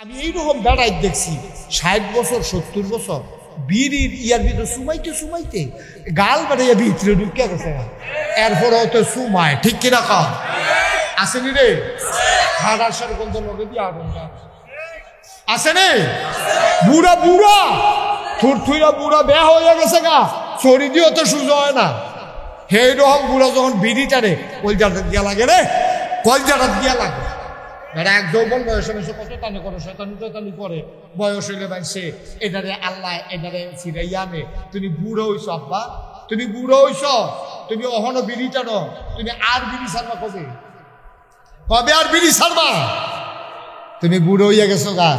আমি এইরকম বেড়াই দেখছি 60 বছর 70 বছর বিড়ির ইয়ার ভিতরে সুমাইতে গাল বেড়াইয়া ভিতরে ঢুকিয়া গেছে, এরপর তো সুমায়, ঠিক কিনা কম আসেনি রে? হাড়াসার গন্ধ লগে দিয়ে আগুন আসেনি? বুড়া বুড়া থুরথুরা বুড়া বেয়া হয়ে গেছে গা, শরীর দিয়েও তো সুযোগ হয় না। সেই রকম বুড়া যখন বিড়িটারে কলজাটা দিয়া লাগে রে, কলজাটা দিয়া লাগে। এক যৌবন বয়স এসে কত টানে করো, শয়তানি করে, বয়স হইলে সে এটারে আল্লাহ এটারে ফিরাইয়া আনে। তুমি বুড়ো হইছ আব্বা, তুমি বুড়ো হইছ, তুমি অহনো বিড়ি টানো, তুমি আর বিড়ি ছাড়বা কবে? কবে আর বিড়ি ছাড়বা? তুমি বুড়ো হইয়া গেছো গা,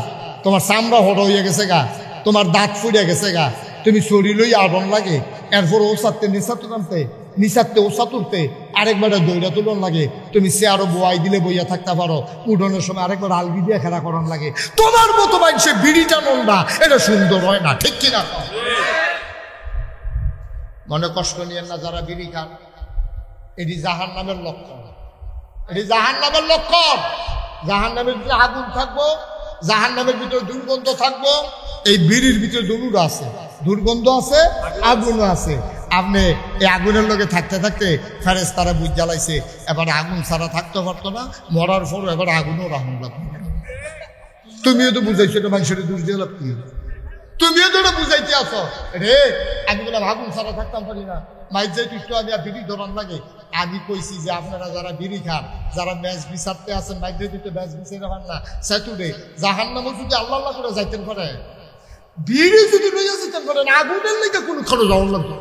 তোমার চামড়া হড় হইয়া গেছে গা, তোমার দাঁত ফুড়িয়া গেছে গা, তুমি শরীর লইয়া আগুন লাগে। এরপর ওসাতে নিশা তুলতে, নিশাতে ওসা তুলতে আরেকবার দইরা তুলন লাগে। তুমি সে আরো বোয়াই দিলে বইয়া থাকতে পারো, উঠোনের সময় আরেকবার আলগি দিয়ে খেলা করান লাগে। তোমার মতো সে বিড়িটা নন্দা, এটা সুন্দর হয় না, ঠিক কিনা? মনে কষ্ট নিয়েন না যারা বিড়ি খান, এটি জাহান নামের লক্ষণ, এটি জাহান নামের লক্ষণ। জাহান নামের ভিতরে আগুন থাকবো, জাহান নামের ভিতরে দুর্গন্ধ থাকবো। এই বিড়ির ভিতরে দুটো আছে, দুর্গন্ধ আছে, আগুনও আছে। আপনি এই আগুনের লগে থাকতে থাকতে ফেরেশতারা বুঝ জ্বালাইছে, এবার আগুন ছাড়া থাকতে পারতো না, মরার পর এবার আগুনও রাহুন লাগতো। তুমিও তো বুঝাইছো, এটা মানুষের দোষ দিয়ে লাভ কি? তুমিও তো এটা বুঝাইতে আসো রে। আমি বললাম আগুন ছাড়া থাকতাম পারি না, মাইর যাই একটু আমি বিড়ি ধরান লাগে। আমি কইছি যে আপনারা যারা বিড়ি খান, যারা ম্যাচ বিচারতে আছেন, মাইর দিতে ম্যাচ বিচারে পান না, সেতুরে জাহান নামে যদি আল্লাহ আল্লাহ করে যাইতেন পারে, বিড়ি যদি লইয়া যেতেন পারেন, আগুনের লেগে কোনো খরচ যাওয়ার লাগতো।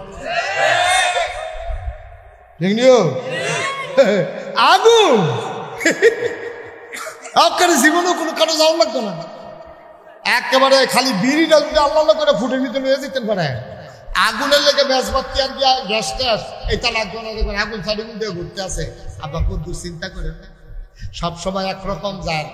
আগুন আপনার জীবনেও কোনো কারো যাওয়ার লাগতো না। একেবারে খালি বিড়িটা যদি আল্লাহ করে ফুটের ভিতরে লইয়া যেতেন পারে, আগুনের লেগে ম্যাচ বাতি আর গিয়া গ্যাস ট্যাস এটা লাগতো না। দেখবেন আগুন ছাড়ি দিয়ে ঘুরতে আছে। আবার কত চিন্তা করেন, সবসময় একরকম যার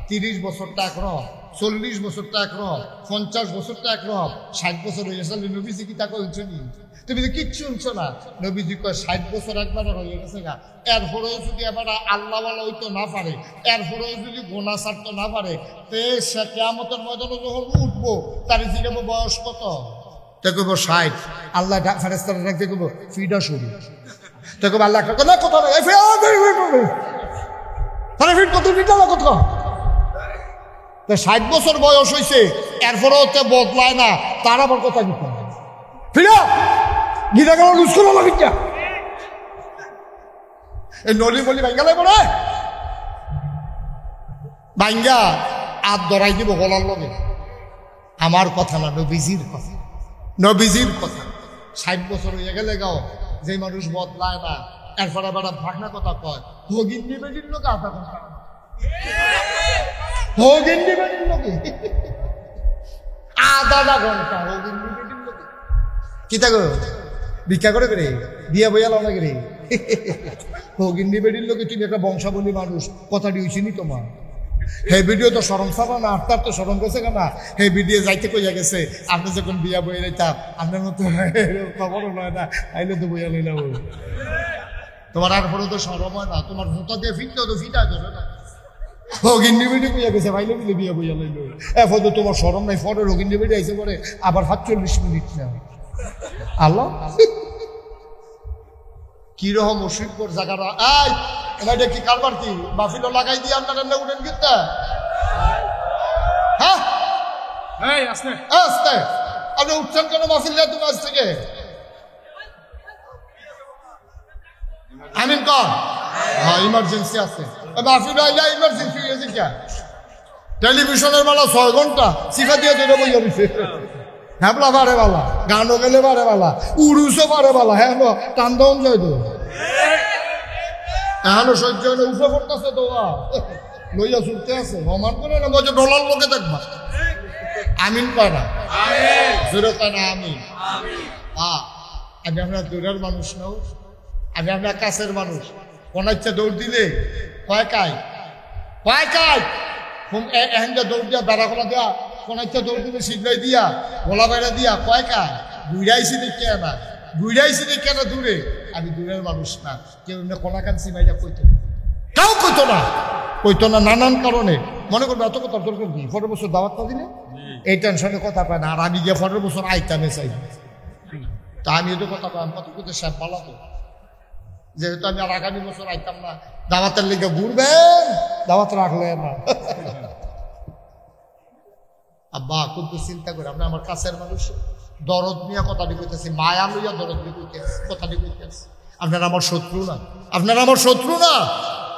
30 বছরটা একরকম, 40 বছরটা একরকম, 50 বছরটা একরকম, 60 বছর হয়ে গেছে। নবীজি কি তাকে শুনছো নি? তুমি তো কিচ্ছু শুনছো না। নবীজি কয় 60 বছর একবার হয়ে গেছে গা, এরপরেও যদি এবার আল্লাহওয়ালা হইতে না পারে, এরপরেও যদি গোনা ছাড়তে না পারে, তে সে কিয়ামতের ময়দানে যখন উঠবো তার জিজ্ঞাসা বয়স কত? তে কইব 60। আল্লাহ ফেরেশতারা ডাকতে কইব ফিডা শুরু। তে কইব আল্লাহ কত না কত না, তাহলে ফিট কত, ফিট আল্লাহ কত? 60 বছর বয়স হয়েছে, এরপরেও তে বদলায় না, তার আবার কথা দিতে ফিরা গীতা গেল লুজ করো লাগিটা। এই নলি বলি ভাঙ্গা লাগবে না, ভাঙ্গা আর ধরাই দিব গলার লগে। আমার কথা না, নবীজির কথা, নবীজির কথা। 60 বছর হয়ে গেলে গাও যে মানুষ বদলায় না, এরপরে আবার ভাগনা কথা কয়, ভগিনী বেদির লোক আধা ঘন্টা, ভগিনী বেদির লোকে আধা ঘন্টা, ভগিনী বেদির লোকে কি থাকো ভিক্ষা করে করে বিয়া বইয়া লাও লাগে রে। ভগিনী বেদির লোকে তুমি একটা বংশাবলী মানুষ, কথাটি হয়েছে নি তোমার? হে ভিডিও তো সরম ছাড়া না, আপনার তো সরম গেছে কেনা? হে ভিডিও যাইতে কইয়া গেছে, আপনি যখন বিয়া বইয়া লাইতাম আপনার মতো খবরও নয় না, আইলে তো বইয়া লইলাম। তোমার আর পরে তো সরম হয় না, তোমার জুতা দিয়ে ফিটতে তো ফিটা যাবে না। রোগিনী বেড়ে কইয়া গেছে ভাইলে মিলে বিয়া বইয়া লইল। এখন তো তোমার সরম নাই, পরে রোগিনী বেড়ে আইসে পরে আবার 45 মিনিট না। আল্লাহ কিরকম অসুখর জায়গাটা। এটা কি কারবার কি বাফিলো লাগাই দিয়ে আপনার রান্না উঠেন গিয়ে? হ্যাঁ আস্তে আস্তে আপনি উঠছেন কেন মাহফিল যা তুমি আজ থেকে? আমিন কর, হ্যাঁ ইমার্জেন্সি আছে। মাহফিল আইলা ইমার্জেন্সি হয়েছে কে? টেলিভিশনের বেলা 6 ঘন্টা শিখা দিয়ে যেটা বই যাবে, হ্যাপলা বারে বালা, গানও গেলে বারে বালা, উড়ুসও বারে বালা, হ্যাঁ টান দাউন যায় তো এখনো সহ্য হলে উঠে পড়তেছে তো লইয়া ছুটতে আছে। রমান করে না বলছে ডলার লোকে দেখবা। আমিন কয় না, জোরে কয় না আমিন। আমি আপনার দূরের মানুষ নাও, আমি আপনার কাছের মানুষ। কোন ইচ্ছা দৌড় দিলে কয় কায় কয় কায় এখন যা দৌড় দিয়া বেড়া খোলা দেওয়া, কোন ইচ্ছা দৌড় দিলে শীঘ্রই দিয়া গোলা বাইরা দিয়া কয় কায় ঘুরাইছি দেখে না, ঘুরাইছি দেখে না দূরে। আমি দূরের মানুষ না, কেউ কোনা কান সিমাইটা কইতো না, কেউ কইতো না, নানান কারণে। মনে করবো এত কথা দরকার কি, 15 বছর দাওয়াত না দিলে এই টেনশনে কথা পায় না। আর আমি গিয়ে 15 বছর আইতামে চাই, তা আমি তো কথা পাই, আমি কত করতে সাহেব ভালো তো, যেহেতু আমি আর আগামী বছর আইতাম না, দাওয়াতের লিগে ঘুরবেন, দাওয়াত রাখলে না। আব্বা খুব চিন্তা করে, আপনি আমার কাছের মানুষ, দরদ নিয়ে কথাটি কইতেছি, মায়া লইয়া দরদ নিয়ে কইতে আসি, কথাটি কইতে আসি। আপনারা আমার শত্রু না, আপনারা আমার শত্রু না,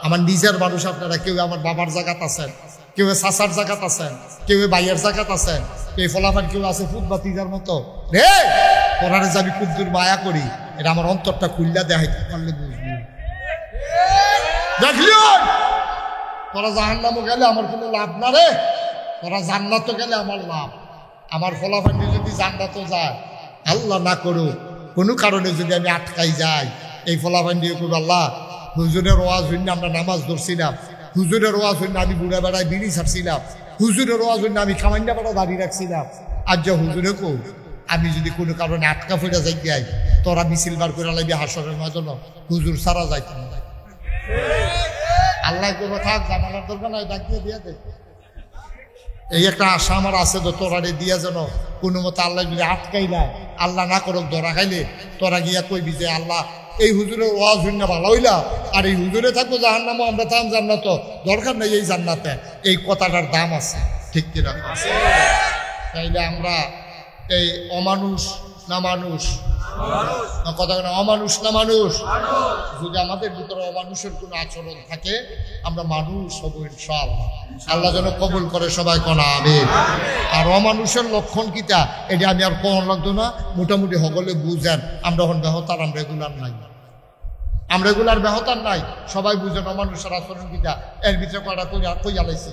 আমার নিজের মানুষ আপনারা। কেউ আমার বাবার জায়গাত আছেন, কেউ চাচার জায়গাত আছেন, কেউ ভাইয়ের জায়গাত আছেন, কেউ ফলাফান, কেউ আছে ফুটবাতিজার মতো। রে তোরারে যে আমি খুব দূর মায়া করি, এটা আমার অন্তরটা খুললা দেখাইতে পারলে বুঝবি। দেখলি তোরা জাহান্নামে গেলে আমার কোনো লাভ না রে, তোরা জান্নাতে গেলে আমার লাভ। আমার ফলাফল যদি জান্নাতে যায়, আল্লাহ না করুক কোনো কারণে যদি আমি আটকাই যাই, এই ফলাফল দিয়ে করবো আল্লাহ হুজুরের ওয়াজ হইনি আমরা নামাজ ধরছিলাম, হুজুরের ওয়াজ হইনি আমি বুড়া বেড়ায় বিড়ি ছাড়ছিলাম, হুজুরের ওয়াজ হইনি আমি খামান্ডা বেড়া দাঁড়িয়ে রাখছিলাম। আর যা হুজুরে কো আমি যদি কোনো কারণে আটকা ফেরা যাই যাই, তোরা মিছিল বার করে লাগবে হাসরের মাঝে, হুজুর সারা যাইতাম না। আল্লাহ কোনো থাক জানানোর দরকার নাই, ডাক দিয়ে দিয়ে দে। এই একটা আশা আমার আছে তো, তোরারে দিয়া যেন কোনো মতো আল্লাহ যদি আটকাই না, আল্লাহ না করুক ধরা খাইলে তোরা গিয়া কইবি যে আল্লাহ এই হুজুরের ওয়াজ হইন না ভালো হইলা, আর এই হুজুরে থাকবো জাহান্নামে, আমরা থাম জান্নাত, দরকার নেই এই জান্নাতে। এই কথাটার দাম আছে, ঠিক কিনা? তাইলে আমরা এই অমানুষ না মানুষ, কথা না অমানুষ না মানুষ, যদি আমাদের ভিতরে অমানুষের কোনো আচরণ থাকে, আমরা মানুষ হবো ইনশাআল্লাহ। আল্লাহ যেন কবুল করে সবাই কোনা আমিন। আর অমানুষের লক্ষণ কিটা এটা আমি আর কোন লাগতো না, মোটামুটি সকলে বুঝেন। আমরা এখন বেহতার, আমরা রেগুলার নাই, আমরা রেগুলার বেহতার নাই, সবাই বুঝেন অমানুষের আচরণ কিটা। এর ভিতরে কয়টা কই আলাইছে,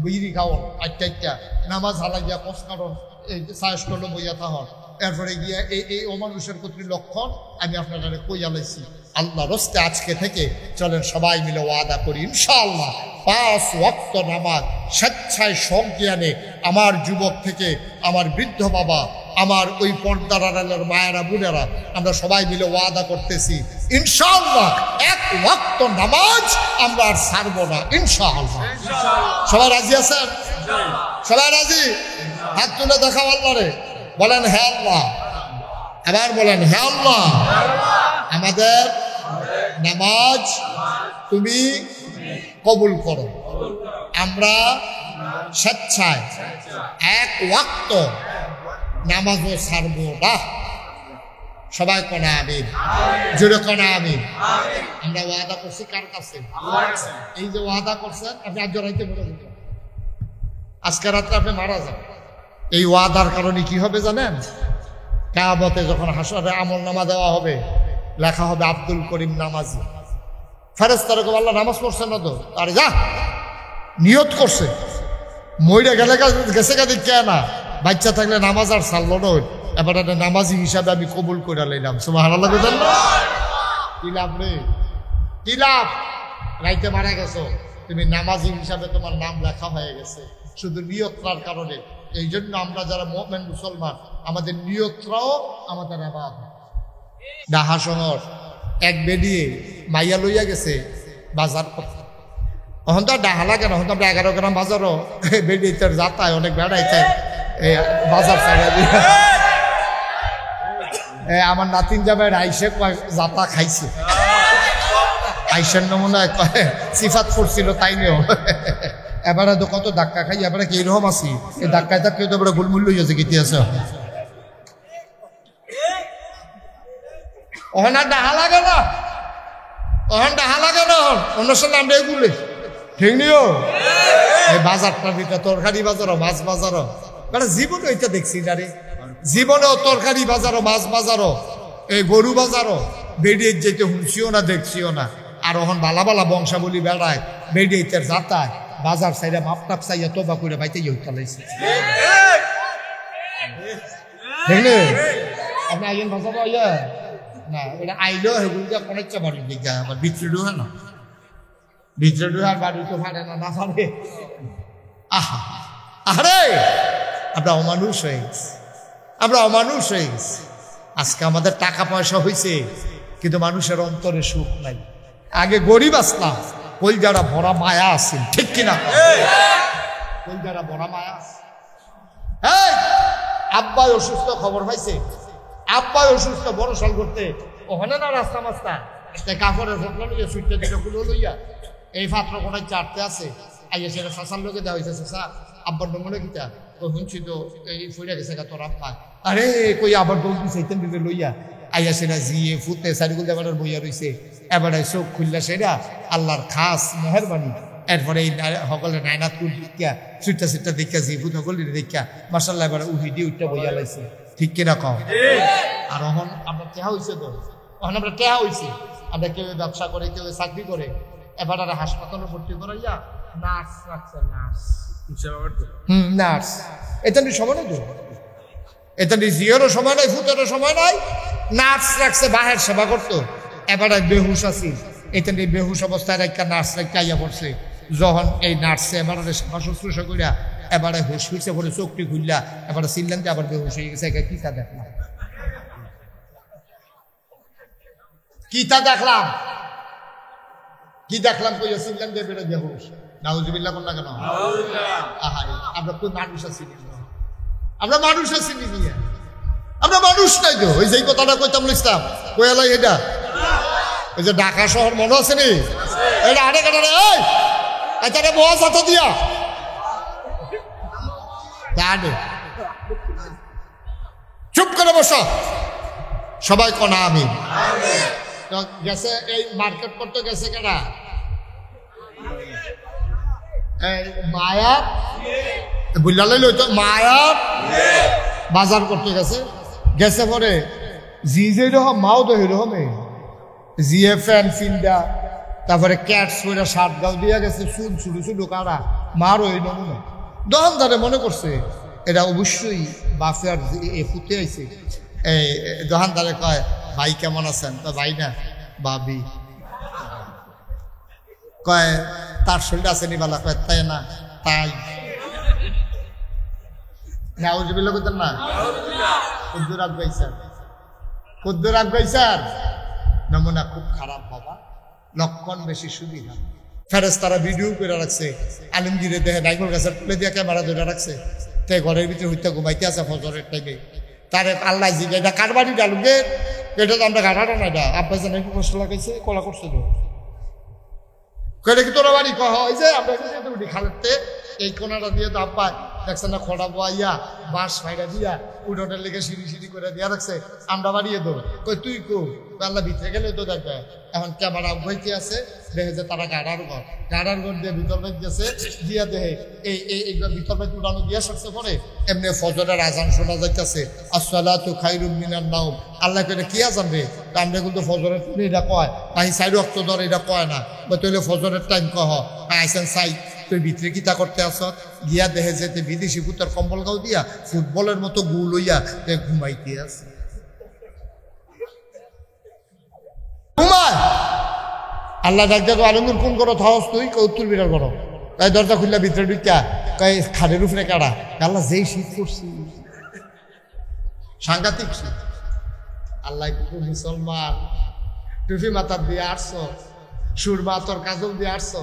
বিড়ি খাওয়ান, আটটা নামাজ হালাইয়া কস কারণ এই সায়স করলো বইয়া থাহন, এরপরে গিয়া এই অমানুষের প্রতি লক্ষণ আমি আপনারা কই আলাইছি। আল্লাহ রস্তে আজকে থেকে চলেন সবাই মিলে ওয়াদা করি ইনশাআল্লাহ 5 ওয়াক্ত নামাজ স্বেচ্ছায় সজ্ঞানে আমার যুবক থেকে আমার বৃদ্ধ বাবা, আমার ওই পর্দার আড়ালের মায়েরা বোনেরা, আমরা সবাই মিলে ওয়াদা করতেছি ইনশাআল্লাহ 1 ওয়াক্ত নামাজ আমরা আর ছাড়বো না ইনশাআল্লাহ। সবাই রাজি আছেন? সবাই রাজি? হাত তুলে দেখাও আল্লাহরে, বলেন হ্যাঁ আল্লাহ, আবার বলেন হ্যাঁ আল্লাহ, আমাদের নামাজ তুমি কবুল করো। আমরা স্বেচ্ছায় 1 ওয়াক্ত নামাজও ছাড়বো না। সবাই কোনা আমিন, জোরে কোনা আমিন। আমরা ওয়াদা করছি কার কাছে? এই যে ওয়াদা করছেন আপনি আজ জড়াইতে বলে, আজকে রাত্রে আপনি মারা যান। এই ওয়াদার কারণে কি হবে জানেন? কিয়ামতে যখন হাসরে আমল নামা দেওয়া হবে, লেখা হবে আব্দুল করিম নামাজি। ফেরেশতারা কবে আল্লাহ নামাজ পড়ছেন না তো, আরে যা নিয়ত করছে, মইরা গেলে গেছে গা দেখে না, বাচ্চা থাকলে নামাজ আর ছাড়লো না, এবার একটা নামাজি হিসাবে আমি কবুল করে লাইলাম। সুবহানাল্লাহ বলেন না? কি লাভ রে, কি লাভ? রাইতে মারা গেছো, তুমি নামাজি হিসাবে তোমার নাম লেখা হয়ে গেছে শুধু নিয়তটার কারণে। এই জন্য আমরা যারা মুমিন মুসলমান, আমাদের নিয়তটাও আমাদের ইবাদত। ঢাকা শহর এক বেডিয়ে মাইয়া লইয়া গেছে বাজার করতে, এখন তো ডাহা লাগে না, এখন তো আমরা 11 গ্রাম বাজারও বেডিয়ে যাতায় অনেক বেড়াইতে বাজার ছাড়া দিয়ে। আমার নাতিন যাবে আইসে জাতা খাইছে, আইসের নমুনায় সিফাত করছিল তাই নিয়েও। এবারে তো কত ধাক্কা খাই, এবারে কি রকম আছি, এই ধাক্কায় ধাক্কা তো এবারে গুলমুল্য হয়েছে গীতি আছে। ওখান আর ডাহা লাগে না, ওখান ডাহা লাগে না, অন্য সময় আমরা এগুলি ঠিক নিও। এই বাজারটার ভিতরে তরকারি বাজারও মাছ বাজারও, মানে জীবনে ওইটা দেখছি না রে, জীবনেও তরকারি বাজারও মাছ বাজারও এই গরু বাজারও বেরিয়ে যেতে শুনছিও না দেখছিও না। আর ওখান বালা বালা বংশাবলী বেড়ায় বেরিয়ে যাতায় বাজার সাইডে মাপটাপ চাইয়া তোবা করে বাইতে হইতে লাইছে। বুঝলে আপনি আইন বাজার আইয়া না, ওটা আইলেও সেগুলো অনেকটা বাড়ির দিকে আবার ভিতরে ঢুকে না, ভিতরে ঢুকে আর বাড়ি তো ফাটে না, না ফাটে। আহা আরে আমরা অমানুষ হয়ে গেছি, আমরা অমানুষ হয়ে গেছি। আজকে আমাদের টাকা পয়সা হয়েছে কিন্তু মানুষের অন্তরে সুখ নাই। আগে গরিব আসলাম, কলজারা ভরা মায়া আছে, ঠিক কিনা? কোন যারা বড় মায়া এই আব্বাই অসুস্থ খবর পাইছে আব্বাই অসুস্থ বড় সাল করতে ওখানে না রাস্তা মাস্তা কাপড়ের ফটলা লইয়া সুইটটা দুটো খুলে লইয়া এই পাত্র কোনায় চারটে আছে আইয়া সেটা শাসার লোকে দেওয়া হয়েছে শাসা আব্বার মনে কিতা তো শুনছি তো এই ফুড়ে গেছে তোর আব্বা আরে কই আবার দৌড় দিছে এইতেন দিতে লইয়া আইয়া সেটা জিয়ে ফুটে সারিগুল দেবার বইয়া রইছে এবারে চোখ খুললা সেটা আল্লাহর খাস মেহরবানি এরপরে এই সকলে নাইনাত কুল দেখিয়া সুইটটা সিটটা দেখিয়া জিয়ে ফুট সকল দেখিয়া মার্শাল্লাহ এবারে উহি দিয়ে উঠটা বইয়া লাইছে ঠিক কিনা কম আর এখন আমরা টেহা হয়েছে তো এখন আমরা টেহা হয়েছে আমরা কেউ ব্যবসা করে কেউ চাকরি করে এবার আর হাসপাতালে ভর্তি করাইয়া নার্স রাখছে নার্স নার্স এটা নিয়ে সময় নাই তো এটা নিয়ে জিওরও সময় নাই ফুটেরও সময় নাই নার্স রাখছে বাহের সেবা করতো এবার বেহুশ আছি এটা নিয়ে বেহুশ অবস্থায় একটা নার্স রেখে আইয়া পড়ছে যখন এই নার্সে এবার সেবা শুশ্রূষা করিয়া এবারে হুশ ফিরছে পরে চোখটি খুললা এবারে চিনলেন যে আবার বেহুশ হয়ে গেছে কিতা দেখলাম কিতা দেখলাম কি দেখলাম কইয়া চিনলেন যে বেরো বেহুশ নাউজুবিল্লাহ কোন না কেন আহারে আমরা কোন মানুষ আছি আমরা মানুষ আছি নিয়ে আমরা মানুষ নাই তো ওই যে কথাটা কইতাম ইসলাম কয়ালাই এটা ওই যে ঢাকা শহর মনে আছে নি এটা আরে কাটারে এই এটা বয়া সাথে দিয়া জানে চুপ করে বসো সবাই কোনা আমি গেছে এই মার্কেট করতে গেছে কেনা মায়া বুঝলাম তো মায়া বাজার করতে গেছে গেছে পরে জি যে রকম মাও তো এরকমে জিএ ফ্যান ফিন্দা তারপরে ক্যাট সইরা শার্ট গাও দিয়া গেছে চুল ছুটু ছুটু কারা মারও এই নমুনা দোকানদারে মনে করছে এটা অবশ্যই বাফিয়ার এ ফুটে আইছে এই দোকানদারে কয় ভাই কেমন আছেন তো ভাই না ভাবি কয় তার শরীর আছে নিবালা কয় তাই না তাই নাউজুবিল্লাহ কইতেন না কুদ্দুর আগাইছার কুদ্দুর আগাইছার নমুনা খুব খারাপ বাবা লক্ষণ বেশি সুবিধা ফেরেশতারা ভিডিও করে রাখছে আলমগীরে দেখে নাইকল গাছের তুলে দিয়ে ক্যামেরা ধরে রাখছে তে ঘরের ভিতরে হইতে ঘুমাইতে আছে ফজরের টাইমে তারে আল্লাহ জিগে এটা কার বাড়ি ডালুকে এটা তো আমরা গাড়াটা না এটা আব্বাস জানে একটু কষ্ট লাগাইছে কলা করছে তো কইলে কি তোর বাড়ি কহ হয় যে আমরা উঠি খালেতে এই কোনাটা দিয়ে তো আব্বা দেখছেন না খড়া বোয়াইয়া বাঁশ ফাইরা দিয়া উঠোটার লেগে সিঁড়ি সিঁড়ি করে দিয়া রাখছে আমরা বাড়িয়ে দো কই তুই কো আল্লাহ ভিতরে গেলে তো দেখবে এখন ক্যামেরা বইতে আছে দেখে যে তারা গাড়ার ঘর দিয়ে ভিতর বাইক গেছে দিয়া দেহে এইগুলো ভিতর বাইক উড়ানো দিয়া সরছে পরে এমনি ফজরের আজান শোনা যাইতেছে আসসালাতু খায়রুম মিনান নাওম আল্লাহ কইলে কি আজান রে আমরা কিন্তু ফজরের টাইম এটা কয় তাই সাইড রক্ত ধর এটা কয় না বা তুইলে ফজরের টাইম কহ আইসেন সাই তুই ভিতরে কিতা করতে আস গিয়া দেখে যেতে বিদেশি পুতার কম্বল গাও দিয়া ফুটবলের মতো গুল হইয়া ঘুমাইতে আছে ঘুমায় আল্লাহ ডাক দেখো আলমগীর কোন করো থাকস তুই উত্তর বিরাট করো তাই দরজা খুললা ভিতরে ঢুকিয়া কয় খাটের উপরে কাটা আল্লাহ যেই শীত করছি সাংঘাতিক শীত আল্লাহ মুসলমান টুপি মাথার দিয়ে আসছো সুরমা তোর কাজল দিয়ে আসছো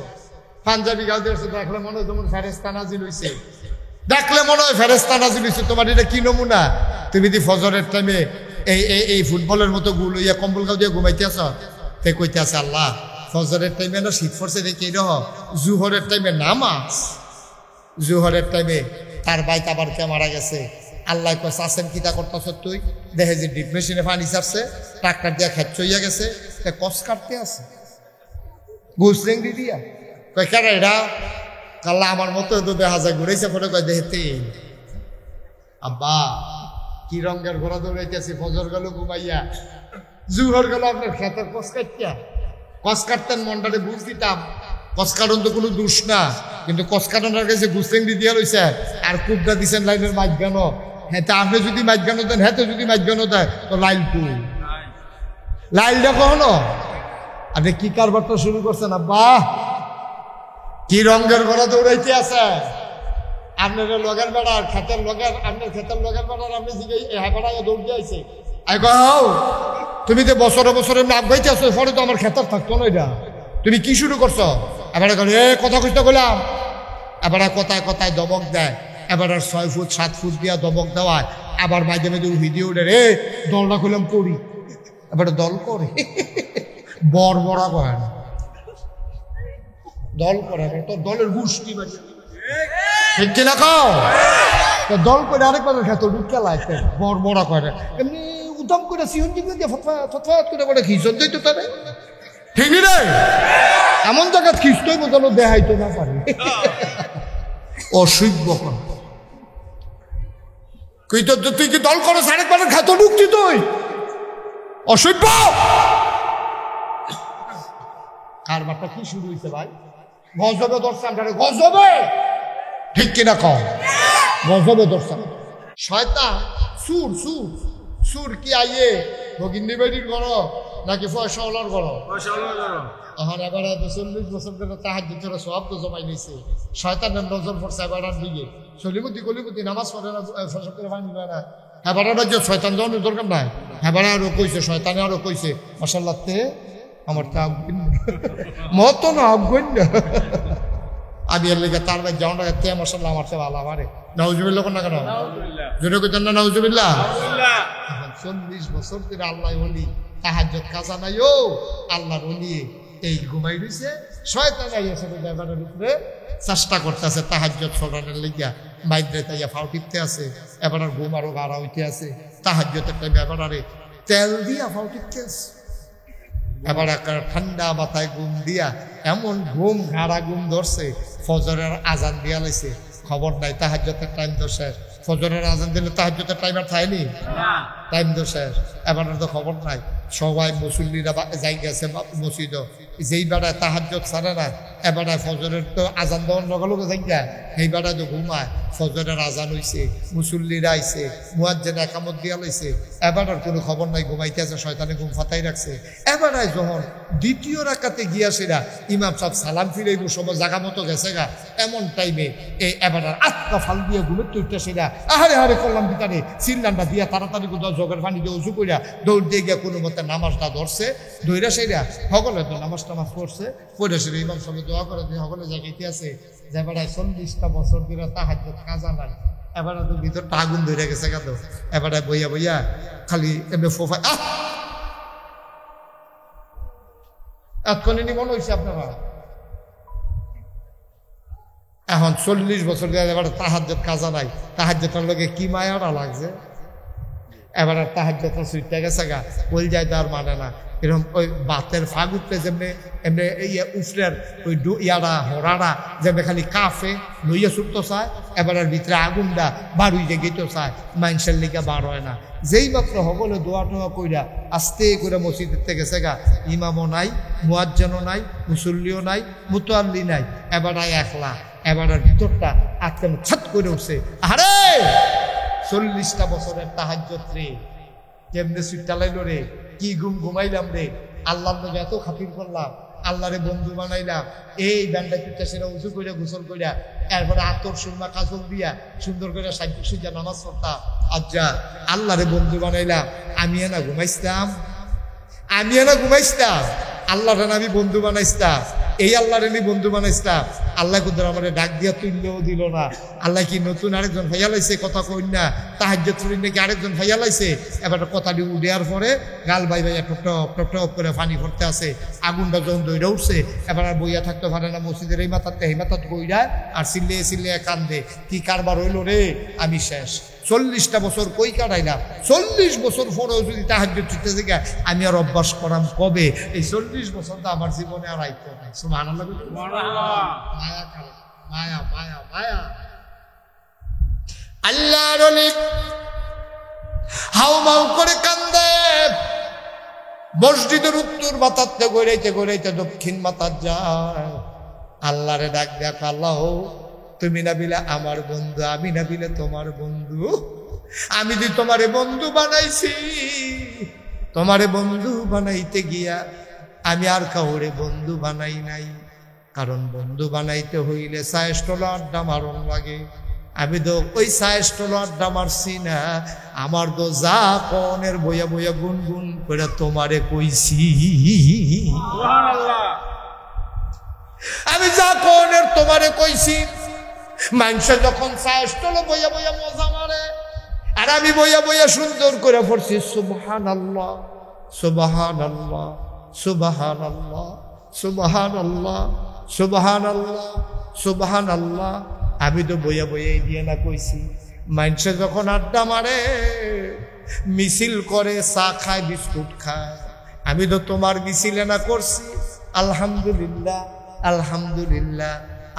পাঞ্জাবি গাও দিয়ে দেখলে মনে হয় তোমার ফেরেস্তা নাজিল হইছে দেখলে মনে হয় ফেরেস্তা নাজিল হইছে তোমার এটা কি নমুনা তুমি দি ফজরের টাইমে এই ফুটবলের মতো গুল ইয়া কম্বল গাও দিয়ে ঘুমাইতে আস তে কইতে আছে আল্লাহ ফজরের টাইমে না শীত পড়ছে দেখি রহ জুহরের টাইমে নামাজ জুহরের টাইমে তার বাইক আবার কে মারা গেছে আল্লাহ কয় চাষেন কিতা করতেছ তুই দেখে যে ডিপ মেশিনে পানি ছাড়ছে ট্রাক্টর দিয়া খেত চইয়া গেছে কস কাটতে আছে গুসরেঙ্গি দিয়া কয় কেন এটা কাল্লা আমার মতো তো দেখা যায় ঘুরেছে পরে কয় দেখতে আব্বা কি রঙের ঘোড়া দৌড়াইতেছি ফজর গেল ঘুমাইয়া জুহর গেল আপনার খেতের কস কাটতিয়া কস কাটতেন মনটারে বুঝ দিতাম কস কাটন তো কোনো দোষ না কিন্তু কস কাটনের কাছে গুসরেঙ্গি দিয়া রয়েছে আর কুপটা দিচ্ছেন লাইনের মাঝখানো হ্যাঁ তা আপনি যদি মাঝখানো দেন হ্যাঁ তো যদি মাঝখানো দেয় তো লাইল কুল লাইলটা কখনো আপনি কি কারবারটা শুরু করছেন আব্বা কি রঙের ঘোড়া দৌড়াইতে আছে আপনার লগের বেড়ার খেতের লগের আপনার খেতের লগের বেড়ার আপনি জিগে হ্যাঁ বেড়ায় দৌড়তে আইছে আই কও তুমি তো বছরে বছরে নাক গাইতে আসো পরে তো আমার খেতার থাকতো না এটা তুমি কি শুরু করছো এবারে এ কথা কইতে গেলাম এবার কথায় কথায় দমক দেয়, এবার 6 ফুট 7 ফুট দিয়া দমক দেওয়ায়, আবার মাঝে মাঝে ভিডিও উঠে রে দলটা করলাম করি, এবার দল করে বড়া করে না, দল করে তোর দলের গোষ্ঠী বাড়ি ঠিক কিনা খাও দল করে আরেকবার খেত ঢুকে লাগতে বড়া করে এমনি উদম করে সিহন দিয়ে ফতফা করে বলে খিচন দিত তারে ঠিক রে এমন জায়গা খ্রিস্টই বোঝানো দেখাইতো না পারে অসভ্য তুই কি দল করো আরেকবার খেত ঢুকছি তুই অসভ্য কারবারটা কি শুরু হয়েছে ভাই গজবে দর্শন গজবে ঠিক কিনা কম গজবে দর্শন শয়তান সুর সুর সুর কি আইয়ে ভগিনী বেড়ির ঘর নাকি ফয়সাওয়ালার ঘর এখন এবার 40 বছর ধরে তাহাজ্জুদ করে সব তো জমাই নিয়েছে শয়তানের নজর পড়ছে এবার দিকে সলিমুদ্দি কলিমুদ্দি নামাজ পড়ে না ফসল করে পানি দেয় না এবার যে শয়তান যাওয়ানোর দরকার নাই এবার আরো কইছে শয়তানে আরো কইছে মাশাআল্লাহতে আমার তা মত না আগুন আমি এর লেগে তার ভাই যাওয়া তে মাশাআল্লাহ আমার চেয়ে ভালো আমারে নাউজুবিল্লাহ কোন না কেন জোরে কইতেন না নাউজুবিল্লাহ 40 বছর ধরে আল্লাহ ওলি তাহাজ্জুদ কাজা নাই ও আল্লাহর ওলি এই ঘুমাই রইছে শয়তান আইছে ড্রাইভারের উপরে চেষ্টা করতেছে তাহাজ্জুদ ছড়ানোর লাগিয়া মাইদ্রে তাইয়া ফাউ টিপতে আছে এবার আর ঘুম আরো গাড়া হইতে আছে তাহাজ্জুদের টাইমে এবার আরে তেল দিয়া ফাউ টিপতে আছে এবার ঠান্ডা মাথায় ঘুম দিয়া এমন ঘুম ঘাড়া ঘুম ধরছে ফজরের আজান দিয়া লাইছে খবর নাই তাহাজ্জুদের টাইম তো শেষ ফজরের আজান দিলে তাহাজ্জুদের টাইম আর থাইনি টাইম তো শেষ এবার তো খবর নাই সবাই মুসল্লিরা যাই গেছে মসজিদ যেই বেড়ায় তাহাজ্জুদ ছাড়ে না এবার ফজরের তো আজান দেওয়ার লগে লগে যাই যায় সেই বেড়ায় তো ঘুমায় ফজরের আজান হইছে মুসল্লিরা আইছে মুয়াজ্জিন একামত দিয়া লইছে এবার আর কোনো খবর নাই ঘুমাইতে আছে শয়তানে ঘুম ফাতাই রাখছে এবার যখন দ্বিতীয় রাকাতে গিয়াছিরা ইমাম সাহেব সালাম ফিরাইব সবাই জাগা মতো গেছে গা এমন টাইমে এই এবার আটকা ফাল দিয়ে ঘুমে তুইতেছিরা আহারে হারে করলাম ভিতরে সিল্লানটা দিয়া তাড়াতাড়ি কোথাও জগের পানি দিয়ে উঁচু করিয়া দৌড় দিয়ে গিয়া কোনো মতে নামাজটা ধরছে ধৈরা সেরা সকলে তো নামাজ টামাজ পড়ছে পড়ে সেরে ইমাম সাহেব দোয়া করে দিয়ে সকলে জায়গাতে আছে যে বেড়ায় 40টা বছর ধরে তাহাজ্জুদ কাজা নাই এবার তো ভিতরটা আগুন ধরে গেছে কেন এবার বইয়া বইয়া খালি এমনি ফোফা এতক্ষণে মনে হয়েছে আপনারা এখন 40 বছর ধরে এবার তাহাজ্জুদ কাজা নাই তাহাজ্জুদের লোকে কি মায়াটা লাগছে এবার আর তাহাজ্জুদটা সুইটটা গেছে গা বল যায় তো আর মানে না এরকম ওই বাতের ফাগ উঠলে যেমনি এমনি উফরের ওই ইয়ারা হরারা যেমনি খালি কাফে লইয়া ছুটতে চায় এবার আর ভিতরে আগুনটা বাড়ুই যে গেতেও চায় মানুষের লিগা বার হয় না যেই মাত্র সকলে দোয়া টোয়া কইরা আস্তে করে মসজিদের থেকে গেছে গা ইমামও নাই মুয়াজ্জিনও নাই মুসল্লিও নাই মুতাল্লি নাই এবার একলা এবার আর ভিতরটা আজকে ছাত করে উঠছে আরে 40টা বছরের তাহাজ্জুদ রে কেমনে সুইটটা লাইলো রে কি ঘুমাইলাম রে আল্লাহর নামে এত খাতির করলাম আল্লাহরে বন্ধু বানাইলাম এই ব্যান্ডা পিঠটা সেটা উঁচু করে গোসল করিয়া এরপরে আতর সুরমা কাজল দিয়া সুন্দর করে সাইড সুজা নামাজ পড়তাম আজ্জা আল্লাহরে বন্ধু বানাইলাম আমি না ঘুমাইছিলাম আল্লাহরে আমি বন্ধু বানাইছিলাম এই আল্লাহরে আমি বন্ধু বানাইছিলাম আল্লাহ কুদ্দুর আমার ডাক দিয়া তুললেও দিল না আল্লাহ কি নতুন আরেকজন ভাইয়া লাইছে কথা কই না তাহাজ্জুদ পড়ি নাকি আরেকজন ভাইয়া লাইছে এবার কথাটি উড়িয়ার পরে গাল ভাই ভাইয়া টপ করে পানি ভরতে আছে আগুনটা যখন দইরা উঠছে এবার আর বইয়া থাকতে পারে না মসজিদের এই মাথাতে এই মাথাত বইরা আর চিল্লিয়ে কান্দে কি কারবার হইল রে আমি শেষ 40টা বছর কই কাটাইলাম 40 বছর পরেও যদি তাহাজ্জুদ ছুটতে থেকে আমি আর অভ্যাস করাম কবে এই 40 বছর তো আমার জীবনে আর আইতো নাই সুবহানাল্লাহ মায়া মায়া মায়া মায়া আল্লাহর ওলি হাউমাউ করে কান্দে মসজিদের উত্তর মাথাতে গড়াইতে দক্ষিণ মাথার যায় আল্লাহরে ডাক দেখ আল্লাহ তুমি না বিলে আমার বন্ধু আমি না বিলে তোমার বন্ধু আমি যে তোমারে বন্ধু বানাইছি তোমারে বন্ধু বানাইতে গিয়া আমি আর কাউরে বন্ধু বানাই নাই কারণ বন্ধু বানাইতে হইলে সায়েস্টল আড্ডা মারণ লাগে আমি তো ওই সায়েস্টল আড্ডা মারছি না আমার তো যা কনের বইয়া বইয়া গুনগুন করে তোমারে কইছি আমি যা কনের তোমারে কইছি মানুষে যখন চাষতলে বইয়া বইয়া মজা মারে, আর আমি বইয়া বইয়া সুন্দর করে পড়ছি সুবহানাল্লাহ সুবহানাল্লাহ সুবহানাল্লাহ সুবহানাল্লাহ সুবহানাল্লাহ সুবহানাল্লাহ। আমি তো বইয়া বইয়া দিয়ে না কইছি। মানুষে যখন আড্ডা মারে, মিছিল করে, চা খায়, বিস্কুট খায়, আমি তো তোমার মিছিলে না করছি আলহামদুলিল্লাহ আলহামদুলিল্লাহ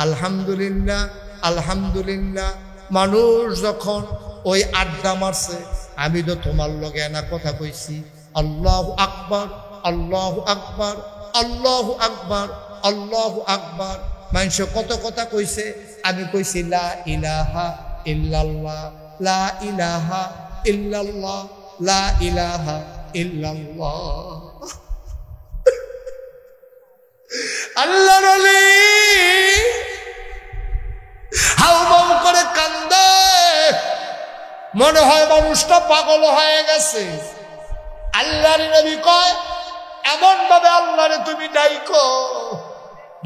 আলহামদুলিল্লাহ আলহামদুলিল্লাহ। মানুষ যখন ওই আড্ডা মারছে, আমি তো তোমার লগে না কথা কইছি আল্লাহু আকবার আল্লাহু আকবার আল্লাহু আকবার আল্লাহু আকবার। মানুষ কত কথা কইছে, আমি কইছি লা ইলাহা ইল্লাল্লাহ লা ইলাহা ইল্লাল্লাহ লা ইলাহা ইল্লাল্লাহ। আল্লাহর ওলি হাউমাউ করে কান্দে, মনে হয় মানুষটা পাগল হয়ে গেছে। আল্লাহর নবী কয়, এমন ভাবে আল্লাহরে তুমি ডাইকো,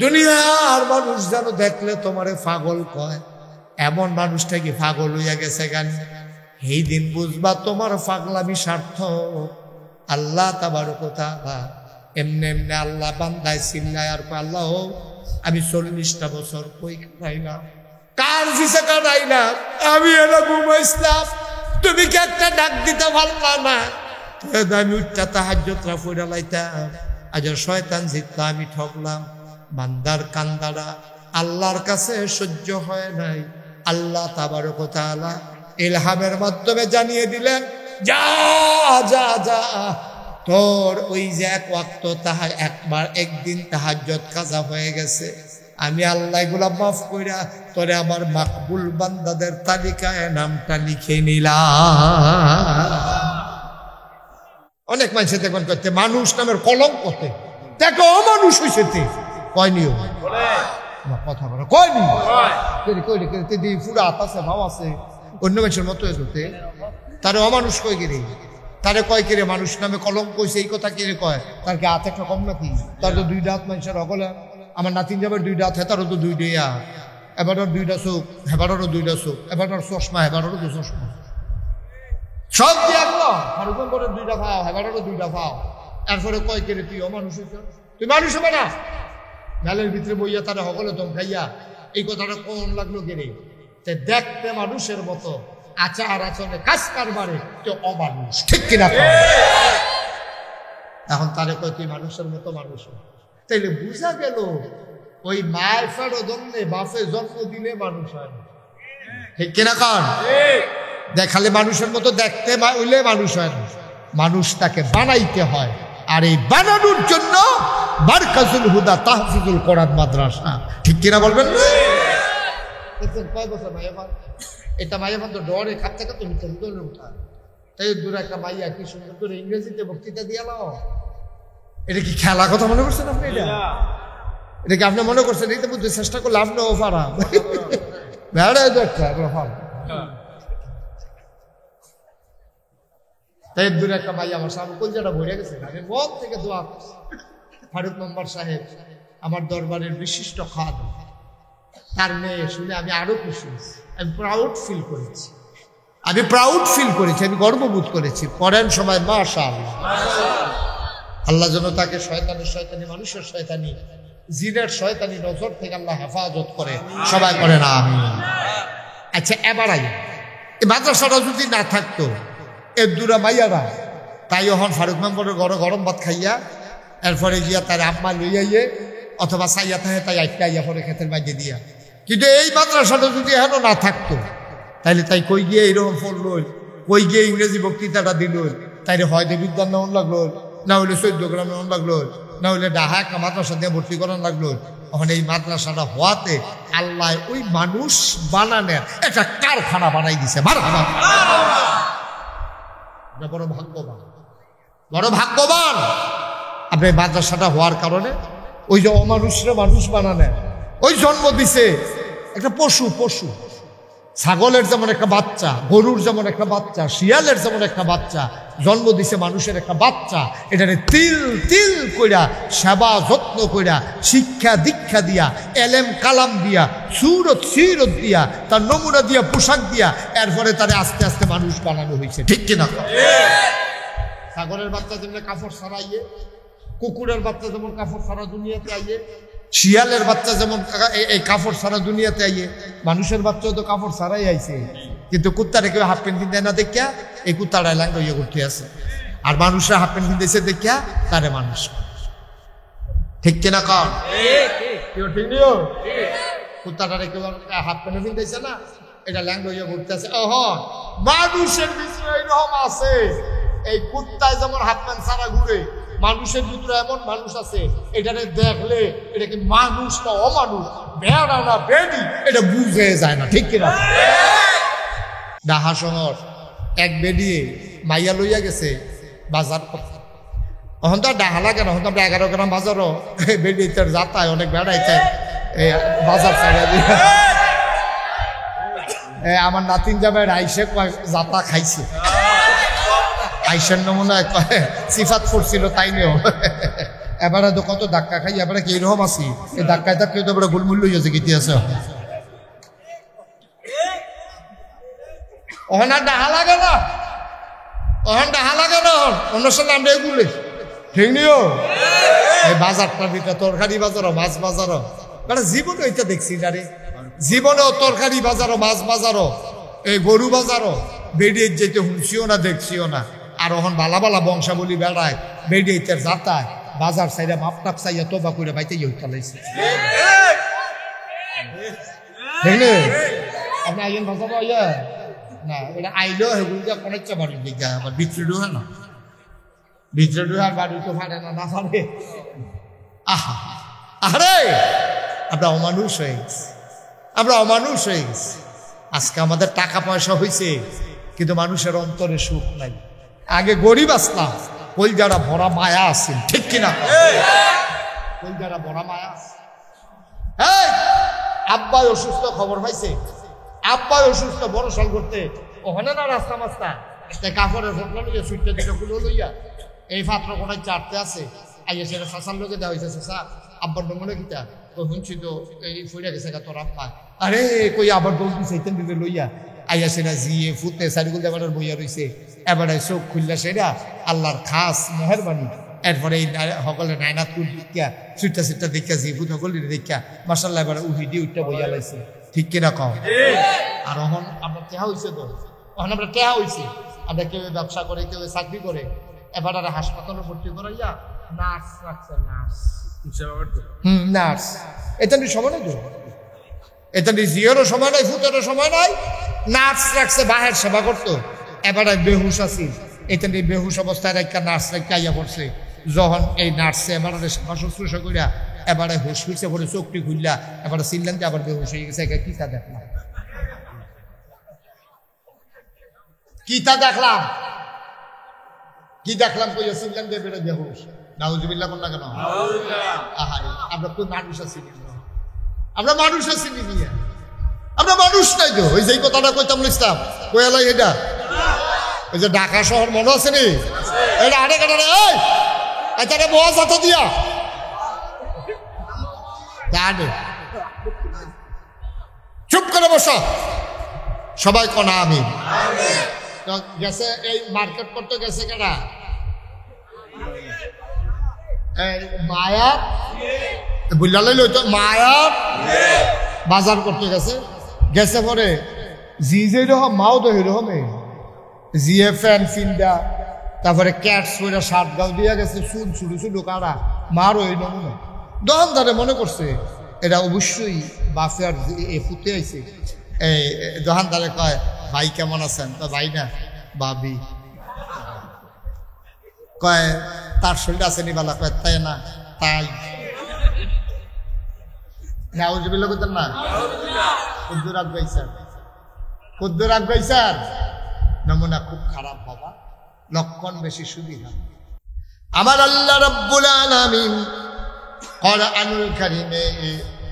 দুনিয়ার মানুষ যেন দেখলে তোমারে পাগল কয়। এমন মানুষটা কি পাগল হইয়া গেছে গান, এই দিন বুঝবা তোমার পাগলামি স্বার্থ। আল্লাহ তাবারক ওয়া তাআলা এমনি এমনি আল্লাহ বান্দায় চিল্লায় আর কয়, আল্লাহ আমি 40টা বছর কই কাটাইলাম, কার ফিসে কাটাইলাম, আমি এরা ঘুমাইছিলাম, তুমি কি একটা ডাক দিতে পারলা না? আমি উঠটা তাহাজ্জুদটা পড়া লাইতাম, আজ শয়তান জিতলা, আমি ঠকলাম। বান্দার কান্দারা আল্লাহর কাছে সহ্য হয় নাই। আল্লাহ তাবারক ওয়া তাআলা ইলহামের মাধ্যমে জানিয়ে দিলেন, যা যা যা, তোর ওই যে এক ওয়াক্ত একবার একদিন তাহাজ্জুদ কাজা হয়ে গেছে, আমি আল্লাহ এগুলা মাফ কইরা তোরে আমার মাকবুল বান্দাদের তালিকায় নামটা লিখে নিলাম। অনেক মানুষ দেখবেন করতে মানুষ নামের কলঙ্কতে দেখো অমানুষ হয়েছে, কয়নিও কথা বলে কয়নি পুরো হাত আছে, ভাব আছে, অন্য মানুষের মতো হতে তারে অমানুষ কয় গেলে, তারে কয় কিরে মানুষ নামে কলঙ্ক কইছে, এই কথা কিরে কয়, তার কি হাত একটা কম নাকি? তার তো 2টা হাত মানুষের অগলে, আমার নাতিন যাবার 2টা হাত, হেতারও তো 2টা, এবারও 2টা চোখ, হেবারও 2টা চোখ, এবারও চশমা, হেবারও তো চশমা, সব দিয়ে একলো ফারুকন করে 2টা পাও, হেবারও 2টা পাও। এরপরে কয় কিরে তুই অমানুষ হইছ, তুই মানুষ হবে না? মেলের ভিতরে বইয়া তারা হগলে দম খাইয়া এই কথাটা কোন লাগলো কেরে? দেখতে মানুষের মতো, আচার আচরণে কাজ কারবারে তো অমানুষ, ঠিক কিনা? এখন তারে কয় তুই মানুষের মতো মানুষ, তাইলে বুঝা গেল ওই মায়ের ফেরো জন্মে বাপে জন্ম দিলে মানুষ হয় না, ঠিক কিনা? কারণ দেখালে মানুষের মতো দেখতে হইলে মানুষ হয় না, মানুষ তাকে বানাইতে হয়। আর এই বানানোর জন্য মারকাজুল হুদা তাহফিজুল কোরআন মাদ্রাসা, ঠিক কিনা বলবেন? কয় বছর ভাই আমার এটা মাইয়া তো ডরে খাচ্ছে কত মিথ্যা উঠা, তাই দূরে একটা মাইয়া কি সুন্দর করে ইংরেজিতে বক্তৃতা দিয়ে নাও। এটা কি খেলা কথা মনে করছেন আপনি? এটা কি আপনি মনে করছেন? এই তো বুঝতে চেষ্টা করলে আপনিও পারা তাই দূরে একটা মাইয়া আমার সামনে কলজাটা ভরে গেছে। আমি মন থেকে দোয়া করছি, ফারুক মেম্বার সাহেব আমার দরবারের বিশিষ্ট খাদ্য, তার মেয়ে শুনে আমি আরো খুশি হয়েছি, আমি প্রাউড ফিল করেছি, আমি গর্ববোধ করেছি। পরেন সময় মাশাআল্লাহ, আল্লাহ যেন তাকে শয়তানি মানুষের শয়তানি জিনের শয়তানি নজর থেকে আল্লাহ হেফাজত করে, সবাই করে না আমিন। আচ্ছা এবার এই মাদ্রাসাটা যদি না থাকতো, এর দূরা মাইয়ারা তাই এখন ফারুক মেম্বরের ঘরে গরম ভাত খাইয়া এরপরে গিয়া তার আম্মা লইয়াইয়ে অথবা চাইয়া থাকে তাই একটা আইয়া পরে ক্ষেতের মাঝে দিয়া। কিন্তু এই মাদ্রাসাটা যদি এখনো না থাকতো, তাইলে তাই কই গিয়ে এইরকম পড়ল, কই গিয়ে ইংরেজি বক্তৃতাটা দিল, তাইলে হয়তো বিদ্যান নেওয়ান লাগলো, না হইলে 14 গ্রাম নেওয়ান লাগলো, না হইলে ডাহা একটা মাদ্রাসা দিয়ে ভর্তি করান লাগলো। এখন এই মাদ্রাসাটা হওয়াতে আল্লাহ ওই মানুষ বানানোর একটা কারখানা বানাই দিছে। বড় ভাগ্যবান আপনি মাদ্রাসাটা হওয়ার কারণে। ওই যে অমানুষরা মানুষ বানানে, ওই জন্ম দিছে একটা পশু, ছাগলের যেমন একটা বাচ্চা, গরুর যেমন একটা বাচ্চা, শিয়ালের যেমন একটা বাচ্চা, জন্ম দিছে মানুষের একটা বাচ্চা, এটারে তিল তিল কইরা সেবা যত্ন কইরা শিক্ষা দীক্ষা দিয়া এলেম কালাম দিয়া সুরত সিরত দিয়া তার নমুনা দিয়া পোশাক দিয়া এরপরে তারে আস্তে আস্তে মানুষ বানানো হয়েছে, ঠিক কিনা? ছাগলের বাচ্চা যেমন কাপড় ছাড়াইয়ে, কুকুরের বাচ্চা যেমন কাপড় ছাড়া দুনিয়াতে আইয়ে, শিয়ালের বাচ্চা যেমন এই কাপড় ছাড়া দুনিয়াতে আইয়ে, মানুষের বাচ্চাও তো কাপড় ছাড়াই আইছে। কিন্তু কুত্তারে কেউ হাফ প্যান্ট কিনতে না দেখিয়া এই কুত্তাটা লাঙ্গা ইয়ে করতে আছে, আর মানুষরা হাফ প্যান্ট কিনতেছে দেখিয়া তারে মানুষ, ঠিক কিনা? কন ঠিক নিও, কুত্তাটারে কেউ হাফ প্যান্ট কিনতেছে না, এটা ল্যাঙ্গা ইয়ে করতে আছে। মানুষের ভিতরে এইরকম আছে, এই কুত্তায় যেমন হাফ প্যান্ট ছাড়া ঘুরে, মানুষের ভিতরে এমন মানুষ আছে এটাকে দেখলে এটা কি মানুষ না অমানুষ, বেড়া না বেডি, এটা বুঝে যায় না, ঠিক কিনা? ঢাকা শহর এক বেডিয়ে মাইয়া লইয়া গেছে বাজার, এখন তো আর ডাহা লাগে না, এখন তো আমরা 11 গ্রাম বাজারও বেডি তার যাতায় অনেক বেড়াইতে বাজার ছাড়া দিয়ে। আমার নাতিন যাবে আইসে যাতা খাইছে, আইসের নমুনা সিফাত করছিল তাই নিয়েও এবারে তো কত ধাক্কা খাই, এবারে কি এরকম আছি, এই ধাক্কায় ধাক্কায় তো এবারে গুলমূল্য হয়েছে গীতি আছে। ওখানে ডাহা লাগে না, ওখানে ডাহা লাগে না, অন্য সময় আমরা এগুলো ঠিক নিও। এই বাজারটার ভিতরে তরকারি বাজারও মাছ বাজারও, মানে জীবনে ওইটা দেখছি না রে, জীবনেও তরকারি বাজারও মাছ বাজারও এই গরু বাজারও বেরিয়ে যেতে শুনছিও না দেখছিও না। আর ওখান বালা বালা বংশাবলী বেড়ায় বেরিয়ে যাতায় বাজার চাইরা মাপটাপ চাইয়া তোবা করে বাইতে চালাইছে, বুঝলে? আপনি আইন বাজাবো ইয়া না, এটা আইলেও সেগুলো অনেকটা বাড়ি দিকে আবার ভিতরে ঢুকে না, ভিতরে ঢুকে আর বাড়ি তো ফাটে না, না ফাটে। আহা আরে আমরা অমানুষ হয়ে গেছি, আমরা অমানুষ হয়ে গেছি। আজকে আমাদের টাকা পয়সা হয়েছে কিন্তু মানুষের অন্তরে সুখ নাই। আগে গরিব আসলাম, ওই যারা ভরা মায়া আছে, ঠিক কিনা? ওই যারা ভরা মায়া আছে। আব্বাই অসুস্থ, খবর পাইছে আব্বাই অসুস্থ, বড় সল করতে ওখানে না রাস্তা মাস্তা কাপড়ের ফোটলা লইয়া সুইটটা দিকে খুলে লইয়া এই পাত্র কোনায় চারতে আছে, আইয়া সেটা শাসার লোকে দেওয়া হয়েছে। শাসা আব্বার নমনে কিতা তো শুনছি তো এই ফুড়ে গেছে তোর আব্বা, আরে কই আবার দৌড় সেইতেন দিকে লইয়া আইয়া সেটা জিয়ে ফুটে সারিগুল এবার বইয়া রয়েছে। এবারে চোখ খুললা সেটা আল্লাহর খাস মেহরবানি। এরপরে এই সকলে নাইনাথপুর দেখিয়া সুইটটা সিটটা দেখিয়া জি ফুট সকল দেখিয়া মাসাল্লাহ এবারে উহি দিয়ে উঠটা বইয়া লাইছে, ঠিক কিনা কম? আর এখন আমরা টেহা হয়েছে তো, এখন আমরা টেহা হয়েছে, আমরা কেউ ব্যবসা করে কেউ চাকরি করে, এবার আর হাসপাতালে ভর্তি করাইয়া নার্স রাখছে, নার্স নার্স। এটা নিয়ে সময় নাই তো, এটা নিয়ে জিওরও সময় নাই, ফুটেরও সময় নাই, নার্স রাখছে বাহের সেবা করতো। এবারে বেহুশ আছি, এটা নিয়ে বেহুশ অবস্থায় একটা নার্স রেখে আইয়া পড়ছে। যখন এই নার্সে এবারে সেবা শুশ্রূষা করিয়া এবারে হুশ ফিরছে পরে চোখটি খুললা এবারে চিনলেন যে আবার বেহুশ হয়ে গেছে। কিতা দেখলাম, কিতা দেখলাম, কি দেখলাম কইয়া চিনলেন যে বেরো বেহুশ। নাউজুবিল্লাহ কোন না কেন? আহারে আমরা তো মানুষ আছি, আমরা মানুষ আছি নিয়ে, আমরা মানুষ নাই তো। ওই যে কথাটা কইতাম ইসলাম কয়ালাই, এটা ওই যে ঢাকা শহর মনে আছে নি, এটা আরে কাটারে এটা বস হাত দিয়া চুপ করে বসো, সবাই কনা আমি গেছে। এই মার্কেট করতে গেছে কেনা মায়া বুঝলালে লইতো, মায়া বাজার করতে গেছে। গেছে পরে জি যে রকম মাও তো এরকমে জিএ ফ্যান ফিন্দা, তারপরে ক্যাটস করে শার্ট গাও দিয়া গেছে, শুন শুরু শুরু কারা মারও এই নমুনা। দোকানদারে মনে করছে এটা অবশ্যই বাফের এ ফুটে আইছে। এই দোকানদারে কয় ভাই কেমন আছেন? ভাই না ভাবি। কয় তার শরীর আছে নি বালা? কয় তাই না তাই নাউজুবিল্লাহ কইতেন না, কুদ্দুর আগাইছার, কুদ্দুর আগাইছার নমুনা খুব খারাপ বাবা, লক্ষণ বেশি সুবিধা। আমার আল্লাহ রাব্বুল আলামিন কোরআনুল কারীমে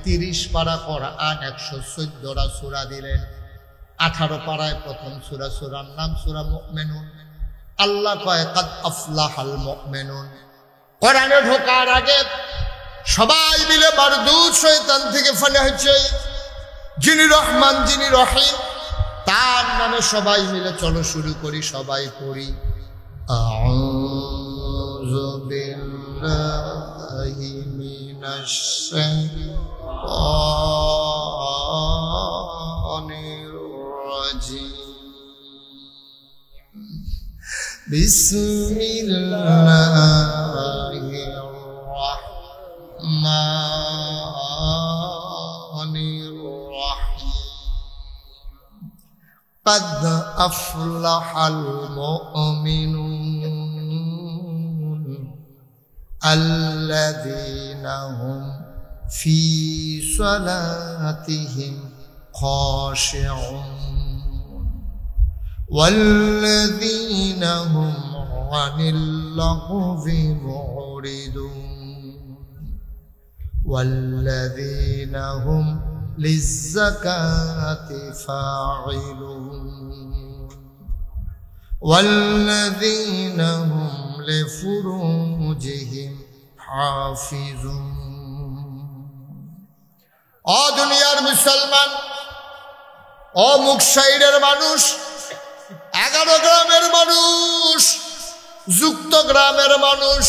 30 পারা কোরআন 114টা সূরা দিলেন। 18 পারায় প্রথম সূরা, সূরার নাম সূরা মুমিনুন। আল্লাহ কয় কাদ আফলাহাল মুমিনুন। কোরআনে ঢোকার আগে সবাই মিলে মারদুদ শয়তান থেকে ফানা হচ্ছে, যিনি রহমান যিনি রহিম তার নামে সবাই মিলে চলো শুরু করি, সবাই পড়ি আউযু বিল্লাহি মিনাশ শাইতানির রাজিম। বিসমিল্লাহির রাহমানির রাহিম। قد أفلح المؤمنون الذين هم في صلاتهم خاشعون والذين هم عن اللغو معرضون والذين هم للزكاة فاعلون والذين هم لفروجهم حافظون। ও দুনিয়ার মুসলমান, ও মুকশাইরের মানুষ, 11 গ্রামের মানুষ, যুক্ত গ্রামের মানুষ,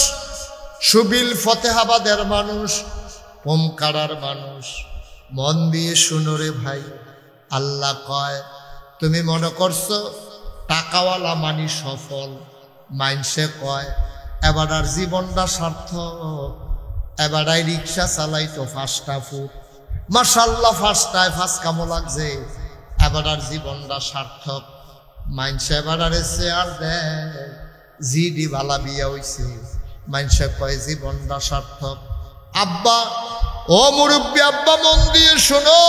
সুবিল ফতেহাবাদের মানুষ, পোমকাড়ার মানুষ, মন দিয়ে শুনো রে ভাই। আল্লাহ কয় তুমি মনে করছো টাকাওয়ালা মানি সফল, মাইনসে কয় এবার আর জীবনটা সার্থক, এবার রিক্সা চালাইতো 5টা ফুট, মাশাআল্লাহ 5টায় 5 কামো লাগছে, এবার আর জীবনটা সার্থক। মাইনসে এবার আর চেয়ার দেয়, জিডি বালা বিয়া হইছে, মাইনসে কয় জীবনটা সার্থক। আব্বা, ও মুরব্বী আব্বা, মন দিয়ে শোনো,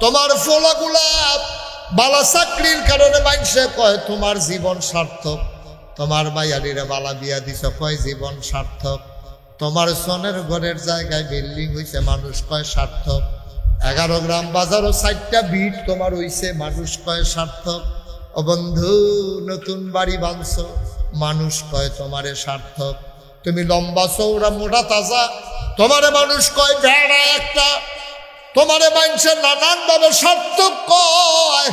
তোমার ফলাগুলা বালা চাকরির কারণে মাইনসে কয় তোমার জীবন সার্থক, তোমার মাইয়ালিরে বালা বিয়া দিছ কয় জীবন সার্থক, তোমার সোনের ঘরের জায়গায় বিল্ডিং হইছে মানুষ কয় সার্থক, 11 গ্রাম বাজারও 4টা বিট তোমার হইছে মানুষ কয় সার্থক। ও বন্ধু, নতুন বাড়ি বাঁধছ মানুষ কয় তোমারে সার্থক, তুমি লম্বা চৌড়া মোটা তাজা তোমারে মানুষ কয় ভেড়া একটা, তোমারে মানুষের নানান ভাবে সার্থক কয়।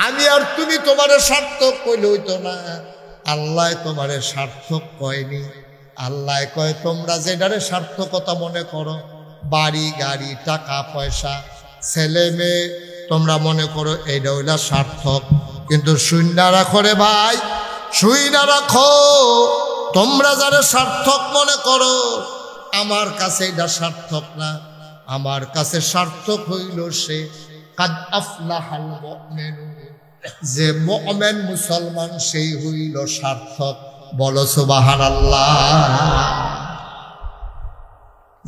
আমি আর তুমি তোমারে সার্থক কইলে হইতো না, আল্লাহ তোমারে সার্থক কয়নি। আল্লাহ কয় তোমরা যেটারে সার্থকতা মনে করো, বাড়ি গাড়ি টাকা পয়সা ছেলে মেয়ে, তোমরা মনে করো এইটা হইলা সার্থক, কিন্তু শুইনা রাখো রে ভাই, শুইনা রাখো, তোমরা যারা সার্থক মনে করো আমার কাছে এটা সার্থক না। আমার কাছে সার্থক হইল সে কাদ আফলাহাল মুমিনুন, যে মুমিন মুসলমান সেই হইল সার্থক। বলো সুবহানাল্লাহ।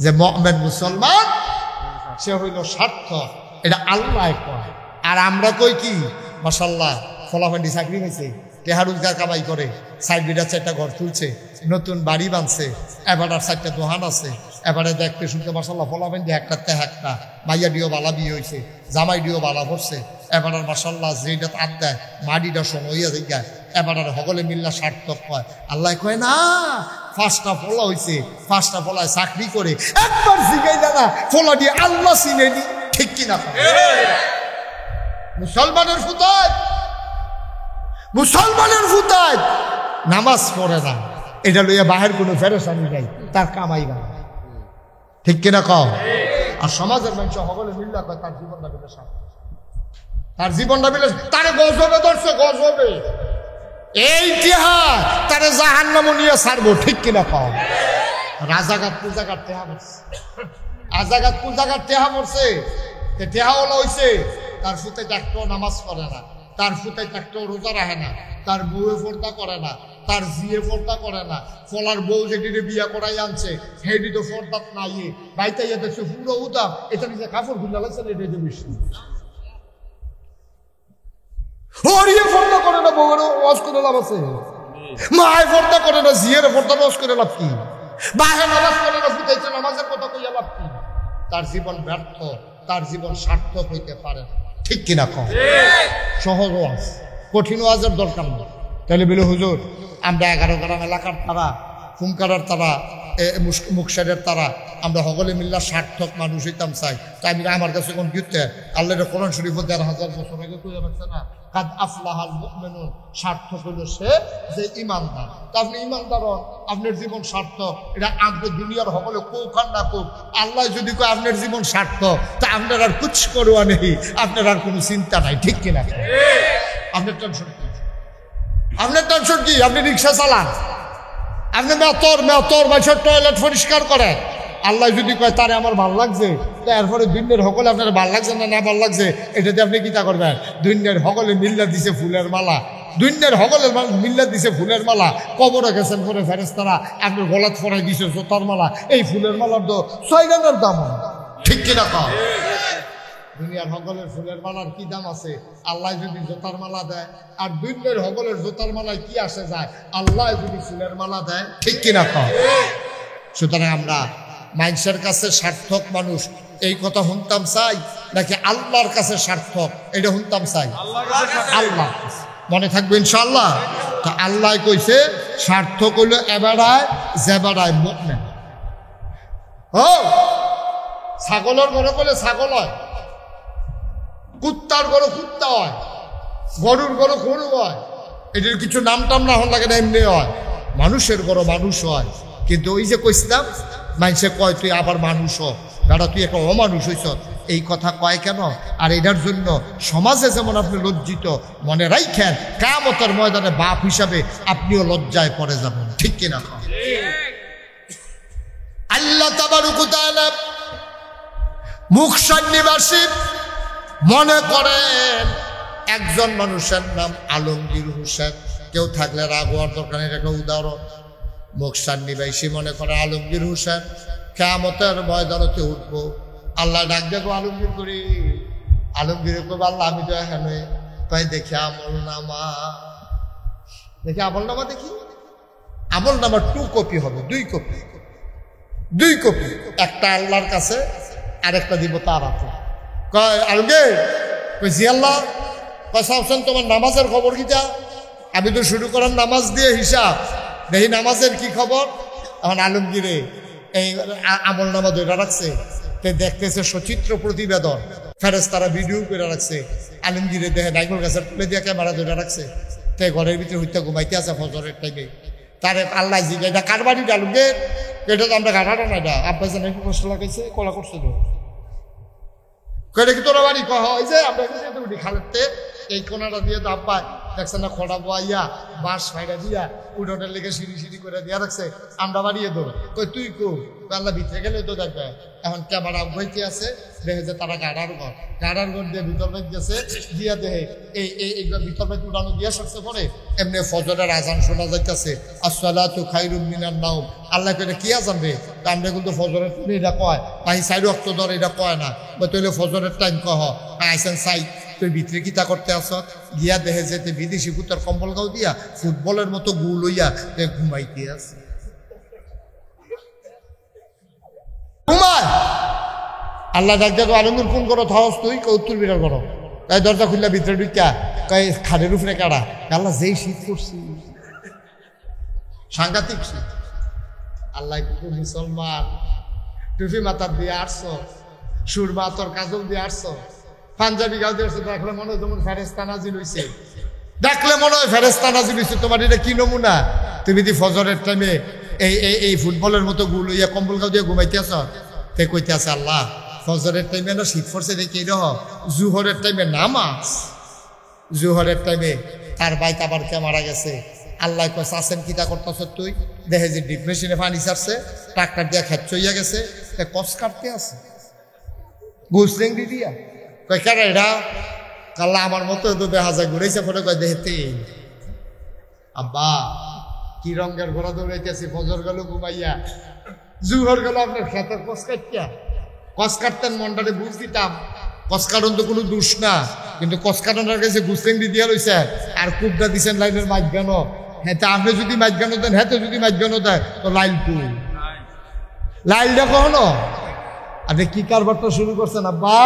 যে মুমিন মুসলমান সে হইল সার্থক, এটা আল্লাহ কয়। আর আমরা কই কি মাশাআল্লাহ ফলাফান্ডি চাকরি হয়েছে, টেহা রোজগার কামাই করে, সাইড বিটা 4টা ঘর তুলছে, নতুন বাড়ি বানছে, এবার 4টা দোকান আছে, এবারে দেখতে শুনতে মাশাআল্লাহ ফলাফান্ডি একটা একটা মাইয়া ডিও বালা বিয়ে হয়েছে, জামাই ডিও বালা ভরছে, এবার মাশাআল্লাহ যেটা তার দেয় মাটিটা শোন হইয়া যায়, এবার সকলে মিল্লা সার্থক কয়। আল্লাহ কয় না, 5টা ফলা হয়েছে, 5টা ফলায় চাকরি করে, একবার জিগাই জানা ফলা দিয়ে আল্লাহ চিনে নি, ঠিক কিনা? মুসলমানের ফুতায়, মুসলমানের ফুতায় নামাজ পড়ে না, এটা লইয়া বাহের কোনো ফেরেশানি নাই, তার কামাই না, ঠিক কিনা কও? আর সমাজের মানুষ সকলে মিল্লা কয় তার জীবনটা মিলে সার্থক, তার জীবনটা মিলে, তারে গজবে ধরছে, গজবে এই জিহাদ তারে জাহান্নামে নিয়ে ছাড়বো, ঠিক কিনা কও? রাজাঘাট পূজাঘাট টেহা মরছে, আজাঘাট পূজাঘাট টেহা মরছে, টেহা ওলা হইছে, তার ফুতে একটাও নামাজ পড়ে না, তার ফুতে একটাও রোজা রাখে না, তার বউয়ে পর্দা করে না, তার জিয়ে পর্দা করে না, ফলার বউ যেটিরে বিয়া করাই আনছে হেডি তো পর্দাত নাই, বাইতে দেখছে পুরো উদাম, এটা নিজে কাপড় খুলে লাগছে, এটা যে বেশি হরিয়ে পর্দা করে না, বউয়ের ওয়াজ করে লাভ আছে, মায় পর্দা করে না, জিয়ের পর্দা ওয়াজ করে লাভ কি, বাহে নামাজ করে না, ফুটাইছে নামাজের কথা কইয়া লাভ কি? তার জীবন ব্যর্থ, তার জীবন সার্থক হইতে পারে, ঠিক কিনা কম? সহজ ওয়াজ, কঠিন ওয়াজের দরকার নেই। তাহলে বলে হুজুর আমরা 11 গ্রাম এলাকার তারা ফুমকারার তারা মুখসারের তারা আমরা সকলে মিল্লা সার্থক মানুষ হইতাম চাই। তাই আমি আমার কাছে কোন গীতে আল্লাহর কোরআন শরীফ 1000 বছর আগে কইয়া রাখছে না, কাদ আফলাহাল মুমিনুন, সার্থক হইল সে যে ইমানদার। তা আপনি ইমানদার হন, আপনার জীবন সার্থক, এটা আপনি দুনিয়ার সকলে কোক আর না কোক, আল্লাহ যদি কয় আপনার জীবন সার্থক, তা আপনার আর কুছ করোয়া নেই, আপনার আর কোনো চিন্তা নাই, ঠিক কিনা? আপনার টেনশন কি? আপনার টেনশন কি? আপনি রিক্সা চালান, আপনি মেয়র বাসার টয়লেট পরিষ্কার করেন, আল্লাহ যদি কয় তারে আমার ভাল লাগছে, এরপরে দুনিয়ার সকলে আপনার ভাল লাগছে না না ভাল লাগছে, এটাতে আপনি কিতা করবেন? দুনিয়ার সকলে মিল্লা দিছে ফুলের মালা, দুনিয়ার সকলের মিল্লা দিছে ফুলের মালা, কবরে গেছেন পরে ফেরেশতারা আপনার গলাত ফরাই দিছে জোতার মালা, এই ফুলের মালার তো 6 টাকার দাম, ঠিক কিনা? কম দুনিয়ার সকলের ফুলের মালার কি দাম আছে? আল্লাহ যদি জোতার মালা দেয়, আর দুনিয়ার সকলের জোতার মালায় কি আসে যায়? আল্লাহ যদি ফুলের মালা দেয়, ঠিক কিনা? কম সুতরাং আমরা মানুষের কাছে সার্থক মানুষ এই কথা শুনতাম চাই, নাকি আল্লাহর কাছে সার্থক এটা শুনতাম চাই? আল্লাহ মনে থাকবে ইনশাআল্লাহ। তো আল্লাহ কইছে সার্থক হইল এবারায় যেবারায় মুমিন। ও ছাগলের ঘরে বলে ছাগল হয়, কুত্তার ঘরে কুত্তা হয়, গরুর ঘরে গরু হয়, এটার কিছু নাম টাম না হন লাগে না, এমনি হয়। মানুষের ঘরে মানুষ হয়, কিন্তু ওই যে কইছিলাম মানুষে কয় তুই আবার মানুষ হ, দাদা তুই একটা অমানুষ হইছ, এই কথা কয় কেন? আর এটার জন্য সমাজে যেমন আপনি লজ্জিত, মনে রাখেন কিয়ামতের ময়দানে বাপ হিসাবে আপনিও লজ্জায় পড়ে যাবেন, ঠিক কিনা? আল্লাহ তাবারক ওয়া তাআলা মুখসার নিবাসী মনে করেন একজন মানুষের নাম আলমগীর হোসেন, কেউ থাকলে রাগ হওয়ার দরকার নেই, একটা উদাহরণ। মুখসার নিবাসী মনে করে আলমগীর হোসেন কিয়ামতের ময়দানতে উঠবো, আল্লাহ ডাক দেখো আলমগীর করি, আলমগীর কবে আল্লাহ আমি তো এখানে তাই দেখি আমল নামা, দেখি আমল নামা, দেখি আমল নামা 2 কপি হবে, 2 কপি, একটা আল্লাহর কাছে আরেকটা দিব তার হাতে। কয় আলমগীর, কইছি আল্লাহ, কয় হোসেন তোমার নামাজের খবর কিটা? আমি তো শুরু করার নামাজ দিয়ে হিসাব, দেখি নামাজের কি খবর? এখন আলমগীরে এই আমল নামা ধরে রাখছে, দেখতেছে সচিত্র প্রতিবেদন, ফেরেশতারা ভিডিও করে রাখছে, আলমগীরে দেখে নাইকল গাছের তুলে দিয়ে ক্যামেরা ধরে রাখছে, তাই ঘরের ভিতরে হইতে ঘুমাইতে আছে ফজরের টাইমে। তারে আল্লাহ জিজ্ঞাসা এটা কার বাড়ি? আলমগীর এটা তো আমরা গাড়াটা না, এটা আব্বা জানে একটু কষ্ট লাগাইছে, কলা করছে তো কয়টা কি তোরা বাড়ি? কয় হয় যে আমরা উঠি খালেতে এই কোনাটা দিয়ে তো আব্বা দেখছে না খড়া বোয়াইয়া বাঁশ ফাইডা দিয়া উঠোনের লেগে সিঁড়ি করে দিয়া রাখছে, আমরা বাড়িয়ে দেবো। কই তুই কো? আল্লাহ ভিতরে গেলে তো দেখবে। এখন ক্যামেরা বইতে আছে, দেখে যে তারা গাড়ার ঘর দিয়ে ভিতর বাইক গেছে, দিয়া দেহে এইগুলো ভিতর বাইক উড়ানো দিয়া সবচেয়ে পরে এমনি ফজরের আজান শোনা যাইতেছে, আসসালাতু খায়রুম মিনান নাওম। আল্লাহ কইলে কি আজান রে? আমরা কিন্তু ফজরের টাইম এটা কয়, তাই 4 ওয়াক্ত ধরে এটা কয় না, তাইলে ফজরের টাইম কহ আইসেন চাই তুই ভিতরে কিতা করতে আস? গিয়া দেখে যেতে বিদেশি কুতার কম্বল গাও দিয়া ফুটবলের মতো গুল হইয়া ঘুমাইতে আছে, ঘুমায়। আল্লাহ ডাক দেখো আলমগীর ফোন করো, থাকস তুই উত্তর বিরার করো, তাই দরজা খুললা ভিতরে ঢুকিয়া কয় খাটের উপরে কাড়া। আল্লাহ যেই শীত করছি, সাংঘাতিক শীত। আল্লাহ মুসলমান টুপি মাথার দিয়ে আসছো, সুরমা তোর কাজল দিয়ে আসছো, পাঞ্জাবি গাও দিয়ে আসছো, দেখলে মনে হয় তোমার ফেরেশতা নাজিল হইছে, দেখলে মনে হয় ফেরেশতা নাজিল হইছে। তোমার এটা কি নমুনা? তুমি দি ফজরের টাইমে এই ফুটবলের মতো গুল ইয়া কম্বল গাও দিয়ে ঘুমাইতে আস, তে কইতে আছে আল্লাহ ফজরের টাইমে না শীত পড়ছে দেখি রহ, জুহরের টাইমে নামাজ, জুহরের টাইমে তার বাইক আবার কে মারা গেছে। আল্লাহ কয় চাষেন কিতা করতেছ তুই? দেখে যে ডিপ মেশিনে পানি ছাড়ছে, ট্রাক্টর দিয়া খেত চইয়া গেছে, কস কাটতে আছে গুসলেঙ্গি দিয়া। কয় কেন এটা? কাল্লা আমার মতো তো দেখা যায় ঘুরেছে, পরে কয় দেখতে আব্বা কি রঙের ঘোড়া দৌড়াইতেছি, ফজর গেল ঘুমাইয়া, জুহর গেল আপনার খেতের কস কাটিয়া। কস কাটতেন মনটারে বুঝ দিতাম, কস কাটন তো কোনো দোষ না, কিন্তু কস কাটনের কাছে গুসলেঙ্গি দিয়া রয়েছে আর কুপটা দিচ্ছেন লাইনের মাঝখানো। হ্যাঁ তা আপনি যদি মাঝখানো দেন, হ্যাঁ তো যদি মাঝখানো দেয় তো লাইল কু লাইলটা কখনো আপনি কি কারবারটা শুরু করছেন আব্বা?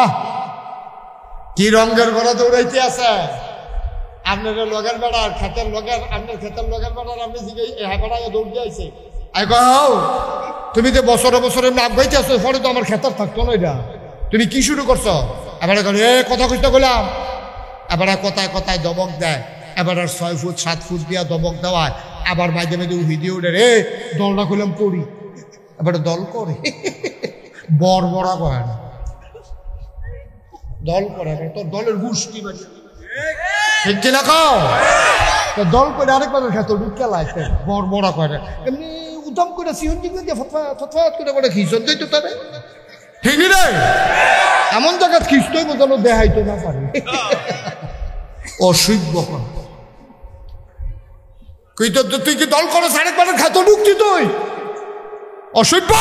কি রঙের ঘোড়া দৌড়াইতে আছে? আপনার লগের বেড়া আর খেতের লগের আপনার খেতের লগের বেড়ার আপনি বেড়ায় দৌড় দিয়েছে তুমি যে বছরে বছরে নাক গাইতে আসো পরে তো আমার খেতার থাকতো না এটা তুমি কি শুরু করছো এবার কথা কইতে গেলাম এবার কথায় কথায় দমক দেয় এবার আর 6 ফুট 7 ফুট দিয়া দমক দেওয়ায় আবার মাঝে মাঝে ভিডিও উঠে রে দলটা করলাম করি এবার দল করে বড়া করে না দল করে তোর দলের গোষ্ঠী ঠিক কিনা খাও দল করে আরেকবার খেত ঢুকে লাগছে বড়া করে এমনি উদম করে সিহনজি দিয়ে ফটফট করে বলে খিচন দিই তো তারে ঠিক রে এমন জায়গা খিচতই বোঝানো দেখাইতো না পারে অসভ্য তুই কি দল করো আরেকবার খেত ঢুকছি তুই অসভ্য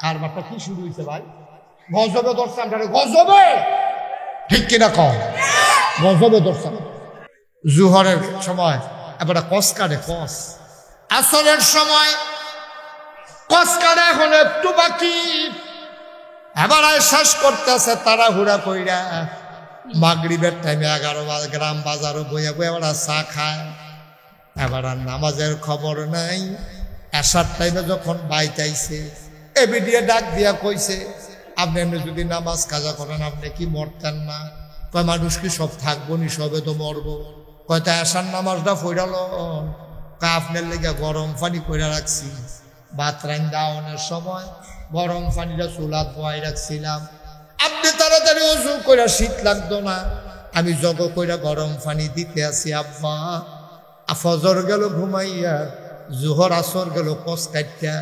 কারবারটা কি শুরু হয়েছে ভাই গজবে দর্শন গজবে ঠিক কিনা কম গজবে দর্শন জুহরের সময় এবার কস কাটে কস আসরের সময় কস কাটে এখন একটু বাকি এবার শেষ করতেছে তারা হুড়া কইরা মাগরিবের টাইমে 11 গ্রাম বাজারও বইয়া বইয়া এবার চা খায় এবার আর নামাজের খবর নাই এসার টাইমে যখন বাইতাইছে এবিডিয়ে ডাক দিয়া কইছে আপনি এমনি যদি নামাজ কাজা করেন আপনি কি মরতেন না কয় মানুষ কি সব থাকবো নি সবে তো মরবো কয়টা এসার নামাজটা ফইরাল আপনার লেগে গরম পানি কইরা রাখছি ভাত রান্দাওনের সময় গরম পানিটা চুলাত বয়াই রাখছিলাম আপনি তাড়াতাড়ি ওযু কইরা শীত লাগতো না আমি জগ কইরা গরম পানি দিতে আসি আব্বা ফজর গেল ঘুমাইয়া জোহর আসর গেল কস কাটটা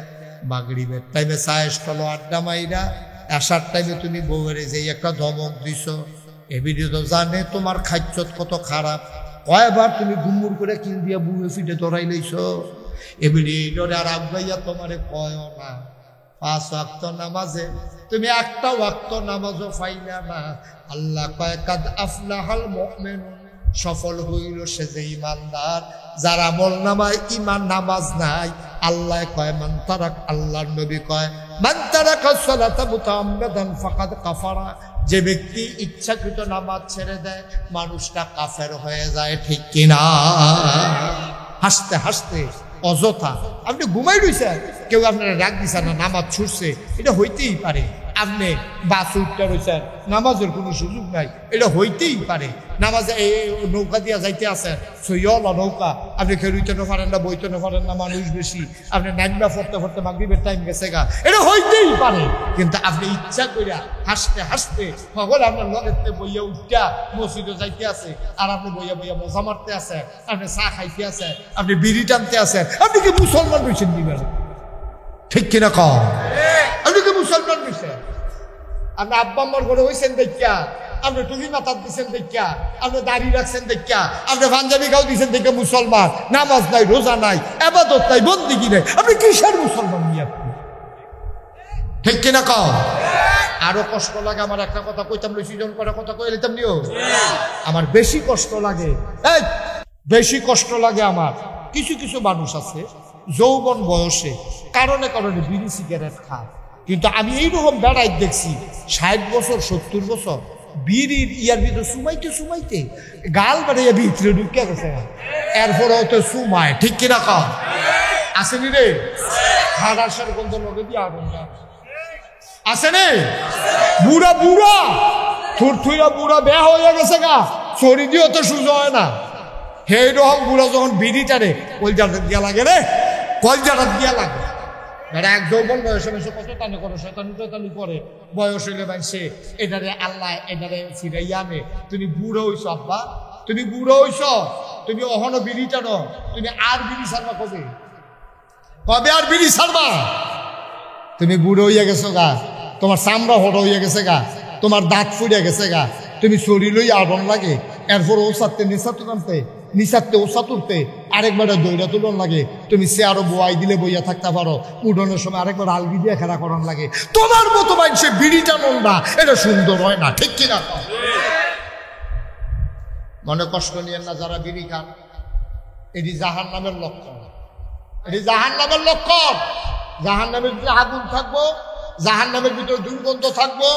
মাগরিবের টাইমে চায়েস কলো আড্ডা মাইরা আসার টাইমে তুমি বউয়ের যে একটা ধমক দিছ এবিডি তো জানে তোমার খাদ্যত কত খারাপ কয়বার তুমি গুমুর করে কিল দিয়া বুয়ে ফিটে ধরাই লইছ এবিডি আর আগাইয়া তোমারে কয় না 5 ওয়াক্ত নামাজে তুমি একটা ওয়াক্ত নামাজও পাইলা না আল্লাহ কয় কাদ আফলাহাল মুমিনুন সফল হইল সে যে ইমানদার যার আমল নামায় ইমান নামাজ নাই আল্লাহ কয় মান তারাক আল্লাহর নবী কয় মান তারাকা সালাতা মুতাআম্মিদান ফাকাদ কাফারা যে ব্যক্তি ইচ্ছাকৃত নামাজ ছেড়ে দেয় মানুষটা কাফের হয়ে যায় ঠিক কিনা হাসতে হাসতে অযথা আপনি ঘুমাই রইছেন কেউ আপনারা রাগ দিছে না নামাজ ছুটছে এটা হইতেই পারে আপনি বাস উঠতে রয়েছেন নামাজের কোনো সুযোগ নাই এটা হইতেই পারে নামাজে নৌকা দিয়া যাইতে আছেন সইয়লা নৌকা আপনি খেলুইতে না পারেন না বইতে না পারেন না মানুষ বেশি আপনি নাইমা ফরতে ফরতে মাগরিবের টাইম গেছে গা এটা হইতেই পারে কিন্তু আপনি ইচ্ছা কইরা হাসতে হাসতে সকল আপনার লগেতে বইয়া উঠা মসজিদে যাইতে আছে আর আপনি বইয়া বইয়া মজা মারতে আছেন আপনি চা খাইতে আছেন আপনি বিড়ি টানতে আছেন আপনি কি মুসলমান বেছেন দিবেন ঠিক কিনা কম আপনি কি মুসলমান বেছেন আপনি আব্বা আম্মার ঘরে হয়েছেন দেখা আপনি টুপি মাথার দিচ্ছেন দেখা আপনি দাড়ি রাখছেন দেখা আপনি পাঞ্জাবি গাও দিচ্ছেন দেখে মুসলমান নামাজ নাই রোজা নাই ইবাদত নাই বন্দেগী নাই আপনি কিসের মুসলমান নিয়ে আপনি ঠিক কিনা কম আরো কষ্ট লাগে আমার একটা কথা কইতাম সৃজন করার কথা কই লিতাম নিও আমার বেশি কষ্ট লাগে বেশি কষ্ট লাগে আমার কিছু কিছু মানুষ আছে যৌবন বয়সে কারণে কারণে বিড়ি সিগারেট খায় কিন্তু আমি এইরকম বেড়াই দেখছি 60 বছর 70 বছর বিড়ির ইয়ার ভিতরে সুমাইতে সুমাইতে গাল বেড়াইয়া ভিতরে ঢুকে গেছে এরপরে তো সুমায় ঠিক কিনা কম আসেনি রে হাড়াসার গন্ধ লগে দিয়ে আগুন আসেনি বুড়া বুড়া থুরথুরা বুড়া বেয়া হয়ে গেছে গা শরীর দিয়ে তো সুযোগ হয় না সেই রকম বুড়া যখন বিড়ি টানে কলজাটা দিয়া লাগে রে কলজাটা দিয়া লাগে এটা এক যৌবন বয়সে বসে কত টানে করো শয়তানি করে বয়স হইলে সে এটারে আল্লাহ এটারে ফিরাইয়া আনে তুমি বুড়ো হইছ আব্বা তুমি বুড়ো হইছ তুমি অহনো বিড়ি টানো তুমি আর বিড়ি ছাড়বা কবে কবে আর বিড়ি ছাড়বা তুমি বুড়ো হইয়া গেছো গা তোমার চামড়া হট হইয়া গেছে গা তোমার দাঁত ফুড়িয়া গেছে গা তুমি শরীর লইয়া আগুন লাগে এরপর ও সাথে নিশা তো নামতে নিচাতে ওষা তুলতে আরেকবার দইরা তুলন লাগে তুমি সে আরো বয়াই দিলে বইয়া থাকতে পারো উডনের সময় আরেকবার আলগি দিয়ে খেলা করান লাগে তোমার মতো মানুষে বিড়িটা নন না এটা সুন্দর হয় না ঠিক কিনা মনে কষ্ট নিয়েন না যারা বিড়ি খান এটি জাহান নামের লক্ষণ এটি জাহান নামের লক্ষণ জাহান নামের ভিতরে আগুন থাকবো জাহান নামের ভিতরে দুর্গন্ধ থাকবো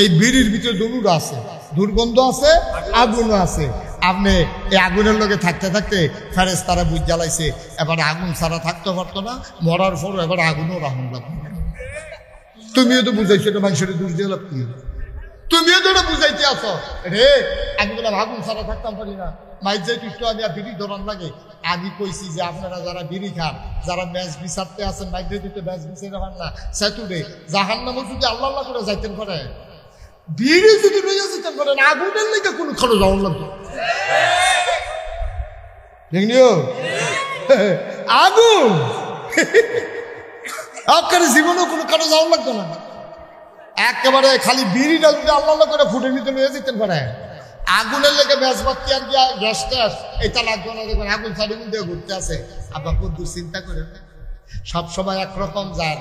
এই বিড়ির ভিতরে দুনুরা আছে দুর্গন্ধ আছে, আগুনও আছে। আপনি এই আগুনের লগে থাকতে থাকতে ফেরেশতারা বুঝ জ্বালাইছে, এবার আগুন ছাড়া থাকতে পারতো না, মরার পরও এবার আগুনও রাহুন লাগবে। তুমিও তো বুঝাইছো এটা মানুষের দোষ দিয়ে লাভ কি? তুমিও তো এটা বুঝাইতে আছো রে। আমি বললাম আগুন ছাড়া থাকতাম পারি না, মাইর যাই একটু আমি আর বিড়ি ধরান লাগে। আমি কইছি যে আপনারা যারা বিড়ি খান, যারা ম্যাচ বিচারতে আছেন, মাইরে দিতে ম্যাচ বিচারে পান না, সেতুরে জাহান্নামে যদি আল্লাহ আল্লাহ করে যাইতেন পারে, বিড়ি যদি রয়ে যেতেন পারেন, আগুনের লেগে কোনো খরচ যাওয়ার লাগতো দেখনিও আগুন আপনার জীবনেও কোনো কারো যাওয়ার লাগতো না। একেবারে খালি বিড়িটা যদি আল্লাহ করে ফুটে নিতে নিয়ে যেতেন পারে, আগুনের লেগে ম্যাচ বাড়তি আর গিয়া গ্যাস ট্যাস এটা লাগতো না। দেখবেন আগুন ছাড়িয়ে দিয়ে ঘুরতে আছে। আবার কিন্তু চিন্তা করে সবসময় একরকম যার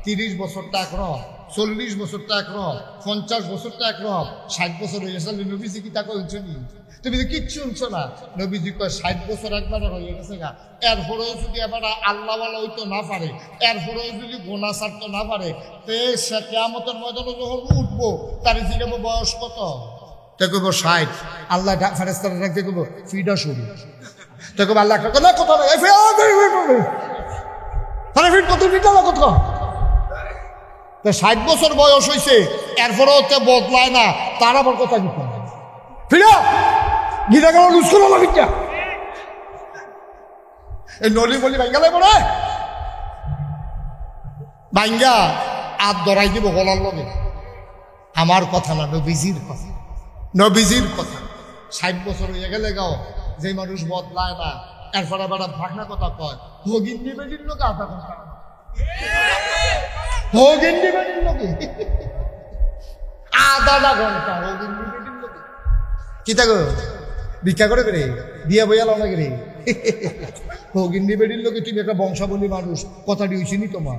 30 বছরটা একরকম, 40 বছরটা একরকম, 50 বছরটা একরকম, 60 বছর হয়ে গেছে। নবীজি কি তা কইছো নি? তুমি তো কিচ্ছু শুনছো না। নবীজি কয় 60 বছর একবারে হয়ে গেছে গা, এরপরেও যদি এবার আল্লাহওয়ালা হইতো না পারে, এরপরেও যদি গোনা ছাড়তো না পারে, তো সে কিয়ামতের ময়দানে যখন উঠবো তার জিজ্ঞাসা বয়স কত? তো কইব 60। আল্লাহ ফেরেশতারা রাখতে কইব ফিডা শুরু। তো কইব আল্লাহ না কত না ফিট কত ফিট না কত? 60 বছর বয়স হয়েছে, এরপরেও তো বদলায় না, তার আবার কথা কি ফিরা গিরা গেল লুজ করো না ফিটটা। এই নলি বলি ভাঙ্গালে পড়ে ভাঙ্গা আর ধরাই দিব গলার লগে। আমার কথা না, নবীজির কথা, নবীজির কথা। 60 বছর হয়ে গেলে গাও যে মানুষ বদলায় না, এরপরে আবার ভাগনা কথা কয় ভগিন্দি বেডির লোকে আধা ঘন্টা, ভগিন্দি বেডির লোকে আধা ঘন্টা, ভগিন্দি বেডির লোকে কি থাকো ভিক্ষা করে রে দিয়া বইয়া লাও নাকি রে। ভগিন্দি বেডির লোকে তুমি একটা বংশাবলী মানুষ, কথাটি হয়েছে নি তোমার?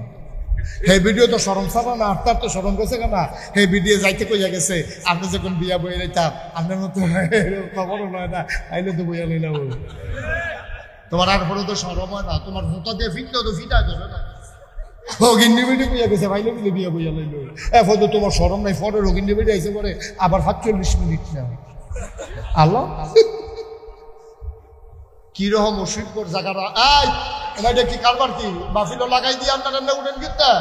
হে ভিডিও তো সরম ছাড়া না, আপনার তো সরম গেছে কেনা? হে ভিডিও যাইতে কইয়া গেছে আপনি যখন বিয়া বইয়া লাইতাম, আপনার মতো খবরও নয় না, আইলে তো বইয়া লইলাম। তোমার আর পরে তো সরম হয় না, তোমার হুঁতা দিয়ে ফিটতে তো ফিটা যাবে না। রোগিন্দি বেডি বইয়া গেছে ভাইলে মিলে বিয়া বইয়া লাইল। এখন তো তোমার সরম নাই, পরে রোগিন্দি বেডি আইসে পরে আবার ৪৭ মিনিট না। আল্লাহ কিরকম অসুখর জায়গাটা। এই এটা কি কারবার কি মাহফিলও লাগাই দিয়ে আপনার এমনি উঠেন কিনতে?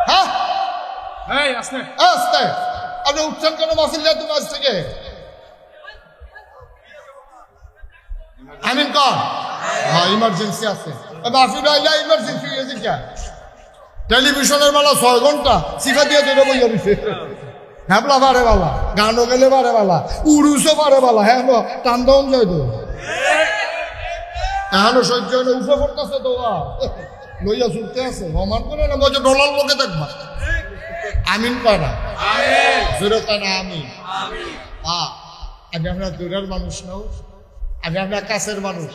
হ্যাঁ আস্তে আস্তে আপনি উঠছেন কেন মাহফিল দিয়ে তুমি আজ থেকে? আমিন কর। হ্যাঁ ইমার্জেন্সি আছে, মাহফিল আইলে ইমার্জেন্সি হয়েছে কে? টেলিভিশনের বেলা 6 ঘন্টা শিখা দিয়ে ধরে বইয়া দিছে। হ্যাপলা পারে বালা, গানও গেলে পারে বালা, উড়ুসও পারে বালা। হ্যাঁ টান দম যায় তো এখনো সহ্য হলে উঠে পড়তেছে তো লইয়া ছুটতে আছে। সমান করে না বলছে ডলার লোকে দেখবা। আমিন কয় না, জোরে কয় না আমিন। আমি আমরা দূরের মানুষ নাও, আমি আমরা কাছের মানুষ।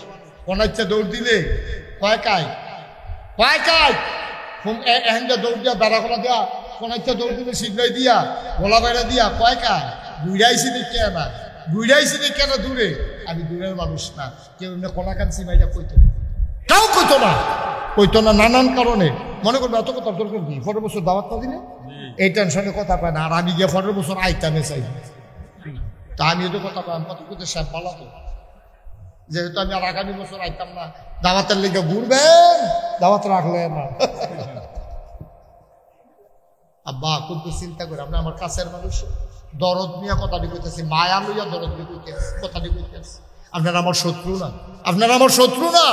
কোন ইচ্ছা দৌড় দিলে কয় কাই কয় কাই এখন দৌড় দিয়া দাঁড়া খোলা দেওয়া, কোন ইচ্ছা দৌড় দিলে শীঘ্রই দিয়া গোলা বাইরে দিয়া কয় কাই ঘুরাইছি দেখে না, ঘুরাইছি দেখে না দূরে। আমি দূরের মানুষ না, কেউ এমনি কোনাকান সিমাইটা কইতো না, কেউ কইতো না নানান কারণে। মনে করবে এত কথা দরকার কি? 15 বছর দাওয়াত না দিলে এই টেনশনে কথা পায় না। আর আমি গিয়ে 15 বছর আইতামে চাই, তা আমি তো কথা পাই কত করতে সাপ পালাতো। যেহেতু আমি আর আগামী বছর আইতাম না, দাওয়াতের লেগে ঘুরবেন, দাওয়াত রাখলে না। আব্বা কিন্তু চিন্তা করে আমরা আমার কাছের মানুষ দরদ নিয়ে কথাটি কইতেছি, মায়া লইয়া দরদ নিয়ে কইতেছি, কথাটি কইতেছি। আপনারা আমার শত্রু না, আপনারা আমার শত্রু না,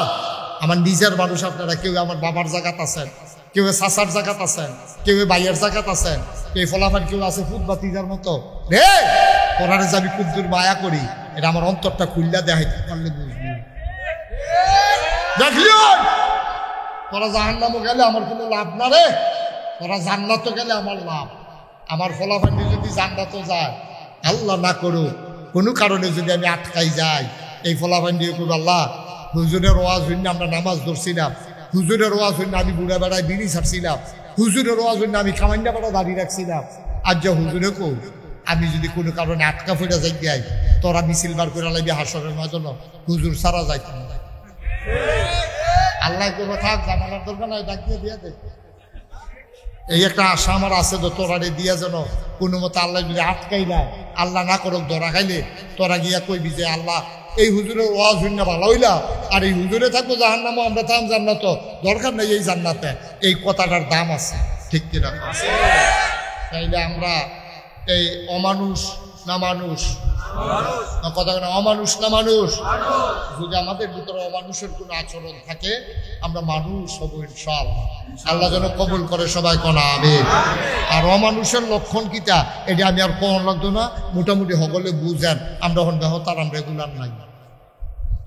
আমার নিজের মানুষ। আপনারা কেউ আমার বাবার জায়গাত আছেন, কেউ চাচার জায়গাত আছেন, কেউ ভাইয়ের জায়গাত আছেন, কেউ ফলাফান কেউ আছে ফুটবাতিজার মতো রে। ওনারা যে আমি কুদ্দুর মায়া করি, এটা আমার অন্তরটা খুললা দেখাইতে পারলে বুঝবি। দেখলিও তোরা জাহান্নামে গেলে আমার কোনো লাভ না রে, তোরা জান্নাতে গেলে আমার লাভ। আমার ফলাফান্ডি যদি জান্নাতে যায়, আল্লাহ না করুক কোনো কারণে যদি আমি আটকাই যাই, এই ফলাফান্ডি করবো আল্লাহ হুজুরের ওয়াজ হইন আমরা নামাজ ধরছিলাম, হুজুরের ওয়াজ হইন আমি বুড়া বেড়ায় বিড়ি ছাড়ছিলাম, হুজুরের ওয়াজ হইন আমি খামাইন্ডা বেড়া দাঁড়িয়ে রাখছিলাম। আজ যা হুজুরে কো আমি যদি কোনো কারণে আটকা ফেরা যাই যাই, তোরা মিছিল বার করে লাগবে হাসরের ময়দানে, হুজুর সারা যাইতাম না। আল্লাহ করবো থাক জানালার দরকার নাই, ডাক দিয়ে দিয়ে দেখ এই একটা আশা আমার আছে তো, তোরারে দিয়া যেন কোনো মতো আল্লাহ যদি আটকাই দেয়, আল্লাহ না করুক ধরা খাইলে তোরা গিয়া কইবি যে আল্লাহ এই হুজুরের ওয়াজ হইনা ভালো হইলা, আর এই হুজুরে থাকবো জাহান্নামে, আমরা থাম জান্নাত, দরকার নেই এই জান্নাতে। এই কথাটার দাম আছে, ঠিক কিনা? তাইলে আমরা এই অমানুষ না মানুষ, কথা না অমানুষ না মানুষ, যদি আমাদের ভিতরে অমানুষের কোনো আচরণ থাকে আমরা মানুষ হব ইনশাআল্লাহ। আল্লাহ যেন কবুল করে, সবাই কোনা আমিন। আর অমানুষের লক্ষণ কিটা এটা আমি আর কোন লাগতো না, মোটামুটি সকলে বুঝেন। আমরা এখন বেহতার, আমরা রেগুলার নাই,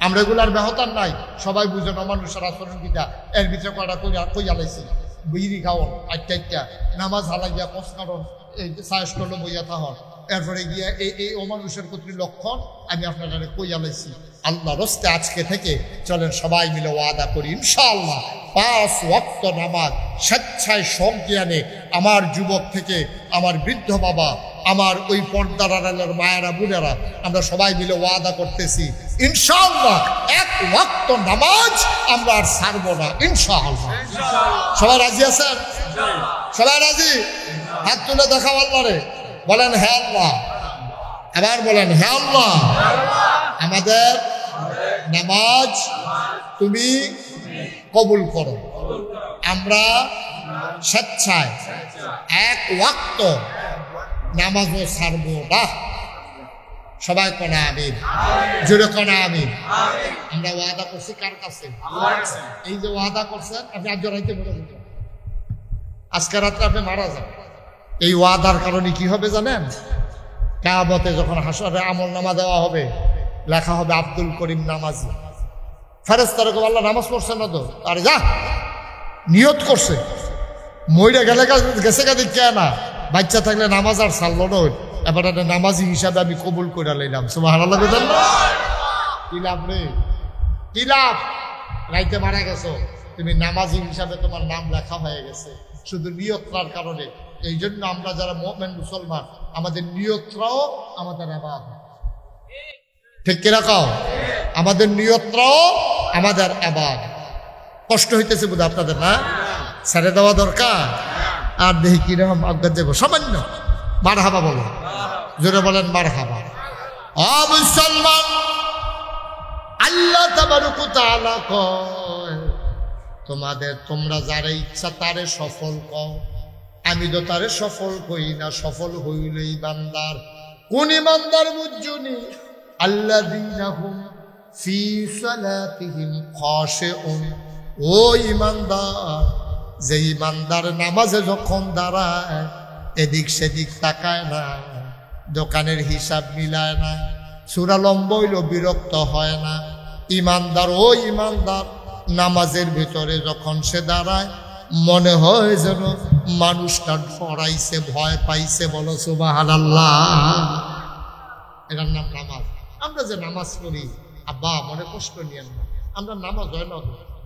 আমরা রেগুলার বেহতার নাই, সবাই বুঝেন অমানুষের আচরণ কিটা। এর ভিতরে কয়টা কই আলাইছি, বিড়ি খাওয়ন, আটটা নামাজ হালাইয়া কসকারণ, এই সায়স করলো বইয়া থাহন, এরপরে গিয়া এই অমানুষের প্রতি লক্ষণ আমি আপনারা কই আলাইছি। আল্লাহ রস্তে আজকে থেকে চলেন সবাই মিলে ওয়াদা করি ইনশাআল্লাহ 5 ওয়াক্ত নামাজ স্বেচ্ছায় সজ্ঞানে আমার যুবক থেকে আমার বৃদ্ধ বাবা, আমার ওই পর্দার আড়ালের মায়েরা বোনেরা, আমরা সবাই মিলে ওয়াদা করতেছি ইনশাআল্লাহ 1 ওয়াক্ত নামাজ আমরা আর ছাড়ব না ইনশাআল্লাহ। সবাই রাজি আছেন? সবাই রাজি? হাত তুলে দেখাও আল্লাহরে, বলেন হে আল্লাহ, আবার বলেন হে আল্লাহ, আমাদের নামাজ তুমি কবুল করো। আমরা স্বেচ্ছায় 1 ওয়াক্ত নামাজও ছাড়ব না। সবাই কোনা আমিন, জোরে কোনা আমিন। আমরা ওয়াদা করছি কার কাছে? এই যে ওয়াদা করছেন আপনি আজ জড়াইতে বলে, আজকে রাত্রে আপনি মারা যাবেন। এই ওয়াদার কারণে কি হবে জানেন? কিয়ামতে যখন হাসরে আমল নামা দেওয়া হবে, লেখা হবে আব্দুল করিম নামাজি। ফেরেশতারা কবে আল্লাহ নামাজ পড়ছে না তো, আরে যা নিয়ত করছে, মইরা গেলে গেছে গা দেখে না, বাচ্চা থাকলে নামাজ আর ছাড়লো না, এবার একটা নামাজি হিসাবে আমি কবুল করে লইলাম। সুবহানাল্লাহ বলেন না? কি লাভ রে, কি লাভ? রাইতে মারা গেছো, তুমি নামাজি হিসাবে তোমার নাম লেখা হয়ে গেছে শুধু নিয়তটার কারণে। এই জন্য আমরা যারা মুমিন মুসলমান, আমাদের নিয়তটাও আমাদের ইবাদত, ঠিক কি রাখো? আমাদের নিয়তটাও আমাদের ইবাদত। কষ্ট হইতেছে বোধ আপনাদের, না? ছেড়ে দেওয়া দরকার। আর দেখি কিরকম আজ্ঞা দেব, সামান্য মারহাবা বলো, জোরে বলেন মারহাবা। মুসলমান, আল্লাহ তাবারক ওয়া তাআলা কয় তোমাদের তোমরা যারা ইচ্ছা তারে সফল কও, আমি তো তারে সফল কই না, সফল হইলেই বান্দার। কোন ইমানদার বুঝুনি? আল্লাযীনা হুম ফি সালাতিহিম খাশিউন, ও ইমানদার, যে ইমানদার নামাজে যখন দাঁড়ায় এদিক সেদিক তাকায় না, দোকানের হিসাব মিলায় না, সূরা লম্বা হইলেও বিরক্ত হয় না। ইমানদার, ও ইমানদার নামাজের ভিতরে যখন সে দাঁড়ায় মনে হয় যেন মানুষটা ডরাইছে, ভয় পাইছে। বলো সুবহানাল্লাহ। এটার নাম নামাজ। আমরা যে নামাজ পড়ি, আব্বা মনে কষ্ট নিয়েন না, আমরা নামাজ হয় না,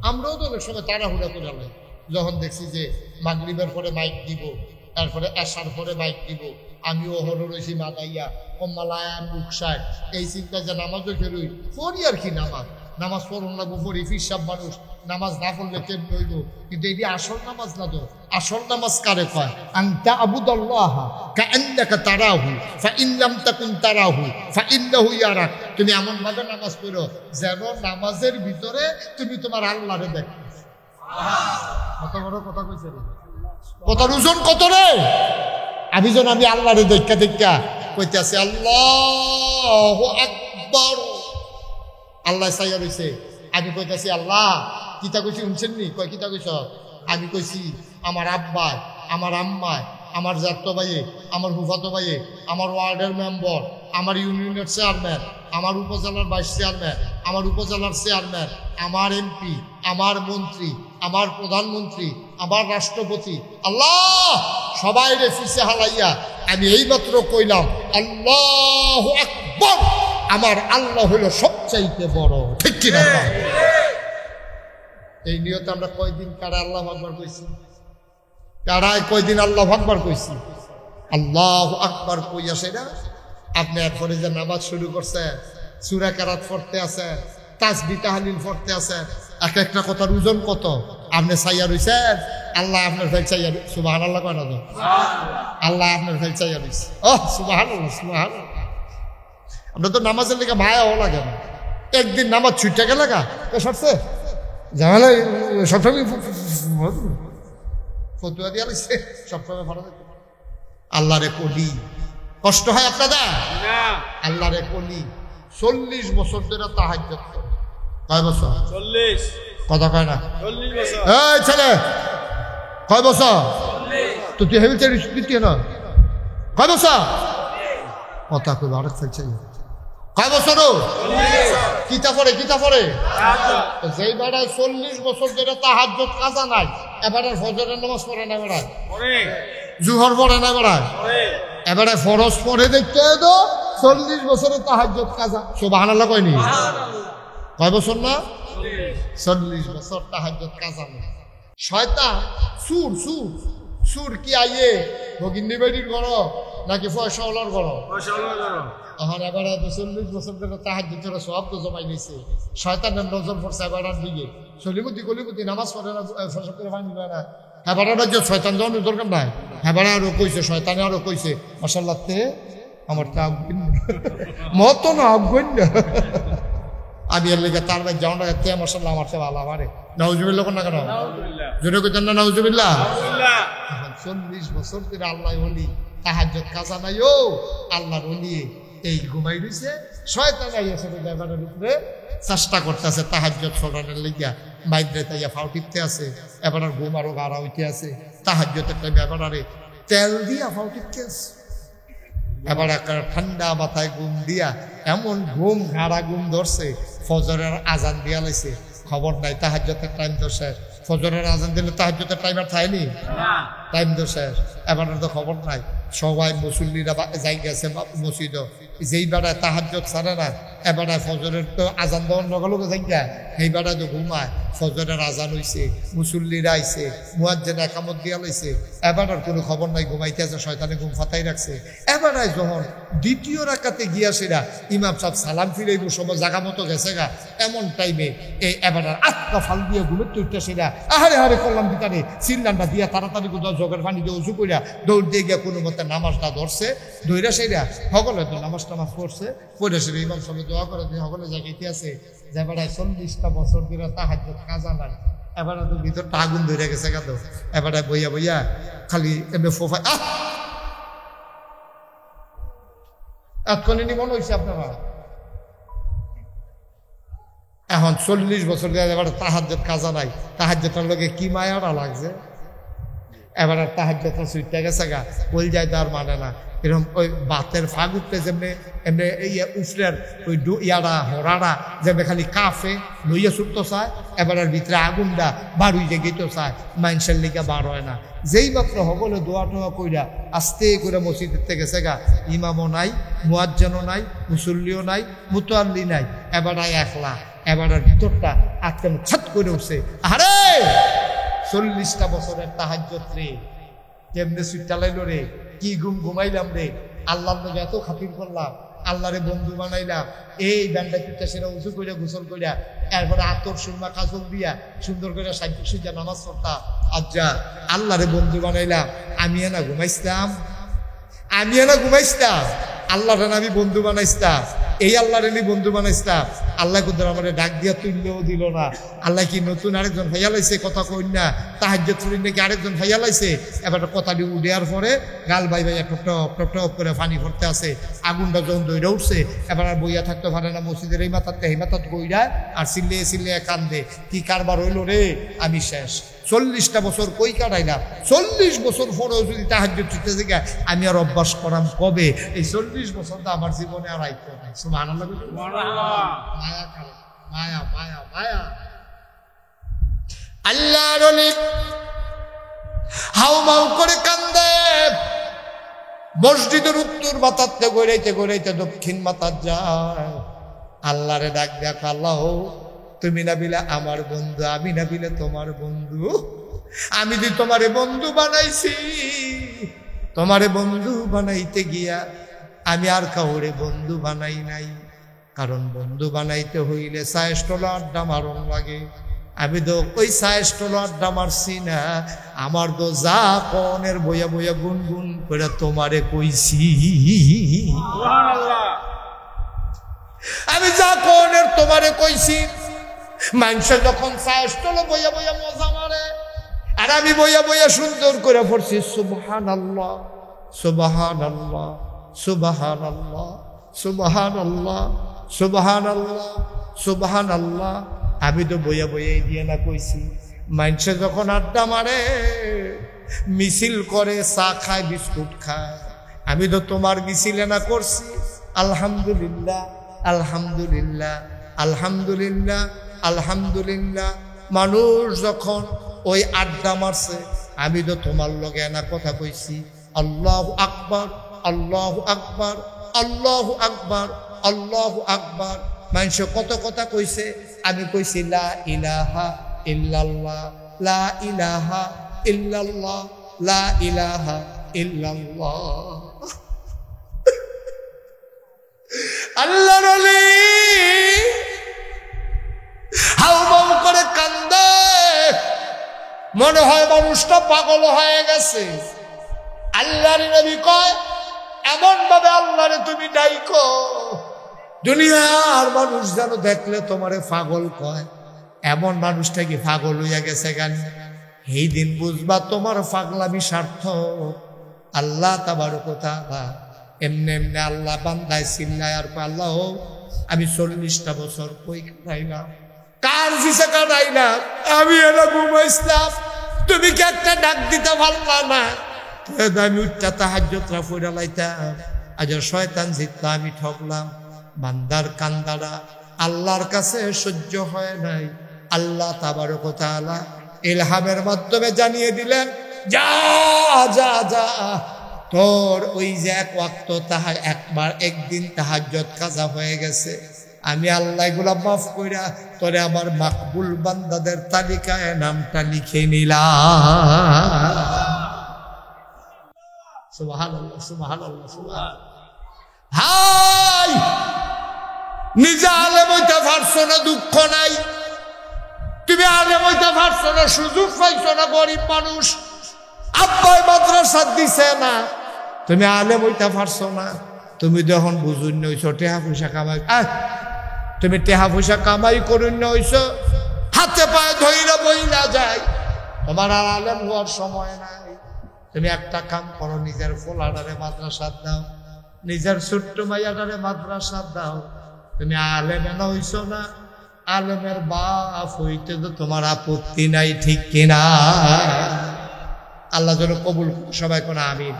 আমরাও তো অনেক সময় তাড়াহুড়া করে লাই। যখন দেখছি যে মাগরিবের পরে মাইক দিব, তারপরে এশার পরে মাইক দিব, আমিও হলো রয়েছি মাদাইয়া কম্মালায়া মুখসায়, এই চিন্তা যে নামাজও ফেরুই পড়ি আর কি। নামাজ পড়ুন লাগবো, পড়ি ফিরসাব মানুষ, নামাজ না পড়লে কেমন হইব? কিন্তু এটি আসল নামাজ না তো। আসল নামাজ কারে কয়? আনতা আবুদাল্লাহ কাআন্নাকা তারাহু ফাইন লাম তাকুন তারাহু ফাইন্নাহু ইয়ারাক। তুমি এমন ভাবে নামাজ পড়ো যেন নামাজের ভিতরে তুমি তোমার আল্লাহরে দেখো। কত বড় কথা কইছে রে, কত ওজন কত রে। আমি যেন আমি আল্লাহরে দেখা কইতে আছি আল্লাহু আকবার। আল্লাহ চাইয়া রইছে, আমি কইতাছি আল্লাহ কিতা কইছি শুনছেন নি? কয় কিতা কইছ? আমি কইছি আমার আব্বায়, আমার আম্মায়, আমার জাত ভাইয়ে, আমার ফুফাতো ভাইয়ে, আমার ওয়ার্ডের মেম্বার, আমার ইউনিয়নের চেয়ারম্যান, আমার উপজেলার ভাইস চেয়ারম্যান, আমার উপজেলার চেয়ারম্যান, আমার এমপি, আমার মন্ত্রী, আমার প্রধানমন্ত্রী, আমার রাষ্ট্রপতি, আল্লাহ সবাই রে ফিসে হালাইয়া আমি এইমাত্র কইলাম আল্লাহু আকবার, আমার আল্লাহ হলো সবচাইতে বড়। ঠিক কিনা? এই নিয়তে আমরা কয়দিন কারা আল্লাহু আকবার কইছি? কারায় কয়দিন আল্লাহু আকবার কইছি? আল্লাহু আকবার কইয়া সেটা আপনি এরপরে যে নামাজ শুরু করছে, সূরা কেরাত পড়তে আছে, তাসবিহ তাহলিল পড়তে আছে, এক একটা কথার ওজন কত? আপনি চাইয়া রইছেন আল্লাহ আপনার ফেল চাইয়া সুবহানাল্লাহ কয় না তো আল্লাহ আপনার ফেল চাইয়া দিচ্ছে সুবহানাল্লাহ সুবহানাল্লাহ। আমরা তো নামাজের লেগে মায়াও লাগে না, একদিন নামাজ ছুটে গেলে গা সরছে ঝামেলা সবসময় ফতুয়া দিয়া লাগছে সবসময় ভালো দেখতে। আল্লাহরে কলি কষ্ট হয় আপনাদের? আল্লাহরে কলি 40 বছর ধরে তাহাজ্জুদ করে। কয় বছর? 40। কথা কয় না? 40 বছর। এই ছেলে কয় বছর? 40। তো তুই হেভি চাই দিতে না কয় বছর? কথা কইব আরেক ফেলছে কয় বছর? 40। কিতা পড়ে কিতা পড়ে? যেই বেড়ায় 40 বছর ধরে তাহাজ্জুদ কাজা নাই, এবারে ফজরের নামাজ পড়ে না বেড়ায়, জুহর পড়ে না বেড়ায়, এবারে ফরজ পড়ে দেখতে তো 40 বছরের তাহাজ্জুদ কাজা। সুবহানাল্লাহ কয়নি? কয় বছর না? 40 বছর তাহাজ্জুদ কাজা না। শয়তান সুর সুর সুর কি আইয়ে ভগিনী বাড়ির ঘর নাকি পয়সাওয়ালার ঘর? এখন এবার 40 বছর ধরে তাহাজ্জুদের সওয়াব তো জমাই নিছে, শয়তানের নজর পড়ছে এবার দিকে সলিমুদ্দি গলিমুদ্দি নামাজ পড়ে না, ফসল করে পানি দেয় না। এবার যে শয়তান যাওয়ার দরকার নাই, এবার আরো কইছে শয়তানে আরো কইছে মাশাআল্লাহ তে আমার তা মত না আগুন আমি এর লেগে তার ভাই যাও না তে মাশাআল্লাহ আমার তে ভালো আমারে নাউজুবিল্লাহ কোন না কেন জোরে কইতেন না নাউজুবিল্লাহ। 40 বছর ধরে আল্লাহ ওলি তাহাজ্জুদ কাজা নাই, ও আল্লাহর ওলি এই ঘুমাই দিছে, শয়তান আইছে ড্রাইভারের উপরে চেষ্টা করতেছে তাহাজ্জুদ ছড়ানোর লাগিয়া, মাইদ্রে তাইয়া ফাউ টিপতে আছে, এবার আর ঘুম আরো গাড়া হইতে আছে, তাহাজ্জুদের টাইমে এবার আরে তেল দিয়া ফাউ টিপতে আছে, এবার একটা ঠান্ডা মাথায় ঘুম দিয়া এমন ঘুম গাড়া ঘুম ধরছে, ফজরের আজান দিয়া লাইছে, খবর নাই তাহাজ্জুদের টাইম তো শেষ। ফজরের আজান দিলে তাহাজ্জুদের টাইম আর থাকেনি, টাইম তো শেষ, এবার তো খবর নাই। সবাই মুসল্লিরা যাই গেছে মসজিদ, যেই বেড়ায় তাহাজ্জুদ ছাড়ে না, এবারে ফজরের তো আজান দেওয়ার লগে লগে যাই গা, এই বেড়ায় তো ঘুমায়, ফজরের আজান হইছে, মুসল্লিরা আইছে, মুয়াজ্জিন একামত দিয়া লাইছে, এবার আর কোনো খবর নাই, ঘুমাইতে আছে, শয়তানে ঘুম ফাতাই রাখছে। এবারে যখন দ্বিতীয় রাকাতে গিয়াছিরা ইমাম সাহেব সালাম ফিরাইব সময় জাগা মতো গেছে গা, এমন টাইমে এই এবার আত্মা ফাল দিয়ে ঘুমের তুইতেছিরা, আহারে হারে করলাম ভিতরে সিল্লানটা দিয়া তাড়াতাড়ি কোথাও জগের পানি দিয়ে উঁচু করিয়া দৌড় দিয়ে গিয়া কোনো মতে নামাজটা ধরছে, ধৈরা সেইরা সকলে তো নামাজ টামাজ পড়ছে, পড়ে সেরে ইমাম সাহেব দোয়া করে দিয়ে সকলে জায়গাতে আছে যে বেড়ায় 40টা বছর ধরে তাহাজ্জুদ কাজা নাই, এবার তো ভিতরটা আগুন ধরে গেছে গা, তো এবারে বইয়া বইয়া খালি এমনি ফোফা এতক্ষণে মনে হয়েছে আপনারা। এখন 40 বছর ধরে এবার তাহাজ্জুদ কাজা নাই, তাহাজ্জুদের লোকে কি মায়াটা লাগছে, এবার আর তাহাজ্জুদটা ছুটতে গেছে গা, ওই যায় তার মানে না, এরকম ওই বাতের ফাগ উঠতে যেমনি এমনি উফরের ওই ইয়ারা হরারা যেমনি খালি কাফে লইয়া ছুটতে চায়, এবার আর ভিতরে আগুনটা বার হইতে গেতে চায়, মানুষের লিগা বার হয় না। যেই মাত্র হবলে দোয়া টোয়া কইরা আস্তে করে মসজিদের থেকে গেছে গা, ইমামও নাই, মুয়াজ্জিনও নাই, মুসল্লিও নাই, মুতাল্লি নাই, এবার একলা, এবার আর ভিতরটা আজকে ছাত করে উঠছে, আরে 40টা বছরের তাহাজ্জুদ রে কেমনে সুইটা লাইলো রে, কি ঘুম ঘুমাইলাম রে, আল্লাহর লগে এত খাতির করলাম, আল্লাহরে বন্ধু বানাইলাম, এই ব্যান্ডা পিঠা সেরা উঁচু কইরা গোসল কইরা এরপরে আতর সুরমা কাজল দিয়া সুন্দর করে সাইকেল সুজা নামাজ পড়তাম, আজ্জা আল্লাহরে বন্ধু বানাইলাম, আমি না ঘুমাইছিলাম, আমি না ঘুমাইছিলাম, আল্লাহরে আমি বন্ধু বানাইছিলাম, এই আল্লাহরে নি বন্ধু বানাইছিলাম, আল্লাহ কুদ্দুর আমার ডাক দিয়া তুললেও দিল না, আল্লাহ কি নতুন আরেকজন ভাইয়া লাইছে কথা কই না, তাহাজ্জুদ পড়ি নাকি আরেকজন ভাইয়া লাইছে, এবার কথাটি উড়িয়ার পরে গাল ভাই ভাইয়া টপ টপ টপ করে পানি ভরতে আছে, আগুনটা যখন দইরা উঠছে, এবার আর বইয়া থাকতে পারে না, মসজিদের এই মাথাতে এই মাথাত বইরা আর চিল্লিয়ে চিল্লিয়ে কান্দে, কি কারবার হইল রে, আমি শেষ। 40টা বছর কই কাটাইলাম, 40 বছর পরেও যদি তাহাজ্জুদ ছুটতে থেকে আমি আর অভ্যাস করাম কবে, এই 40 বছরটা আমার জীবনে আর আইতো নাই। সুবহানাল্লাহ, মায়া কালে মায়া মায়া মায়া। আল্লাহর ওলি হাউমাউ করে কান্দে, মসজিদের উত্তর মাথাতে গড়াইতে গড়াইতে দক্ষিণ মাথার যায়, আল্লাহরে ডাক দেখ, আল্লাহ তুমি না বিলে আমার বন্ধু, আমি না বিলে তোমার বন্ধু, আমি যে তোমারে বন্ধু বানাইছি, তোমারে বন্ধু বানাইতে গিয়া আমি আর কাউরে বন্ধু বানাই নাই, কারণ বন্ধু বানাইতে হইলে ৬০ আড্ডা মারণ লাগে, আমি তো ওই চায়ের স্টল আড্ডা মারছি না, আমার তো যা কনের বইয়া বইয়া গুনগুন করে তোমারে কইছি। আমি যা কনের তোমারে কইছি। মানুষে যখন চায়ের স্টলে বইয়া বইয়া মজা মারে, আর আমি বইয়া বইয়া সুন্দর করে পড়ছি সুবহানাল্লাহ সুবহানাল্লাহ সুবহানাল্লাহ সুবহানাল্লাহ সুবহানাল্লাহ সুবহানাল্লাহ। আমি তো বইয়া বইয়া দিয়ে না কইছি। মানুষে যখন আড্ডা মারে, মিছিল করে, চা খায়, বিস্কুট খায়, আমি তো তোমার মিছিলে না করছি আলহামদুলিল্লাহ আলহামদুলিল্লাহ আলহামদুলিল্লাহ আলহামদুলিল্লাহ। মানুষ যখন ওই আড্ডা মারছে, আমি তো তোমার লগে না কথা কইছি আল্লাহু আকবার আল্লাহু আকবার আল্লাহু আকবার আল্লাহু আকবার। মানুষ কত কথা কইছে, আমি কইছি লা ইলাহা ইল্লাল্লাহ লা ইলাহা ইল্লাল্লাহ লা ইলাহা ইল্লাল্লাহ। আল্লাহর ওলি হাউমাউ করে কান্দে, মনে হয় মানুষটা পাগল হয়ে গেছে। আল্লাহর নবী কয়, এমন ভাবে আল্লাহরে তুমি ডাইকো, দুনিয়ার মানুষ যেন দেখলে তোমারে পাগল কয়। এমন মানুষটা কি পাগল হইয়া গেছে গান? এই দিন বুঝবা তোমার পাগলামি সার্থক। আল্লাহ তাবারক ওয়া তাআলা এমনি এমনি আল্লাহ বান্দায় চিল্লায় আর আল্লাহ আমি 40টা বছর কই কাটাইলাম, কার পিছে কাটাইলাম, আমি এলা ঘুমাইছিলাম, তুমি কি একটা ডাক দিতে পারলা না? আমি উঠটা তাহাজ্জুদরা পড়া লাইতাম, আজ শয়তান জিতলা, আমি ঠকলাম। বান্দার কান্দারা আল্লাহর কাছে সহ্য হয় নাই। আল্লাহ তাবারক ওয়া তাআলা ইলহামের মাধ্যমে জানিয়ে দিলেন, যা যা যা, তোর ওই যে এক ওয়াক্ত একবার একদিন তাহাজ্জুদ কাজা হয়ে গেছে, আমি আল্লাহ এগুলা মাফ কইরা তোরে আমার মাকবুল বান্দাদের তালিকায় নামটা লিখে নিলাম। সুবহানাল্লাহ সুবহানাল্লাহ সুবহানাল্লাহ। হাই, নিজে আলেম হইতে পারছো না, দুঃখ নাই। তুমি আলেম হইতে পারছো না, সুযোগ পাইছো না, গরিব মানুষ, আব্বাই মাদ্রাসা দিছে না, তুমি আলেম হইতে পারছো না। তুমি যখন বুঝুন হইছো, টেহা পয়সা কামাই, তুমি টেহা পয়সা কামাই করুন হইছো, হাতে পায়ে ধইরা বইলা যায়, তোমার আর আলেম হওয়ার সময় নাই। তুমি একটা কাম করো, নিজের ফোলাডারে মাদ্রাসা দাও, নিজের ছোট্ট মাইয়াডারে মাদ্রাসা দাও। তুমি আলেম এনা হইছো না, আলেমের বাপ হইতে তো তোমার আপত্তি নাই, ঠিক কিনা? আল্লাহ যেন কবুল, সবাই কোন আমিন।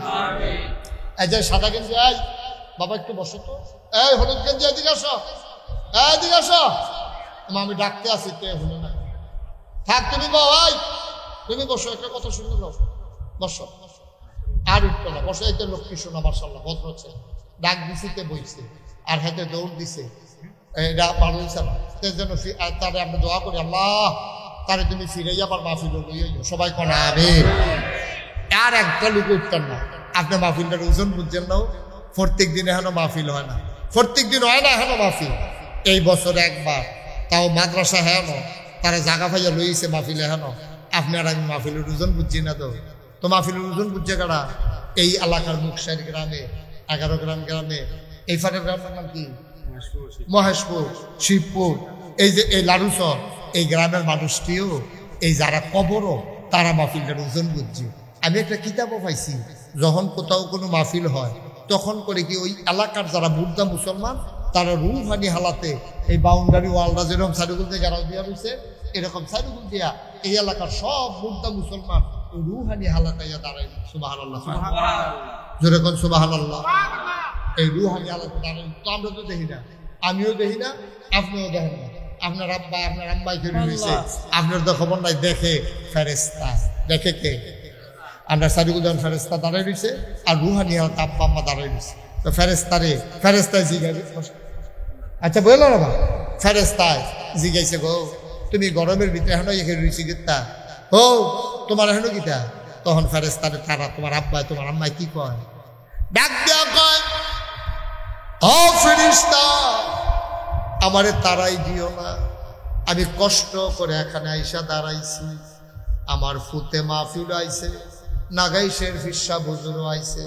এই যে সাদা গেঞ্জি, এই বাবা একটু বসো তো, এই হলুদ গেঞ্জি এদিকে আসো, এদিকে আসো, আমি ডাকতে আসি, কে হলো না, থাক তুমি ভাই, তুমি বসো, একটা কথা শুনতে যাও, বসো, আর উঠতো না, বসো। এই তো লক্ষ্মী শোনা, মাশাআল্লাহ, ভদ্র হচ্ছে, ডাক দিছিতে বইছে, আর হাতে দৌড় দিছে, এটা ভালো হয়েছে না, যেন তারে আমরা দোয়া করি, আল্লাহ তারে তুমি ফিরে আবার মাহফিল লইয়া সবাই কোনা আবে। আর একটা লোক উঠতেন না, আপনি মাহফিলটার ওজন বুঝছেন না, প্রত্যেক দিন এখনো মাহফিল হয় না, প্রত্যেক দিন হয় না এখনো মাহফিল, এই বছর একবার, তাও মাদ্রাসা হেন তারা জাগা ফাইয়া লইছে মাহফিল এখনো। আপনার আমি মাহফিলের ওজন বুঝছি না, তো মাহফিলের ওজন বুঝছে কারা? এই এলাকার মুকসাইর গ্রামে, 11 গ্রাম গ্রামে, এই ফাটের গ্রামের নাম কি? মহেশপুর, শিবপুর, এই যে এই লাড়ুসর, এই গ্রামের মানুষটিও, এই যারা কবরও, তারা মাহফিলটার ওজন বুঝছে। আমি একটা কিতাবও পাইছি, যখন কোথাও কোনো মাহফিল হয়, তখন করে কি ওই এলাকার যারা মুর্দা মুসলমান, তারা রুহানি হালাতে এই বাউন্ডারি ওয়ালটা যেরকম সাইডুগুল দিয়ে গাড়াও দিয়া রয়েছে, এরকম সাইডুগুল দিয়া এই এলাকার সব মুর্দা মুসলমান রুহানি হালাতাইয়া দাঁড়াই। সুবহানাল্লাহ, যেরকম সুবহানাল্লাহ, এই রুহানি হালাতে দাঁড়াই। তো আমরা তো দেখি না, আমিও দেখি না, আপনিও দেখেন না, আপনার আব্বা আপনার আম্মাই তৈরি হয়েছে, আপনার তো খবর নাই, দেখে ফেরেস্তা, দেখে কে? আমরা সাইডুগুল যখন ফেরেস্তা দাঁড়াই রয়েছে, আর রুহানি হালাতে আব্বা আম্মা দাঁড়াই রয়েছে, তো ফেরেস্তায় জিগাইবে, আচ্ছা বললো না, ফেরেস্তায় জিগাইছে, গো তুমি গরমের ভিতরে এখনো এখানে রয়েছি গীতা, ও তোমার এখনো গীতা? তখন ফেরেস্তারে তারা, তোমার আব্বাই তোমার আম্মাই কি কয়? ডাক দেওয়া কয়, ও ফেরেশতা, আমারে তারাই দিও না, আমি কষ্ট করে এখানে আইসা দাঁড়াইছি, আমার ফুতে মাহফিল আইছে, নাগাইশের ফিরসা হুজুরও আইছে,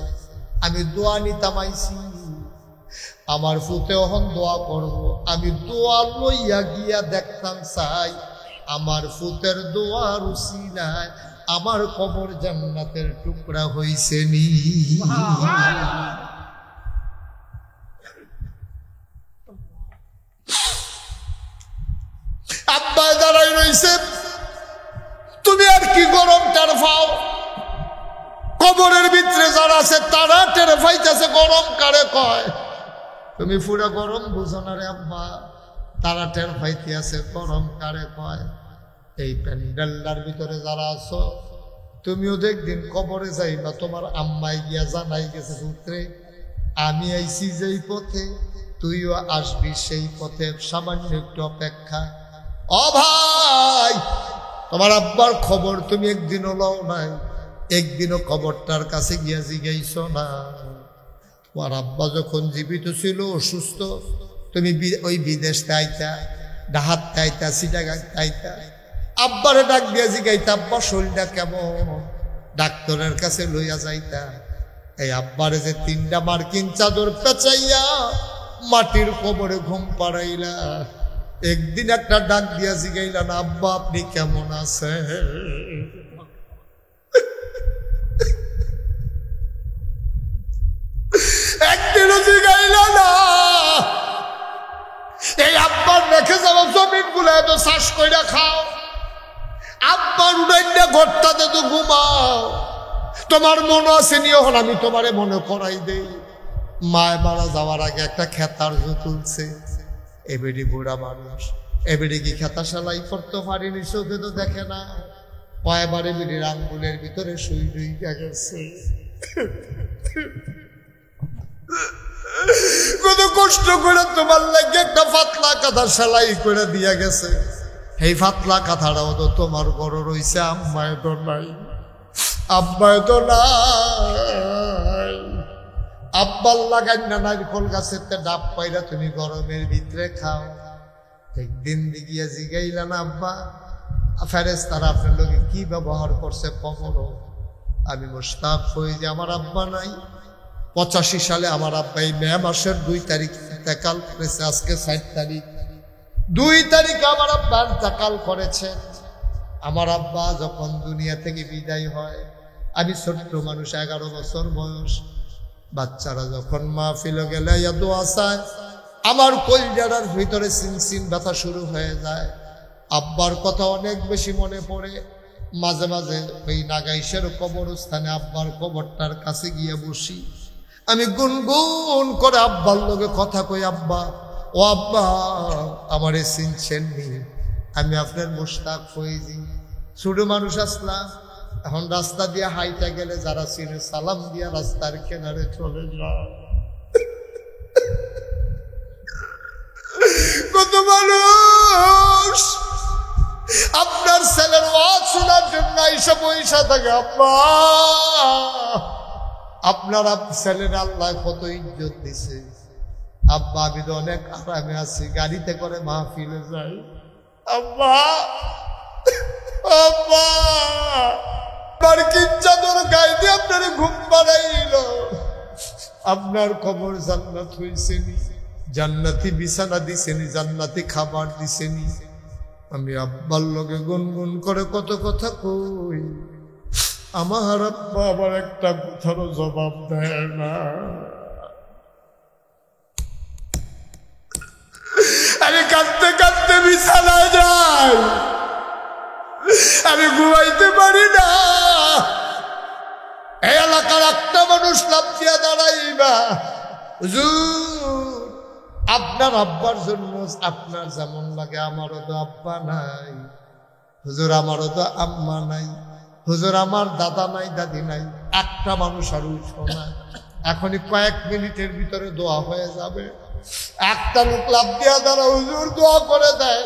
আমি দোয়া নিতাম আইছি। আমার ফুতে ওহন দোয়া করব, আমি দোয়া লইয়া গিয়া দেখতাম চাই আমার ফুতের দোয়ার উসিলায় আমার কবর জান্নাতের টুকরা হইছে নি। আব্বা দাঁড়াই রইছে, তুমি আর কি গরম টের পাও? কবরের ভিতরে যারা আছে তারা টের পাইতেছে গরম কারে কয়। তুমি পুরা গরম বুঝো না রে আব্বা, তারা টের পাইতে আছে গরম কারে কয়। এই প্যান্ডেলটার ভিতরে যারা আছো তুমিও একদিন কবরে যাইবা, তোমার আম্মাই গিয়া জানাই গেছে পুত্রে আমি আইছি যেই পথে তুইও আসবি সেই পথে, সামান্য একটু অপেক্ষা। ও ভাই, তোমার আব্বার খবর তুমি একদিনও লও নাই, একদিনও কবরটার কাছে গিয়া জিগাইছো না। তোমার আব্বা যখন জীবিত ছিল অসুস্থ, তুমি ওই বিদেশ তাইতা, ডাহাত তাইতা, চিটাগাং তাইতা, আব্বারে ডাক দিয়া জিগাইতা আব্বা শরীরটা কেমন, ডাক্তারের কাছে লইয়া যাইতা। এই আব্বারে যে 3টা মার্কিন চাদর পেঁচাইয়া মাটির কবরে ঘুম পাড়াইলা, একদিন একটা ডাক দিয়া জিগাইলা না আব্বা আপনি কেমন আছেন? একদিনও জিগাইলা না। এই আব্বার রেখে যাওয়া জমিন গুলো এত চাষ কইরা খাও, আব্বার উড়াইয়া ঘরটাতে তো ঘুমাও। তোমার মনে আছে নিয়ে হল আমি তোমারে মনে করাই দেই, মায় মারা যাওয়ার আগে একটা খেতার জু তুলছে। এবেডি বুড়া মানুষ, এবেডি কি খেতা সেলাই করতে পারিনি, চোখে তো দেখে না। কয়েবারে বিড়ির আঙ্গুলের ভিতরে সুই ঢুইকা গেছে। কত কষ্ট করে তোমার লাগে একটা পাতলা কাঁথা সেলাই করে দিয়া গেছে, এই পাতলা কাঁথাটাও তো তোমার বড় রইছে, আম্মায় তো নাই, আব্বায় তো নাই। আব্বার লাগাই না নারকল গাছের ডাব পাইরা তুমি গরমের ভিতরে খাও। একদিন দিগিয়া জিগাইলা না আব্বা ফেরেশতারা আপনার লোকে কি ব্যবহার করছে কবরও? আমি মুশতাক হই যে আমার আব্বা নাই। 85 সালে আমার আব্বা এই মে মাসের 2 তারিখ ইন্তেকাল করেছে। আজকে 7 তারিখ, 2 তারিখে আমার আব্বা ইন্তেকাল করেছে। আমার আব্বা যখন দুনিয়া থেকে বিদায় হয়, আমি ছোট্ট মানুষ, 11 বছর বয়স। বাচ্চারা যখন মাহফিলে গেলে দোয়া চায়, আমার কলিজার ভিতরে সিনসিন ব্যথা শুরু হয়ে যায়। আব্বার কথা অনেক বেশি মনে পড়ে। মাঝে মাঝে ওই নাগাইশের কবরস্থানে আব্বার কবরটার কাছে গিয়ে বসি, আমি গুনগুন করে আব্বার লোকে কথা কই, আব্বা ও আব্বা আমারে চিনছেন নি, আমি আপনার মুশতাক ফয়েজি। ছোট মানুষ আসলাম, এখন রাস্তা দিয়ে হাইটা গেলে যারা চিনে সালাম দিয়া রাস্তার কেনারে চলে যায়। কত মানুষ আপনার ছেলের ওয়াজ শোনার জন্য এইসব পয়সা থাকে। আব্বা আপনার ছেলের আল্লাহ কত ইজ্জত দিছে। আব্বা আমি তো অনেক আরামে আছি, গাড়িতে করে মাহফিলে যাই। আব্বা আব্বা মার্কিন চাদর গায়ে দিয়ে আপনার ঘুম পাড়াইল, আপনার কবর জান্নাত হইছেনি, জান্নাতি বিছানা দিছেনি, জান্নাতি খাবার দিছেনি। আমি আব্বার লগে গুনগুন করে কত কথা কই, আমার আব্বা আবার একটা কথারও জবাব দেয় না। আমি কাঁদতে কাঁদতে বিছানায় যাই, আমি ঘুমাইতে পারি না। এই এলাকার একটা মানুষ লাফ দিয়া দাঁড়াইবা, হুজুর আপনার আব্বার জন্য আপনার যেমন লাগে আমারও তো আব্বা নাই, হুজুর আমারও তো আম্মা নাই, হুজুর আমার দাদা নাই, দাদি নাই। একটা মানুষ আর উঠো না, এখনই কয়েক মিনিটের ভিতরে দোয়া হয়ে যাবে। একটা লোক লাফ দিয়া দাঁড়া, হুজুর দোয়া করে দেয়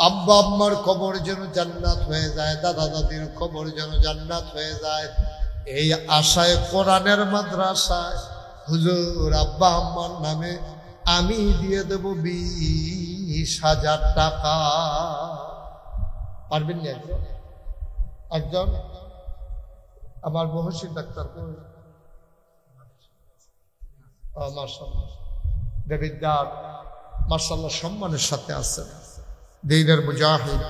আব্বা আম্মার কবর যেন জান্নাত হয়ে যায়, দাদা দাদির কবর যেন জান্নাত হয়ে যায়। এই আশায় কোরআনের মাদ্রাসায় হুজুর আব্বা আম্মার নামে আমি দিয়ে দেব 20 20,000 টাকা। পারবেন না একজন? আমার মহসিন ডাক্তার মাশাআল্লাহ দেবিদ্দার মাশাআল্লাহ সম্মানের সাথে আছেন, দ্বীনের মুজাহিদ,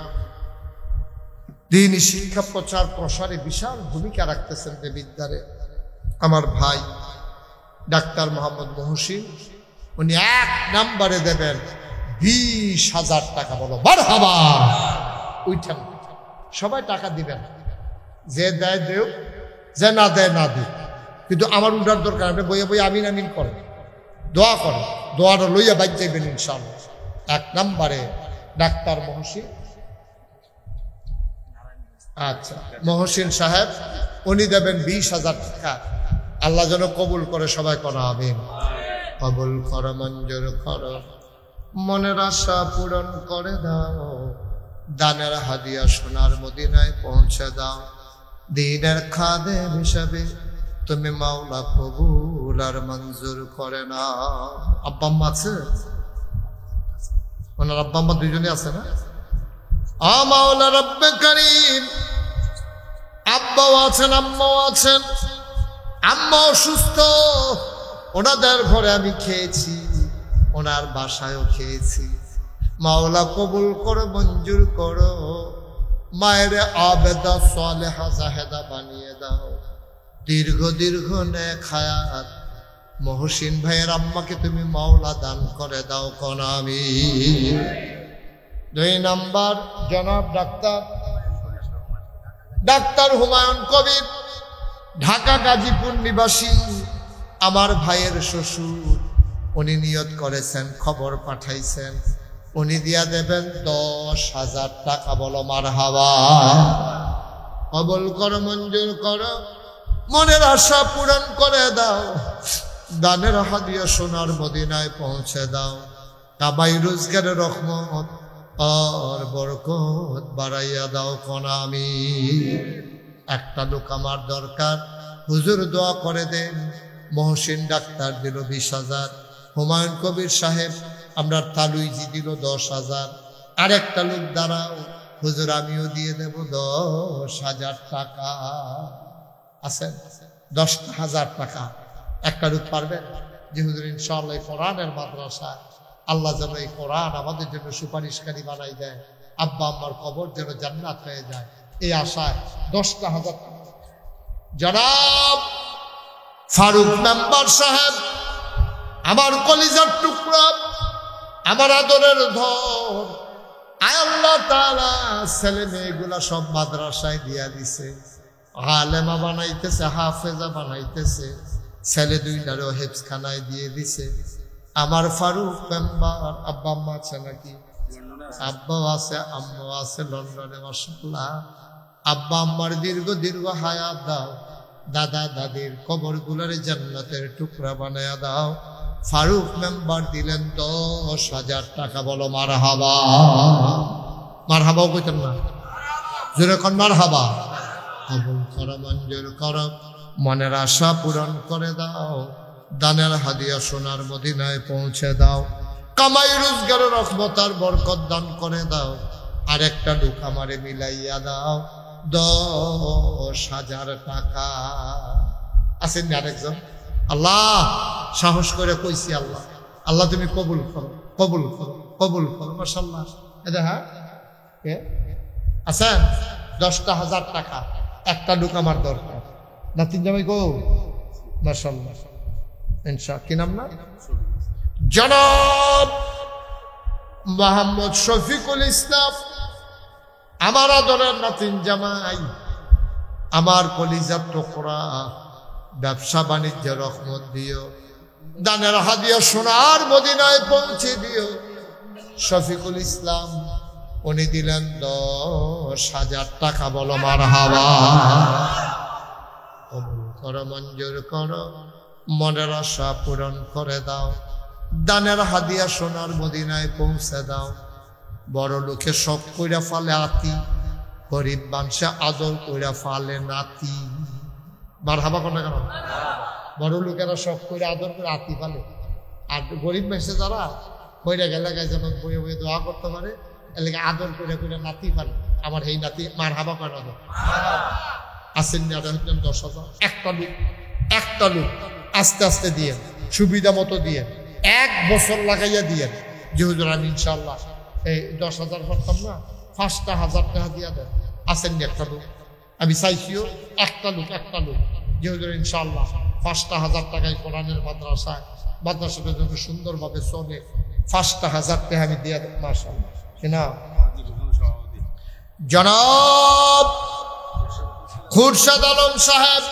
দ্বীনি শিক্ষা প্রচার প্রসারে বিশাল ভূমিকা রাখতেছেন দেবিদ্দারে। আমার ভাই ডাক্তার মোহাম্মদ মহসিন, উনি 1 নম্বরে দেবেন 20,000 টাকা। বলো মারহাবা। উঠেন, সবাই টাকা দিবেন, যে দেয় দেও, যে না দেয় না দিও, কিন্তু আমার উঠার দরকার। আপনি বইয়ে বইয়ে আমিন আমিন করেন, দোয়া করেন, দোয়াটা লইয়া বাইক যাইবেন ইনশাআল্লাহ। 1 নম্বরে ডাক্তার মহসিন। আচ্ছা, মহসিন সাহেব উনি দেবেন 20,000 টাকা। আল্লাহ যেন কবুল করে, সবাই করা আমিন। কবুল কর, মঞ্জুর কর, মনের আশা পূরণ করে দাও, দানের হাদিয়া সোনার মদিনায় পৌঁছে দাও। দ্বীনের খাদেম হিসাবে তুমি মাওলা কবুল আর মঞ্জুর করে না। আব্বা আম্মা আছে? ওনার আব্বা আম্মা দুইজনে আছে না? মাওলা রব্বে কারীম, আব্বাও আছেন আম্মাও আছেন। আম্মা অসুস্থ, ওনাদের ঘরে আমি খেয়েছি, ওনার বাসায়ও খেয়েছি। মাওলা কবুল করো, মঞ্জুর করো, মায়ের আবেদা সালেহা জাহেদা বানিয়ে দাও। দীর্ঘ দীর্ঘ নেক হায়াত মহসিন ভাইয়ের আম্মাকে তুমি মাওলা দান করে দাও কোন আমিন। 2 নম্বর জনাব ডাক্তার হুমায়ুন কবির, ঢাকা গাজীপুর নিবাসী, আমার ভাইয়ের শ্বশুর। উনি নিয়ত করেছেন, খবর পাঠাইছেন, উনি দিয়া দেবেন 10,000 টাকা। বলো মারহাবা। কবুল করো, মঞ্জুর করো, মনের আশা পূরণ করে দাও, দানের হাদিয়া সোনার মদিনায় পৌঁছে দাও। কামাই রোজগারের রহমত আর বরকত বাড়াইয়া দাও কোন আমিন। একটা লোক আমার দরকার, হুজুর দোয়া করে দেন। মহসিন ডাক্তার দিল 20,000, হুমায়ুন কবির সাহেব আমরা তালুইজি দিল 10,000। আরেকটা লোক দাঁড়াও, হুজুর আমিও দিয়ে দেব 10,000 টাকা। আছেন? 10,000 টাকা। একটা লোক পারবেন যে হুজুর ইনশাআল্লাহ কোরআনের মাদ্রাসা, আল্লাহ যেন এই কোরআন আমাদের জন্য সুপারিশকারী বানাই দেয়, আব্বা আম্মার কবর যেন জান্নাত হয়ে যায়, এই আশায় 10,000 টাকা। জনাব ফারুক মেম্বার সাহেব, আমার কলিজার টুকরা, আমার আদরের ধর, আয় আল্লাহ তাআলা ছেলে মেয়েগুলা সব মাদ্রাসায় দিয়া দিছে, আলেমা বানাইতেছে, হাফেজা বানাইতেছে, ছেলে 2টারও হেফজখানায় দিয়ে দিছে। আমার ফারুক মেম্বার আব্বা আম্মা আছে নাকি? আব্বাও আছে, আম্মাও আছে লন্ডনে মাশাআল্লাহ। আব্বা আম্মার দীর্ঘ দীর্ঘ হায়াত দাও, দাদা দাদির কবর গুলারে জান্নাতের টুকরা বানায়া দাও। ফারুক মেম্বার দিলেন 10,000 টাকা। বলো মারহাবা। মারহাবাও কইতেন না, জোরে কোন মারহাবা। কবুল করো, মঞ্জুর করো, মনের আশা পূরণ করে দাও, দানের হাদিয়া সোনার মদিনায় পৌঁছে দাও। কামাই রোজগারের রহমত আর বরকত দান করে দাও। আর একটা লোক আমারে মিলাইয়া দাও 10,000 টাকা। আছেন না আরেকজন? আল্লাহ সাহস করে কইছি, আল্লাহ আল্লাহ তুমি কবুল করো, কবুল করো, কবুল করো। মাশাআল্লাহ। এটা হ্যাঁ আছেন? 10,000 টাকা। একটা লোক আমার দরকার। নাতিন জামাই গো মাশাআল্লাহ। ইনশাআল্লাহ। কি নাম না? জনাব মোহাম্মদ শফিকুল ইসলাম, আমার আদরের নাতিন জামাই, আমার কলিজার টুকরা, ব্যবসা বাণিজ্যের রহমত দিও, দানের হাদিয়া সোনার মদিনায় পৌঁছে দিও। শফিকুল ইসলাম উনি দিলেন 10,000 টাকা। বলো মারহাবা। কবুল করো, মঞ্জুর করো, মনের আশা পূরণ করে দাও, দানের হাদিয়া সোনার মদিনায় পৌঁছে দাও। বড় লোকে সব কইরা ফালে আতি, গরিব মানুষে আদর কইরা ফালে নাতি। মারহাবা কোনটা কেন? বড় লোকেরা সব করে আদর করে আতি ফালে, আর গরিব মানুষে যারা বইরা গেলে যেন বইয়ে বইয়ে দোয়া করতে পারে, এলাকা আদর করে করে নাতি পারে। আমার এই নাতি মার হাবা করে না আসেন না, হচ্ছেন 10,000। একটা লোক আস্তে আস্তে দিয়ে সুবিধা মতো দিয়ে 1 বছর লাগাইয়া দিয়ে যে হুজুর আমি ইনশাল্লাহ এই 10,000 পারতাম না, 5টা 1000 টাকা দিয়া দেন। আসেন না একটা লোক, আমি চাইছিও একটা লোক যে হুজুর ইনশাল্লাহ 5টা 1000 টাকায় কোরআনের মাদ্রাসাটা যেন সুন্দরভাবে চলে, 5টা 1000 টাকা আমি দিয়ে দেব। মাশাআল্লাহ কিনা জনাব খুরশেদ আলম সাহেব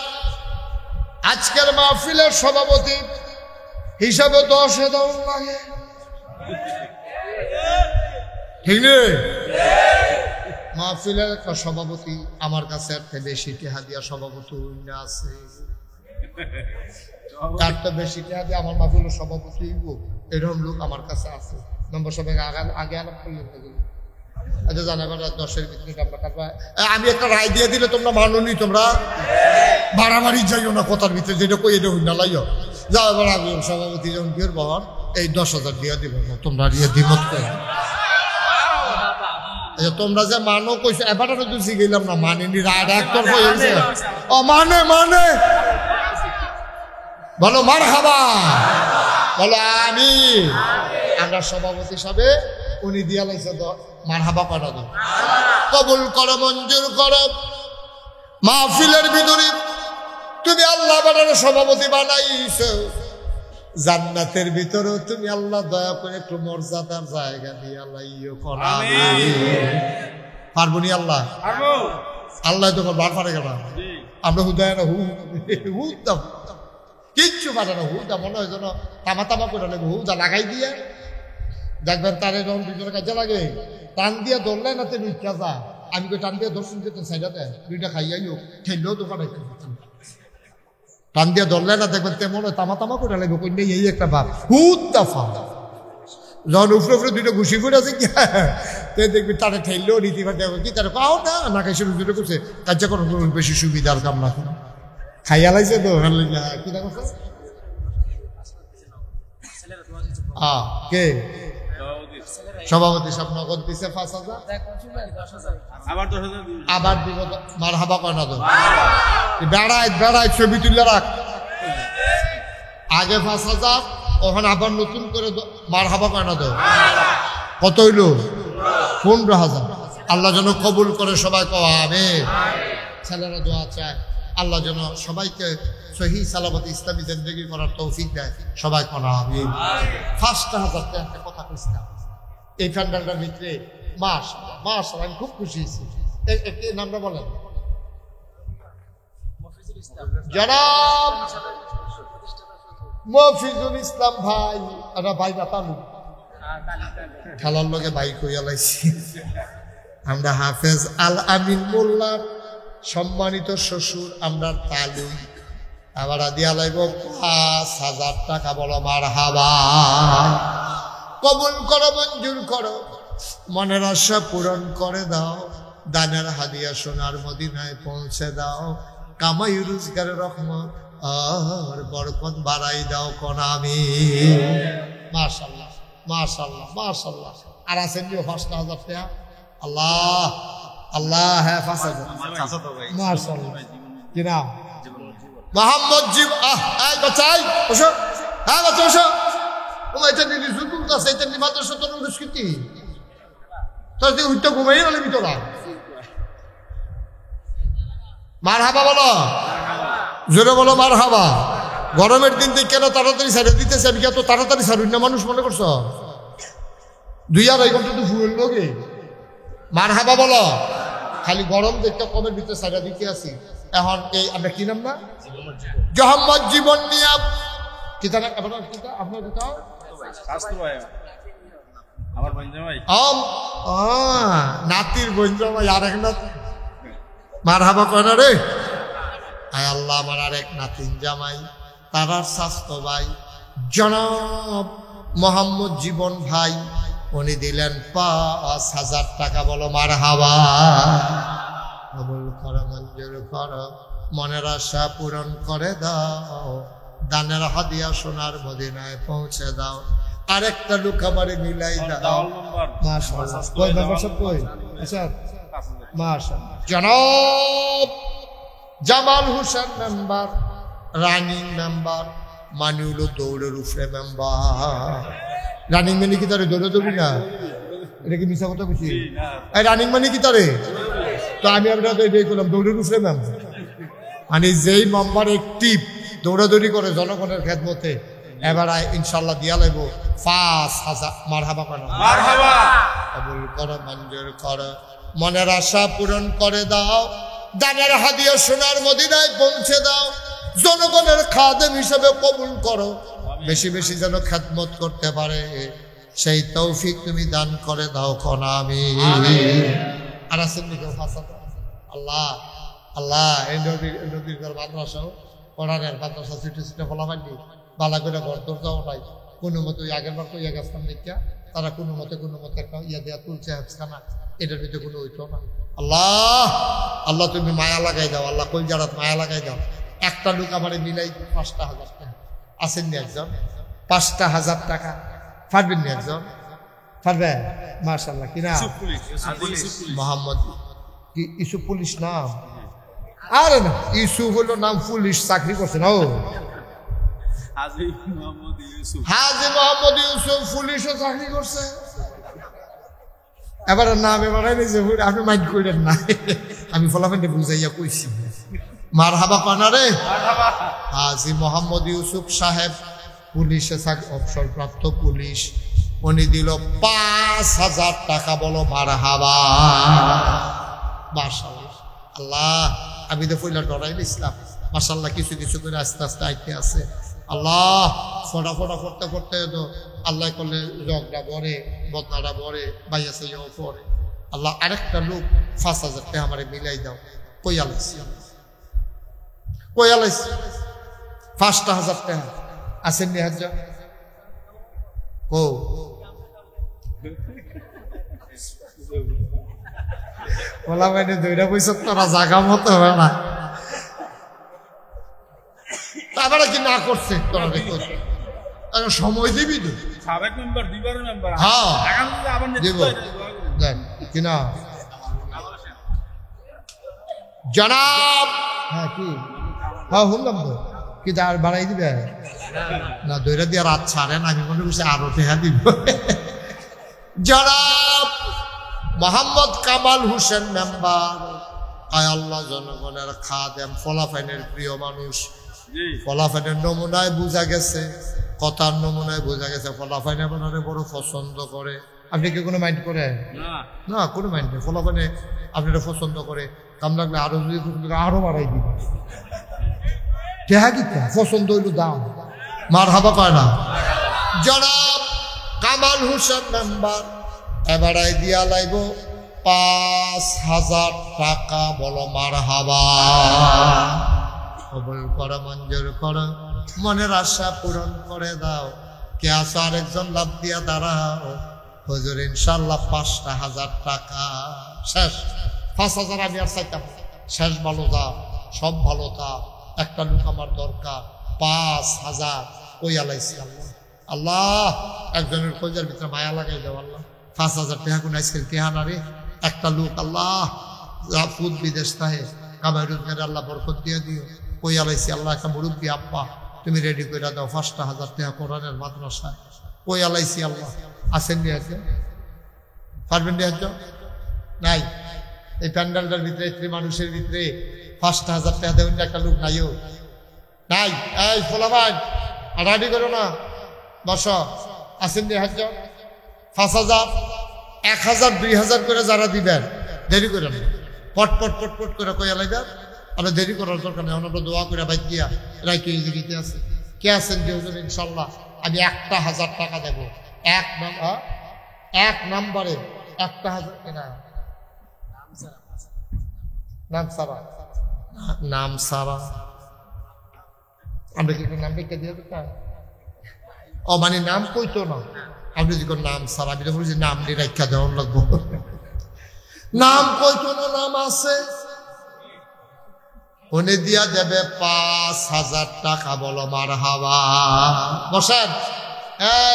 আজকের মাহফিলের সভাপতি হিসাবে 10,000 লাগে, ঠিক নেই? মাহফিলের একটা সভাপতি আমার কাছে একটা বেশি টেহা দিয়া সভাপতি আছে, তার তো বেশি টেহা দিয়ে আমার মাহফিলের সভাপতি এরকম লোক আমার কাছে আছে। নম্বর সবাই আগে আলাপ করলেন আচ্ছা জানাবেন 10-এর ভিতরে আমরা কাটবা। আমি একটা রায় দিয়ে দিলে তোমরা মাননি, তোমরা বাড়াবাড়ি যাইও না কথার ভিতরে, যেটা কই এটা হই না লাইও যাও। এবার আমি সভাপতি যখন বিয়ের বাবার এই 10,000 দিয়ে দিব, তোমরা দিয়ে দ্বিমত করে। আচ্ছা তোমরা যে মানো কইছো এবার তো শিখাইলাম না, মানেনি রায়টা একতরফা হয়েছে। ও মানে বলো মারহাবা, বলো আমি। আমরা সভাপতি হিসাবে উনি দিয়া লাইছে মারহাবা করা দাও, কবুল করো, মঞ্জুর করো। মাহফিলের ভিতরে তুমি আল্লাহ বানার সভাপতি বানাইছো, জান্নাতের ভিতরেও তুমি আল্লাহ দয়া করে একটু মর্যাদার জায়গা দিয়ে লাইও করা। পারবনি আল্লাহ? আল্লাহ তো বার পারে গেল, আমরা হুদায় না হুদা কিচ্ছু পারে না, হুদা মনে হয় যেন তামা করে লাগবে, হুদা লাগাই দিয়ে দেখবেন তারে যখন দুজনে কাজে লাগে টান দিয়ে ধরলে না তেমনি যা। আমি কই টান দিয়ে ধরছেন যেতেন সাইডাতে 2টা খাইয়াইও ঠেললেও তো পাঠাই টান দিয়ে ধরলে না দেখবেন তেমন তামা করে লাগবে, কই এই একটা ভাব হুদা ফা। যখন উপরে 2টা ঘুষি করে আছে কি দেখবি তারা ঠেললেও নীতি ভাবে কি তারা পাও না খাইছে রুজুরে করছে কার্য করুন বেশি সুবিধার কাম না করে খাইয়া লাইছে তো কি না করছে কে সভাপতি সব নগদ দিছে 5,000, আবার দিব মারহাবা কয় না তো বেড়ায় ছবি তুলে রাখ। আগে 5,000, ওখানে আবার নতুন করে মারহাবা কয় না তো। কত হইল? 15,000। আল্লাহ যেন কবুল করে, সবাই কওয়া আমিন। ছেলেরা দোয়া চায় আল্লাহ যেন সবাইকে সহি সালামতে ইসলামী জিন্দেগি করার তৌফিক দেয়, সবাই কওয়া আমিন। 5টা 1000 টাকা একটা কথা কইছিলাম এই প্যান্ডেলটার ভিতরে। মাশাআল্লাহ আমি খুব খুশি হয়েছি। একটি নামটা বলেন। জনাব মফিজুল ইসলাম ভাই, আমরা ভাই বাতালু খেলার লগে ভাই কইয়া লাইছি। আমরা হাফেজ আল আমিন মোল্লার সম্মানিত শ্বশুর, আমরা তালুই। আবার দিয়া লাইব 5,000 টাকা, বলো মারহাবা। কবুল করো, মঞ্জুর করো, মনের আশা পূরণ করে দাও, দানের হাদিয়া সোনার মদিনায় পৌঁছে দাও, কামাই রোজগারের রহমত আর বরকত বাড়াই দাও কোন আমি। মাশাআল্লাহ মাশাআল্লাহ মাশাআল্লাহ। আর আছেন যে 5,000 টাকা। আল্লাহ আল্লাহ, হ্যাঁ 5,000 মাশাআল্লাহ। কি নাম? মোহাম্মদ জীব। এই বাচ্চাই বসো, হ্যাঁ বাচ্চা বসো। এটা নিয়ে জুতুল তো আছে, এটা নিয়ে মাদ্রাসা তো সংস্কৃতি তোর দিকে উঠতে ঘুমাই নালে ভিতরা। মারহাবা বলো, জোরে বলো মারহাবা। গরমের দিন থেকে কেন তাড়াতাড়ি ছাড়ে দিতেছে, আমি এত তাড়াতাড়ি ছাড়ুন না মানুষ মনে করছ? 2-2.5 ঘন্টা তো ফুয়েল লোকে। মারহাবা বলো। খালি গরম দেখতে কমের ভিতরে ছাড়া দিতে আসি। এখন এই আমরা কি নাম না মোহাম্মদ জীবন নিয়ে কিতা আপনার কিতা আপনার কিতা নাতির বঞ্জমাই আরেক নাতি। মারহাবা কয় না রে। আয় আল্লাহ, আমার আরেক নাতিন জামাই, তারার স্বাস্থ্য ভাই জনাব মোহাম্মদ জীবন ভাই, উনি দিলেন 5,000 টাকা, বলো মারহাবা। কবুল করো, মঞ্জুর করো, মনের আশা পূরণ করে দাও, দানের হাদিয়া সোনার মদিনায় পৌঁছে দাও, আরেকটা লোক আমারে মিলাই দাও। মাশাআল্লাহ কই মেম্বারশিপ কই আচ্ছা মাশাআল্লাহ জনাব Jamal Hossain member running member মানে হলো দৌড়ের উপরে মেম্বার রানিং মানে কি তারে দৌড়ি না এটা কি মিছা কথা বলছি এই রানিং মানে কি তারে তো আমি আমরা তো এটাই করলাম দৌড়ের উপরে মেম্বার মানে যেই মেম্বার অ্যাক্টিভ দৌড়াদৌড়ি করে জনগণের খেদমতে এবার ইনশাল্লাহ দিয়া লাগবো 5,000 মারহাবা কেন মারহাবা কবুল করো মঞ্জুর করো মনের আশা পূরণ করে দাও দানের হাদিয়া সোনার মদিনায় পৌঁছে দাও জনগণের খাদেম হিসেবে কবুল করো বেশি বেশি যেন খেদমত করতে পারে সেই তৌফিক তুমি দান করে দাও কোন আমি আর আসেন আল্লাহ আল্লাহ এই নদীর মাদ্রাসা কোরআনের মাদ্রাসা সিটি সিটে বলা হয়নি বালা করে ঘর দরজাও নাই কোনো মতো আগের বার তো ইয়া গেছিলাম দেখিয়া তারা কোনো মতে একটা ইয়া দেওয়া তুলছে না এটার ভিতরে কোনো হইতো না আল্লাহ আল্লাহ তুমি মায়া লাগাই দাও আল্লাহ কই জারাত মায়া লাগাই দাও একটা লোক আমারে মিলাই 5,000 টাকা আসেননি একজন 5,000 টাকা পারবেন নি একজন পারবে মাশাআল্লাহ কিনা মোহাম্মদ কি ইসুফ পুলিশ নাম আরে না ইসুফ হলো নাম পুলিশ চাকরি করছে না ও হাজী মোহাম্মদ ইউসুফ পুলিশও চাকরি করছে এবার নাম এবার আপনি মাইন্ড করেন না আমি ফলাফল বুঝাইয়া কইছি মারহাবা পানা রে হাজী মোহাম্মদ ইউসুফ সাহেব পুলিশে অবসরপ্রাপ্ত পুলিশ উনি দিল 5,000 টাকা বলো মারহাবা মাশাআল্লাহ আল্লাহ আমি তো পয়লা ডরাই ইসলাম মাশাআল্লাহ কিছু কিছু করে আস্তে আস্তে আইতে আছে আল্লাহ ফটা করতে করতে তো আল্লাহ করলে রগটা বড়ে বদনাটা বড়ে বাইয়া সাইয়াও পড়ে আল্লাহ আরেকটা লোক 5,000 টাকা আমারে মিলাই দাও কইয়ালাইছি 5,000 টাকা আসেন নি হাজ ও বলা মানে দুইটা পয়সা তোরা জাগা মতো হবে না আবার কি না করছে তোরা দেখো সময় দিবি তো সাবেক মেম্বার দিবার মেম্বার হ্যাঁ আবার দেব কিনা জনাব হ্যাঁ কি হ্যাঁ শুনলাম তো কি আর বাড়াই দিবে না দইরা দিয়ে রাত ছাড়েন আমি মনে করছি আরো টেহা দিব জনাব মোহাম্মদ কামাল হোসেন মেম্বার আয় আল্লাহ জনগণের খাদেম ফলাফাইনের প্রিয় মানুষ ফলাফাইনের নমুনায় বোঝা গেছে কথার নমুনায় বোঝা গেছে ফলাফাইনে আপনারে বড় পছন্দ করে আপনি কি কোনো মাইন্ড করে না কোনো মাইন্ড নেই ফলাফাইনে আপনারা পছন্দ করে কাম লাগলে আরো যদি আরো বাড়াই দিন টেহা কি পছন্দ হইল দাম মারহাবা কয় না জনাব কামাল হোসেন মেম্বার এবারাই দিয়া লাইব 5,000 টাকা বলো মারহাবা কবুল করো মঞ্জুর করো মনের আশা পূরণ করে দাও কে আসো আরেকজন লাভ দিয়া দাঁড়াও হুজুর ইনশাল্লাহ 5,000 টাকা শেষ 5,000 আমি আর চাইতাম শেষ ভালো দাও সব ভালো দাও একটা লোক আমার দরকার 5,000 কই আলাইছি আল্লাহ আল্লাহ একজনের খোঁজের ভিতরে মায়া লাগাই দাও আল্লাহ 5,000 টাকা কোন আজকাল কেহা না রে একটা লোক আল্লাহ ফুদ বিদেশ থাকে কামাই রোজগারে আল্লাহ বরকত দিয়ে দিও কই আলাইছি আল্লাহ একটা মুরব্বী আব্বা তুমি রেডি করে দাও 5,000 টাকা কোরআনের মাদ্রাসায় কই আলাইছি আল্লাহ আসেন নিয়ে আছে পারবেন নিয়ে আজ নাই এই প্যান্ডেলটার ভিতরে এত্রি মানুষের ভিতরে 5,000 টাকা দেবেন একটা লোক নাইও নাই এই ফোলা ভাই রেডি করো না বস আসেন নিয়ে আজ 5,000 1,000 2,000 করে যারা দিবেন দেরি করেন পট করে কইয়া লাইবেন আমরা দেরি করার দরকার নেই আমরা দোয়া করে বাইক দিয়া রাইকে জিগিতে আছে কে আছেন যে হুজুর ইনশাল্লাহ আমি 1,000 টাকা দেবো এক নম্বরে 1,000 কেনা নাম সারা আমরা কি নাম লিখে দিয়ে দিতাম ও মানে নাম কইতো না আপনি যদি নাম সারা আমি তো বলছি নাম নিয়ে রাখা দেওয়ার লাগবো নাম কইতো না নাম আছে উনি দিয়া দেবে 5,000 টাকা বলো মারহাবা বসেন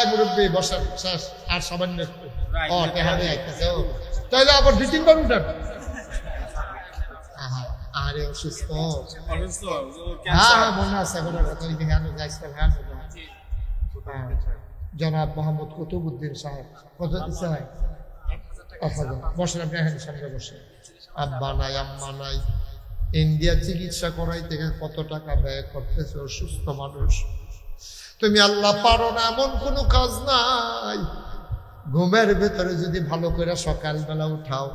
মুরব্বী বসেন, শেষ আর সামান্য একটু। ও টেহানি আইতেছে, ও তাইলে আবার 2-3 বার উঠেন। আরে অসুস্থ, হ্যাঁ মনে আছে জনাব মোহাম্মদ কুতুবউদ্দিন সাহেব কত দিচ্ছে? বসেন আপনি, এখানে সামনে বসেন। আব্বা নাই আম্মা নাই, ইন্ডিয়া চিকিৎসা করাই থেকে কত টাকা ব্যয় করতেছে, অসুস্থ মানুষ। তুমি আল্লাহ পারো না এমন কোনো কাজ নাই। ঘুমের ভেতরে যদি ভালো করে সকালবেলা উঠাও,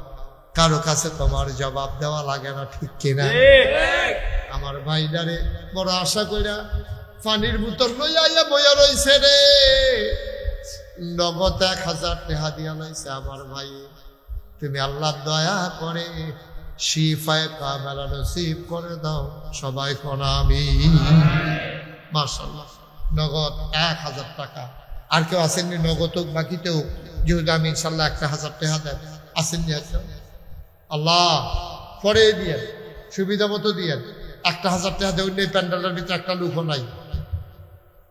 কারো কাছে তোমার জবাব দেওয়া লাগে না, ঠিক কিনা? আমার ভাইডারে বড় আশা কইরা পানির বোতল লইয়া বইয়া রইছে রে, নগদ 1000 টাকা দিয়া লাইছে আমার ভাই। তুমি আল্লাহ দয়া করে শিফায়ে কামেলা নসিব করে দাও, সবাই কোন আমিন। মাশাআল্লাহ, নগদ 1000 টাকা। আর কেউ আসেননি নগদ হোক বাকিতেও? যেহেতু আমি ইনশাল্লাহ 1000 টাকা দেন, আসেননি? আল্লাহ পরে দিয়ে সুবিধা মতো দিয়ে 1000 টাকা দেউন নেই, প্যান্ডেলের ভিতরে একটা লুকও নাই।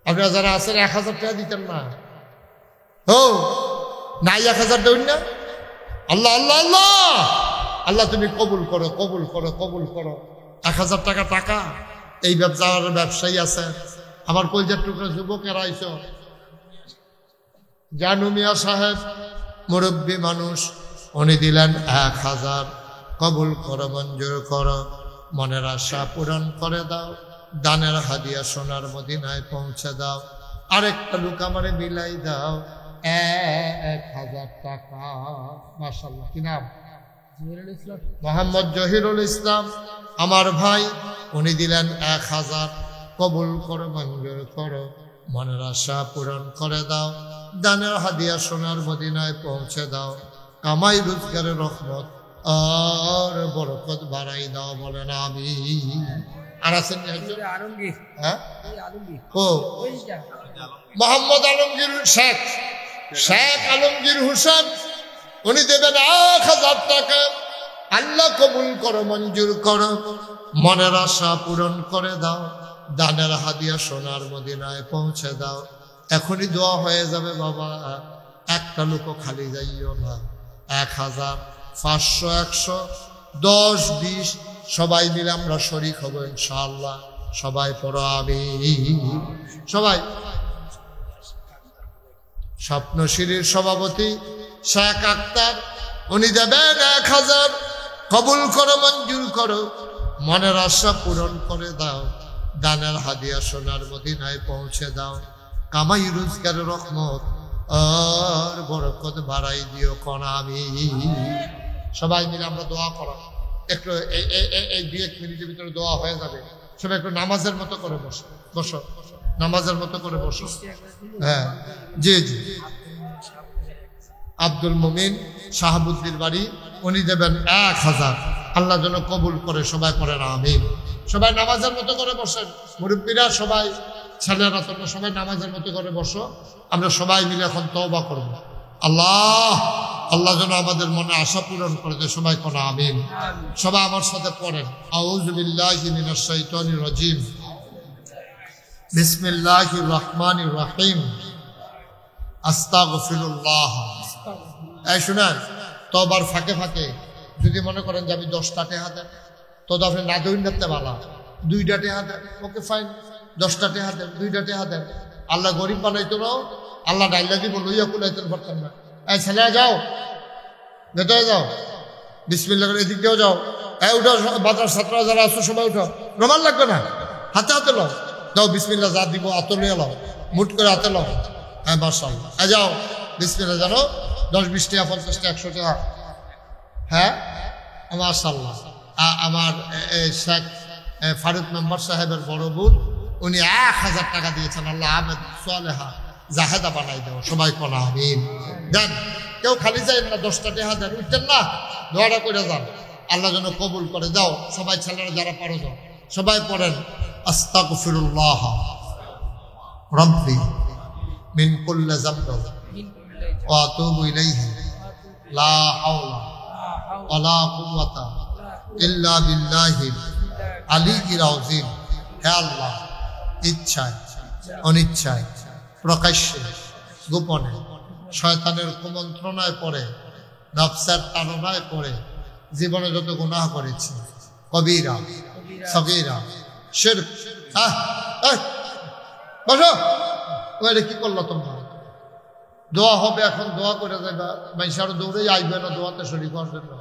আপনারা যারা আছেন 1000 টাকা দিতেন না? ও নাই 1000 দেউন না? আল্লাহ আল্লাহ আল্লাহ আল্লাহ, তুমি কবুল করো, কবুল করো, কবুল করো। 1000 টাকা টাকা এই ব্যবসার ব্যবসায়ী আছে। আমার কলজার টুকরা যুবকেরা আইস, জানু মিয়া সাহেব মুরব্বী মানুষ, উনি দিলেন 1000। কবুল করো, মঞ্জুর করো, মনের আশা পূরণ করে দাও, দানের হাদিয়া সোনার মদিনায় পৌঁছে দাও। আরেকটা লোক আমারে মিলাই দাও 1000 টাকা। মাশাআল্লাহ, কি নাম? মোহাম্মদ জহিরুল ইসলাম আমার ভাই, উনি দিলেন 1000। কবুল করো, মঞ্জুর করো, মনের আশা পূরণ করে দাও, দানের হাদিয়া সোনার মদিনায় পৌঁছে দাও। কামাই রোজগারের রহমত আর বরকত বাড়াই দাও, বলেন আমিন। আর আছেন আলমগীর, হ্যাঁ ও মোহাম্মদ আলমগীর শেখ, শেখ আলমগীর হোসেন, উনি দেবেন 1000 টাকা। আল্লাহ কবুল করো, মঞ্জুর করো, মনের আশা পূরণ করে দাও, দানের হাদিয়া সোনার মদিনায় পৌঁছে দাও। এখনই দোয়া হয়ে যাবে বাবা, একটা লোকও খালি যাইও না। 1000, 500, 100, 10, 20 সবাই মিলে আমরা শরীক হব ইনশাআল্লাহ। সবাই পড়ো আমিন। সবাই। স্বপ্নশিরির সভাপতি শেখ আক্তার, উনি দেবেন 1000। কবুল করো, মঞ্জুর করো, মনের আশা পূরণ করে দাও, দানের হাদিয়া সোনার মদিনায় পৌঁছে দাও। কামাই রোজগারের রহমত আর বরকত বাড়াই দিও, কোন আমিন। সবাই মিলে আমরা দোয়া করো। একটু এই 2-1 মিনিটের ভিতরে দোয়া হয়ে যাবে। সবাই একটু নামাজের মতো করে বসো, বসো, নামাজের মতো করে বসো। হ্যাঁ, জি জি। আব্দুল মুমিন শাহাবুদ্দির বাড়ি, উনি দেবেন 1000। আল্লাহ যেন কবুল করে, সবাই করেন আমিন। সবাই নামাজের মতো করে বসেন। মুরব্বীরা সবাই, ছেলেরা তোমরা সবাই নামাজের মতো করে বসো। আমরা সবাই মিলে এখন তওবা করব। আল্লাহ আল্লাহ যেন আমাদের মনে আশা পূরণ করে দেয়, সবাই কোন আমিন। সবাই আমার সাথে পড়েন, আউযু বিল্লাহি মিনাশ শাইতানির রাজিম, বিসমিল্লাহির রহমানির রহিম, আস্তাগফিরুল্লাহ। এই শুনেন, তওবার ফাঁকে ফাঁকে যদি মনে করেন যে আমি 10টা টাকা দেন, তো আপনি না দইন দেখতে ভালো, 2টা টাকা দেন, ওকে ফাইন। 10টা টাকা দেন, 2টা টাকা দেন। আল্লাহ গরিব বানাইতো না, আল্লাহ ডাইলা দিব লইয়া কুলাইতেন পারতেন না। এই ছেলেরা যাও, ভেতরে যাও, বিসমিল্লাহ করে এদিক দিয়েও যাও। এই উঠো, বাজার ছাত্ররা যারা আছো সবাই উঠো, রোমান লাগবে না, হাতে হাতে লও, দাও বিসমিল্লাহ, যা দিব হাতে লইয়া লও, মুঠ করে হাতে লও। হ্যাঁ মাশাআল্লাহ, যাও বিসমিল্লাহ, জানো 10, 20 টাকা, 50 টাকা, 100 টাকা। হ্যাঁ মাশাআল্লাহ। আমার শেখ ফারুক মেম্বার সাহেবের বড় বোন, উনি 1000 টাকা দিয়েছেন। আল্লাহ আহমেদ সোয়ালেহা জাহেদা বানাই দেও, সবাই কোন আমিন। দেন, কেউ খালি যায় না, 10টা টাকা দেন, উঠতেন না, দোয়াটা করে যান, আল্লাহ যেন কবুল করে দাও। সবাই ছেলেরা যারা পারো যাও, সবাই পড়েন আস্তাগফিরুল্লাহ রাব্বি মিন কুল্লি যামবি ওয়া আতুবু ইলাইহি লা হাওলা ওয়ালা কুওয়াতা ইল্লা বিল্লাহিল আলিয়্যিল আযীম। হে আল্লাহ, ইচ্ছায় অনিচ্ছায় প্রকাশ্যে গোপনে, শয়তানের কুমন্ত্রণায় পড়ে, নফসের তাড়নায় পড়ে জীবনে যত গুনাহ করেছি, কবিরা সগীরা শিরক। বসো, ওইটা কি করলো তোমরা? দোয়া হবে এখন, দোয়া করে যাইবা, মাইশারও দৌড়ে আইবে না দোয়াতে শরীক হওয়ার জন্য।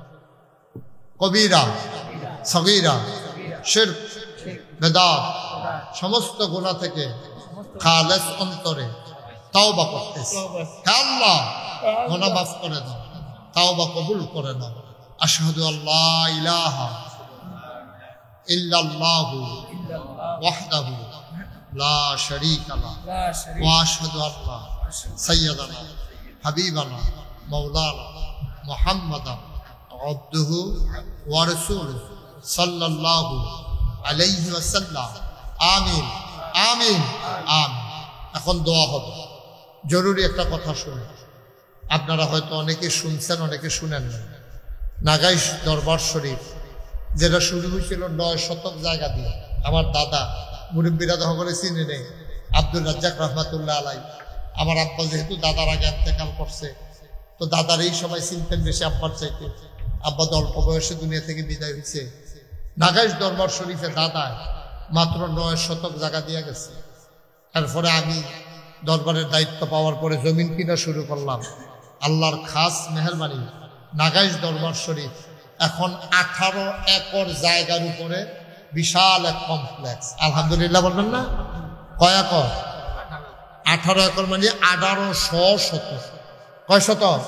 কবিরা সগীরা শিরক বেদাত সমস্ত গুনাহ থেকে খালেস অন্তরে তাওবা করতেছি। আল্লাহ গুনাহ মাফ করে দাও, তাওবা কবুল করে নাও। আশহাদু আল্লা ইলাহা ইল্লাল্লাহু ওয়াহদাহু লা শারীকা লাহু ওয়া আশহাদু আন্না সাইয়্যিদানা হাবিবানা মাওলানা মুহাম্মাদান আবদুহু ওয়া রাসূলুহু সাল্লাল্লাহু আলাইহি ওয়াসাল্লাম। আমিন আমিন আমিন। এখন দোয়া হবে। জরুরি একটা কথা শুনে, আপনারা হয়তো অনেকে শুনছেন, অনেকে শুনেন না। নাগাইশ দরবার শরীফ যেটা শুরু হয়েছিল 9 শতক জায়গা দিয়ে, আমার দাদা মুরব্বীরা দখলে চিনে নেই, আব্দুল রাজ্জাক রহমাতুল্লাহ আলাই। আমার আব্বা যেহেতু দাদার আগে ইন্তেকাল করছে, তো দাদার এই সবাই চিনতেন বেশি আব্বার চাইতে। আব্বা তো অল্প বয়সে দুনিয়া থেকে বিদায় হয়েছে। নাগাইশ দরবার শরীফে দাদা মাত্র 9 শতক জায়গা দিয়ে গেছে। তারপরে আমি দরবারের দায়িত্ব পাওয়ার পরে জমিন কিনা শুরু করলাম। আল্লাহর খাস মেহরবানি, নাগাইশ দরবার শরীফ এখন 18 একর জায়গার উপরে বিশাল এক কমপ্লেক্স। আলহামদুলিল্লাহ বলবেন না? কয় একর? 18 একর মানে 1800 শতক। কয় শতক?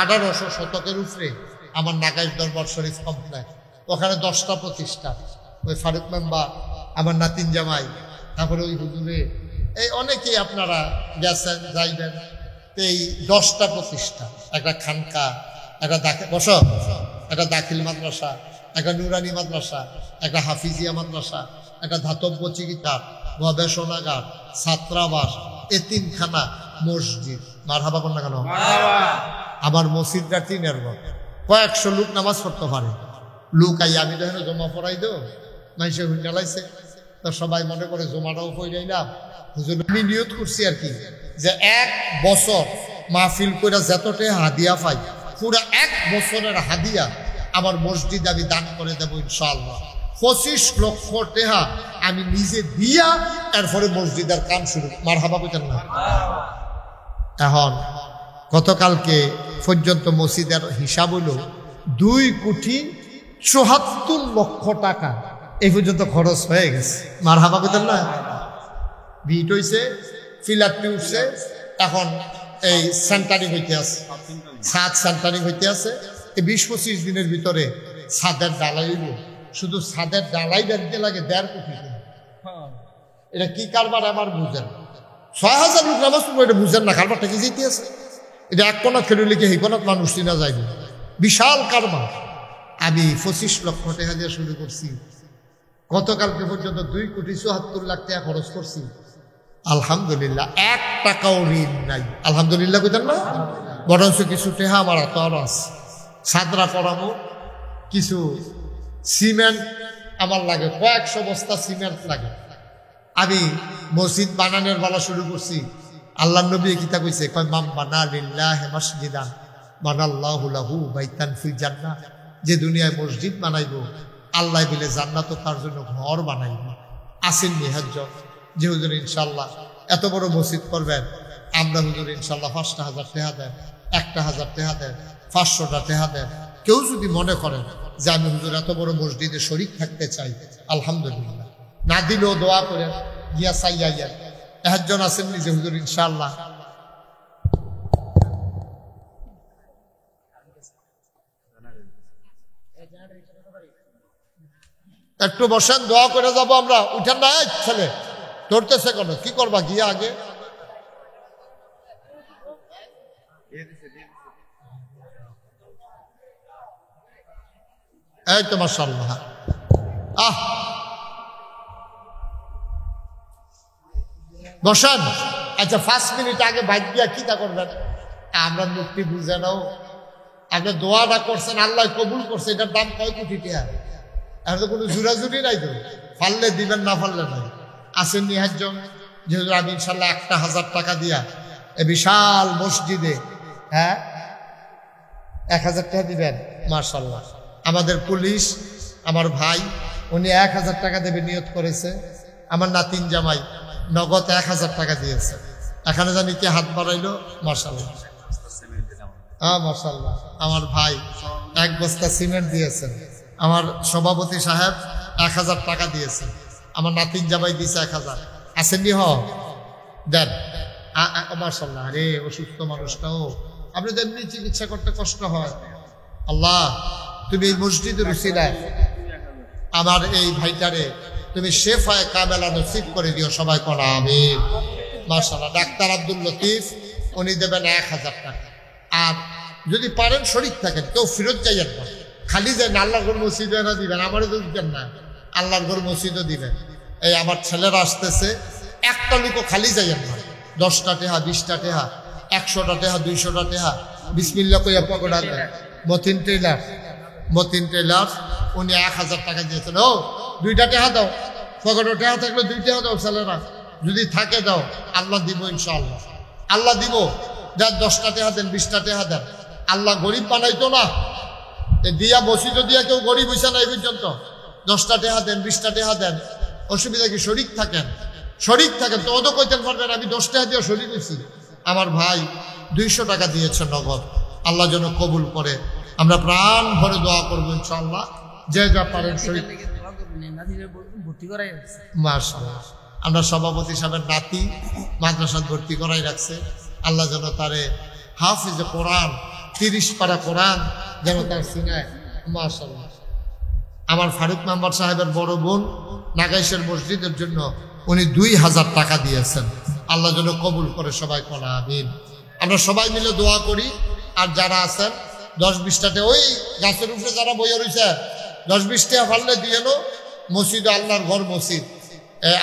1800 শতকের উপরে আমার নাগাইশ দরবার শরীফ কমপ্লেক্স। ওখানে 10টা প্রতিষ্ঠান, ওই ফারুক মেম্বার, আমার নাতিন জামাই, তারপরে ওই হুজুরে, এই অনেকেই আপনারা গেছেন যাইবেন। এই 10টা প্রতিষ্ঠান, একটা খানকা, একটা একটা দাখিল মাদ্রাসা, একটা নুরানি মাদ্রাসা, একটা হাফিজিয়া মাদ্রাসা, একটা ধাতব্য চিকিৎসার, গবেষণাগার, ছাত্রাবাস, এতিমখানা, মসজিদ। মারহাবা কোন না কেন? আমার মসজিদটা 3 ঘর, কয়েকশো লোক নামাজ পড়তে পারে। লোক আই আমি তো এখানে জমা পড়াই দো, মাইসে হুন্ডালাইছে, তো সবাই মনে করে জমাটাও পড়াইলাম। হুজুর আমি নিয়ত করছি আর কি, যে 1 বছর মাহফিল করে যতটা হাদিয়া পাই, পুরা 1 বছরের হাদিয়া আমার মসজিদ আমি দান করে দেবো ইনশাআল্লাহ। 25 লক্ষ টাকা আমি নিজে দিয়া এরপরে মসজিদের কাম শুরু। মারহাবা কইতেন না? এখন গতকালকে পর্যন্ত মসজিদের হিসাব হলো 2,74,00,000 টাকা এই পর্যন্ত খরচ হয়ে গেছে। মারহাবা কইতেন না? ভিট হইছে, ফিলারটি উঠছে, এখন এই সেন্টারিং হইতে আছে, ছাদ সেন্টারিং হইতে আছে। এই 20-25 দিনের ভিতরে ছাদের ডালাই হইব। শুধু ছাদের ডালাই দেখতে লাগে 1.5 কোটি টাকা। এটা কি কারবার আমার বুঝেন? 6,000 লোক নামাজ পড়বো, এটা বুঝেন না কারবারটা কি যেতে আছে? এটা এক কোনা খেলে লিখে এই কোনা মানুষ চিনা যায়নি, বিশাল কারবার। আমি 25 লক্ষ টাকা দিয়ে শুরু করছি। গতকালকে পর্যন্ত 2,74,00,000 টাকা খরচ করছি। আলহামদুলিল্লাহ 1 টাকাও ঋণ নাই। আলহামদুলিল্লাহ কইতেন না? বরঞ্চ কিছু টাকা আমার হাতে আরো আছে। সাদরা করাবো, কিছু সিমেন্ট আমার লাগে, কয়েকশো বস্তা সিমেন্ট লাগে। আমি মসজিদ বানানোর বেলা শুরু করছি। আল্লাহ নবী কিতা কইছে, কয় মাম বানা লিল্লাহি মাসজিদান বানাল্লাহু লাহু বাইতান ফিল জান্নাহ। যে দুনিয়ায় মসজিদ বানাইবো, আল্লাহ বলে জান্নাতও তার জন্য ঘর বানাইবো। আসেন নিহাজ্জ যে হুজুর ইনশাল্লাহ এত বড় মসজিদ করবেন, আমরা হুজুর ইনশাল্লাহ 5,000 টাকা দেন, 1,000 টাকা দেন, 500টা টাকা দেন। কেউ যদি মনে করেন যে আমি হুজুর এত বড় মসজিদে শরীক থাকতে চাই, আলহামদুলিল্লাহ। না দিলেও দোয়া করে গিয়া চাইয়া একজন আছেন নিজে হুজুর ইনশাল্লাহ একটু বসেন, দোয়া করে যাবো আমরা। উঠেন না ছেলে, ধরতেছে কেন? কি করবা গিয়ে আগে? এই তো মাশাআল্লাহ। বসেন। আচ্ছা 5 মিনিট আগে বাইক দিয়া কি তা করবেন? আমরা মুক্তি বুঝে নাও। আপনি দোয়াটা করছেন, আল্লাহ কবুল করছে, এটার দাম কয় কোটি টাকা? এখন তো কোনো জুরাজুরি নাই তো, ফাললে দিবেন না ফাললে নাই। আসেন নিহাজ্জন যেহেতু আমি ইনশাল্লাহ 1,000 টাকা দিয়া এ বিশাল মসজিদে, হ্যাঁ 1000 টাকা দিবেন। মাশাআল্লাহ, আমাদের পুলিশ আমার ভাই উনি 1000 টাকা দেবে নিয়ত করেছে। আমার নাতিন জামাই নগদ 1000 টাকা দিয়েছে। এখানে জানি কে হাত বাড়াইলো, মাশাআল্লাহ। মাশাআল্লাহ, আমার ভাই 1 বস্তা সিমেন্ট দিয়েছেন। আমার সভাপতি সাহেব 1000 টাকা দিয়েছেন। আমার নাতিন জামাই দিয়েছে 1000। আসেননি দেন। মাশাআল্লাহ। আরে অসুস্থ মানুষটাও আপনি তো এমনি চিকিৎসা করতে কষ্ট হয়। আল্লাহ তুমি এই মসজিদের উসিলায় আমার এই ভাইটারে তুমি শেফায়ে কামেলা নসিব করে দিও, সবাই কোন আমিন। মাশাআল্লাহ। ডাক্তার আব্দুল লতিফ উনি দেবেন 1000 টাকা। আর যদি পারেন শরীর থাকেন, কেউ ফেরত যাইয়েন না, খালি যান আল্লাহর ঘর মসজিদে না দিবেন, আমারও দিবেন না, আল্লাহর ঘর মসজিদও দিবেন। এই আমার ছেলেরা আসতেছে, একটা লোকও খালি যাইয়েন না। 10টা টেহা, 20টা টেহা, 100টা টেহা, 200টা টেহা বিসমিল্লাহ কইয়া পকড়া দেন। মতিন টেলার উনি 1000 টাকা দিয়েছেন। ও 2টা টেহা দাও, পকেটে টেহা থাকলে 2 টেহা দাও ছেলেরা, যদি থাকে দাও, আল্লাহ দিব ইনশাআল্লাহ, আল্লাহ দিব। দেন 10টা টেহা দেন, 20টা টেহা দেন। আল্লাহ গরিব বানাইতো না, দিয়া মসজিদও দিয়া কেউ গরিব হইছে না এই পর্যন্ত। 10টা টেহা দেন, 20টা টেহা দেন, অসুবিধা কি? শরিক থাকেন তো ওদের কইতেন পারবেন আমি 10 টাকা দিয়ে শরিক হয়েছি। আমার ভাই 200 টাকা দিয়েছে নগদ, আল্লাহ যেন কবুল করে। আমরা প্রাণ ভরে দোয়া করবো ইনশাআল্লাহ, যে যা পারেন শরিক। মাশাআল্লাহ, আমরা সভাপতি সাহেবের নাতি মাদ্রাসা ভর্তি করাই রাখছে। আল্লাহ যেন তারে হাফিজে কোরআন 30 পারা কোরআন যেন তার সিনায়। মাশাআল্লাহ। আমার ফারুক মেম্বার সাহেবের বড় বোন নাগাইশের মসজিদের জন্য উনি 2000 টাকা দিয়েছেন। আল্লাহ যেন কবুল করে, সবাই কোন আমিন। আমরা সবাই মিলে দোয়া করি। আর যারা আছেন 10-20টা ওই গাছের উপরে যারা বইয়া রয়েছে 10-20 টাকা ফাললে দিয়ে নো মসজিদ, আল্লাহর ঘর মসজিদ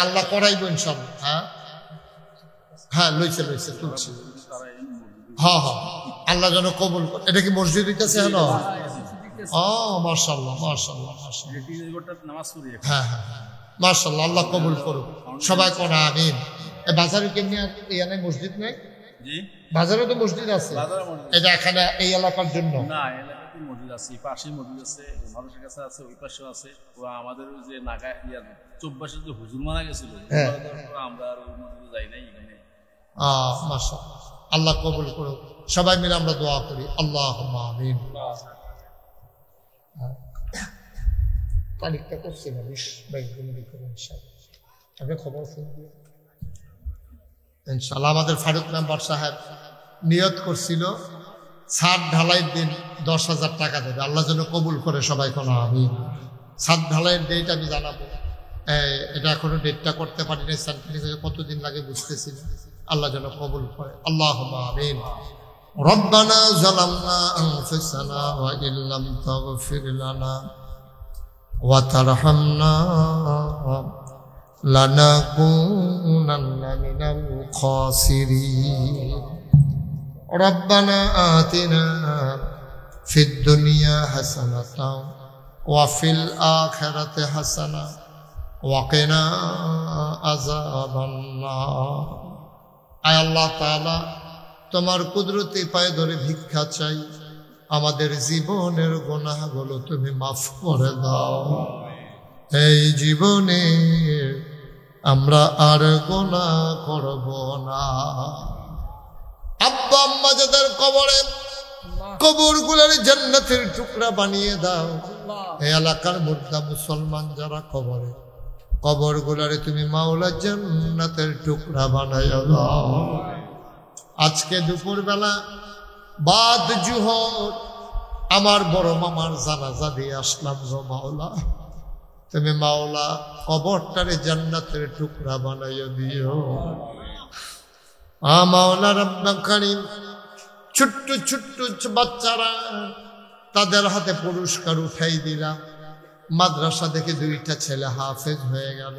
আল্লাহ করাইব ইনশাআল্লাহ। হ্যাঁ লইছে তুলছি। হ্যাঁ আল্লাহ যেন কবুল করে। এটা কি মসজিদ হইতেছে? মাশাআল্লাহ মাশাআল্লাহ মাশাআল্লাহ। হ্যাঁ মাশাআল্লাহ, আল্লাহ কবুল করুক, সবাই কোন আমিন। বাজারে কেমনি এখানে মসজিদ নেই? বাজারে তো মসজিদ আছে, এটা এখানে এই এলাকার জন্য না, এলাকাতে মসজিদ আছে, পাশে মসজিদ আছে, মানুষের কাছে আছে, ওই পাশেও আছে। আমাদের ওই যে নাগা চব্বাসে যে হুজুর মারা গেছিল, আমরা আর ওই মসজিদে যাই নাই এখানে। মাশাআল্লাহ, আল্লাহ কবুল করুক, সবাই মিলে আমরা দোয়া করি আল্লাহুম্মা আমিন। তারিখটা করছি না 20-22 দিন ইনশাআল্লাহ, আপনি খবর ফোন দিয়ে ইনশাআল্লাহ। আমাদের ফারুক মেম্বার সাহেব নিয়ত করছিল ছাদ ঢালাইয়ের দিন 10,000 টাকা দেবে, আল্লাহ যেন কবুল করে, সবাই কোন আমিন। ছাদ ঢালাইয়ের ডেট আমি জানাবো, এটা এখনো ডেটটা করতে পারি না, কতদিন লাগে বুঝতেছি না, আল্লাহ যেন কবুল করে, আল্লাহুম্মা আমিন। রব্বানা যালামনা আনফুসানা ওয়া ইল্লাম তাগফির লানা ওয়া তারহামনা লানাকুনান্না মিনাল খাসিরিন। রব্বানা আতিনা ফিদ দুনিয়া হাসানাতাও ওয়া ফিল আখিরাতি হাসানা ওয়া কিনা আযাবান নার। আয় আল্লাহ তাআলা, তোমার কুদরতি পায়ে ধরে ভিক্ষা চাই, আমাদের জীবনের গুনাহগুলো তুমি মাফ করে দাও। এই জীবনে আমরা আর গুনাহ করব না। আব্বা আম্মা যাদের কবরে, কবরগুলোর জান্নাতের টুকরা বানিয়ে দাও। এই এলাকার মুর্দা মুসলমান যারা কবরে, কবরগুলোরে তুমি মাওলা জান্নাতের টুকরা বানাইয়া দাও। আজকে দুপুরবেলা বাদ জুহর আমার বড় মামার জানাজা দিয়ে আসলাম গো মাওলা, তুমি মাওলা কবরটারে জান্নাতের টুকরা বানাইয়া দিও। মাওলা রব্বুল কারীম, ছোট্ট ছোট্ট বাচ্চারা তাদের হাতে পুরস্কার উঠাই দিলাম। মাদ্রাসা থেকে 2টা ছেলে হাফেজ হয়ে গেল।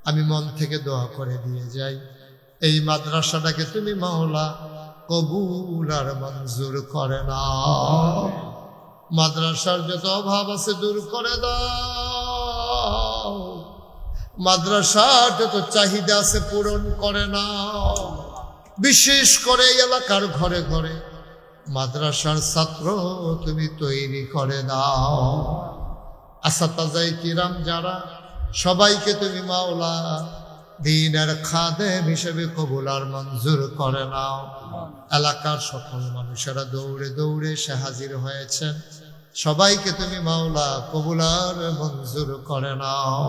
আমি মন থেকে দোয়া করে দিয়ে যাই, এই মাদ্রাসাটাকে তুমি মাওলা কবুল আর মঞ্জুর করে নাও। মাদ্রাসার যত অভাব আছে দূর করে দাও, মাদ্রাসার যত চাহিদা আছে পূরণ করে নাও। বিশেষ করে এলাকার ঘরে ঘরে মাদ্রাসার ছাত্র তুমি তৈরি করে দাও। আসাতাজাই কিরাম যারা সবাইকে তুমি মাওলা দ্বীনের খাদেম হিসেবে কবুল আর মঞ্জুর করে নাও। এলাকার সকল মানুষেরা দৌড়ে দৌড়ে সে হাজির হয়েছেন, সবাইকে তুমি মাওলা কবুল আর মঞ্জুর করে নাও।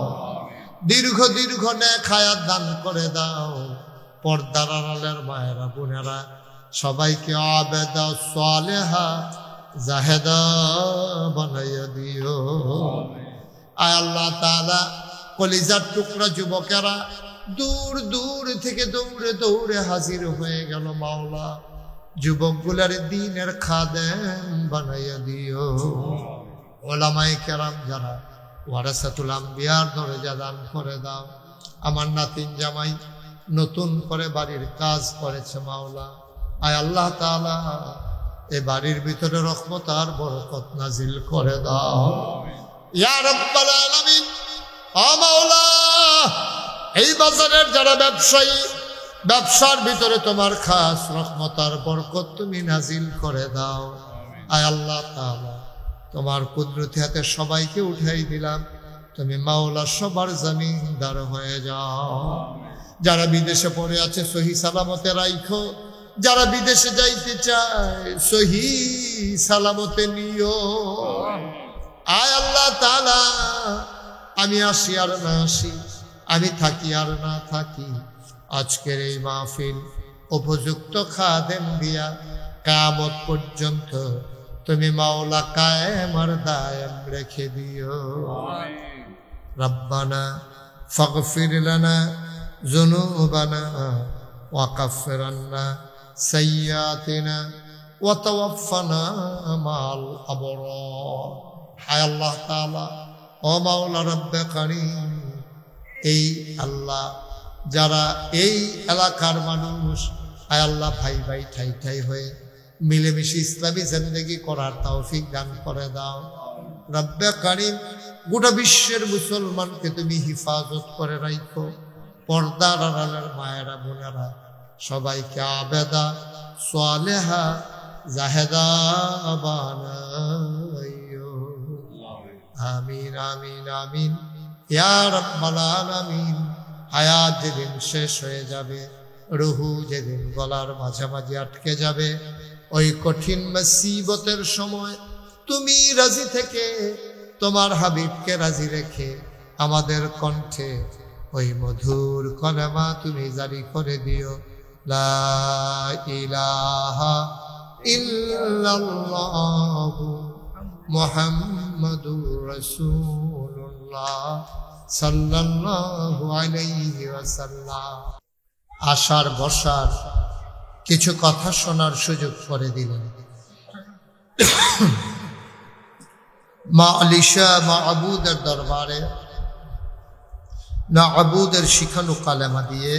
দীর্ঘ দীর্ঘ নেক হায়াত দান করে দাও। পর্দার আড়ালের মায়েরা বোনেরা সবাইকে আবেদা সালেহা জাহেদা বানাইয়া দিও। আয় আল্লাহ তাআলা, কলিজার টুকরা যুবকেরা দূর দূর থেকে দৌড়ে দৌড়ে হাজির হয়ে গেল মাওলা, যুবকগুলার দ্বীনের খাদেম বানাইয়া দিও। ওলামায়ে কেরাম যারা ওয়ারাসাতুল আম্বিয়ার দরজা দান করে দাও। আমার নাতিন জামাই নতুন করে বাড়ির কাজ করেছে মাওলা, আয় আল্লাহ তাআলা এ বাড়ির ভিতরে রহমত আর বরকত নাজিল করে দাও। ইয়া রাব্বাল আলামিন, ও মাওলা, এই বাজারের যারা ব্যবসায়ী, ব্যবসার ভিতরে তোমার খাস রহমত আর বরকত তুমি নাজিল করে দাও। আয় আল্লাহ তাআলা, তোমার কুদরতি হাতে সবাইকে উঠাই দিলাম, তুমি মাওলা সবার জমিনদার হয়ে যাও। যারা বিদেশে পড়ে আছে সহি সালামতে রাইখো, যারা বিদেশে যাইতে চায় সহি সালামতে নিও। আয় আল্লাহ তাআলা, আমি আসি আর না আসি, আমি থাকি আর না থাকি, আজকের এই মাহফিল উপযুক্ত খাদেম দিয়া কিয়ামত পর্যন্ত তুমি মাওলা কায়েম আর দায়েম রেখে দিও। রব্বানা ফাগফির লানা যুনুবানা ওয়া কাফির আন্না সাইয়্যাতিনা ওয়া তাওয়াফফানা মাল আবরার। আয় আল্লাহ তাআলা, ও মাওলা রব্বে কারীম, এই আল্লাহ যারা এই এলাকার মানুষ, আয় আল্লাহ ভাই ভাই ঠাই ঠাই হয়ে মিলেমিশে ইসলামী জিন্দেগি করার তৌফিক দান করে দাও। রব্বে কারীম, গোটা বিশ্বের মুসলমানকে তুমি হিফাজত করে রাখো। পর্দার আড়ালের মায়েরা বোনেরা সবাইকে আবেদা সালেহা জাহেদা বানাইও। আমিন আমিন আমিন ইয়া রাব্বাল আলামিন। হায়াত যেদিন শেষ হয়ে যাবে, রুহু যেদিন গলার মাঝামাঝি আটকে যাবে, ওই কঠিন মুসিবতের সময় তুমি রাজি থেকে তোমার হাবিবকে রাজি রেখে আমাদের কণ্ঠে ওই মধুর কলেমা তুমি জারি করে দিও, লা ইলাহা ইল্লাল্লাহু মুহাম্মাদুর রাসূলুল্লাহ সাল্লাল্লাহু আলাইহি ওয়াসাল্লাম। আশার বসার কিছু কথা শোনার সুযোগ করে দিলেন। মা আলিশা মাহবুদের দরবারে মাহবুদের শিখানো কালেমা দিয়ে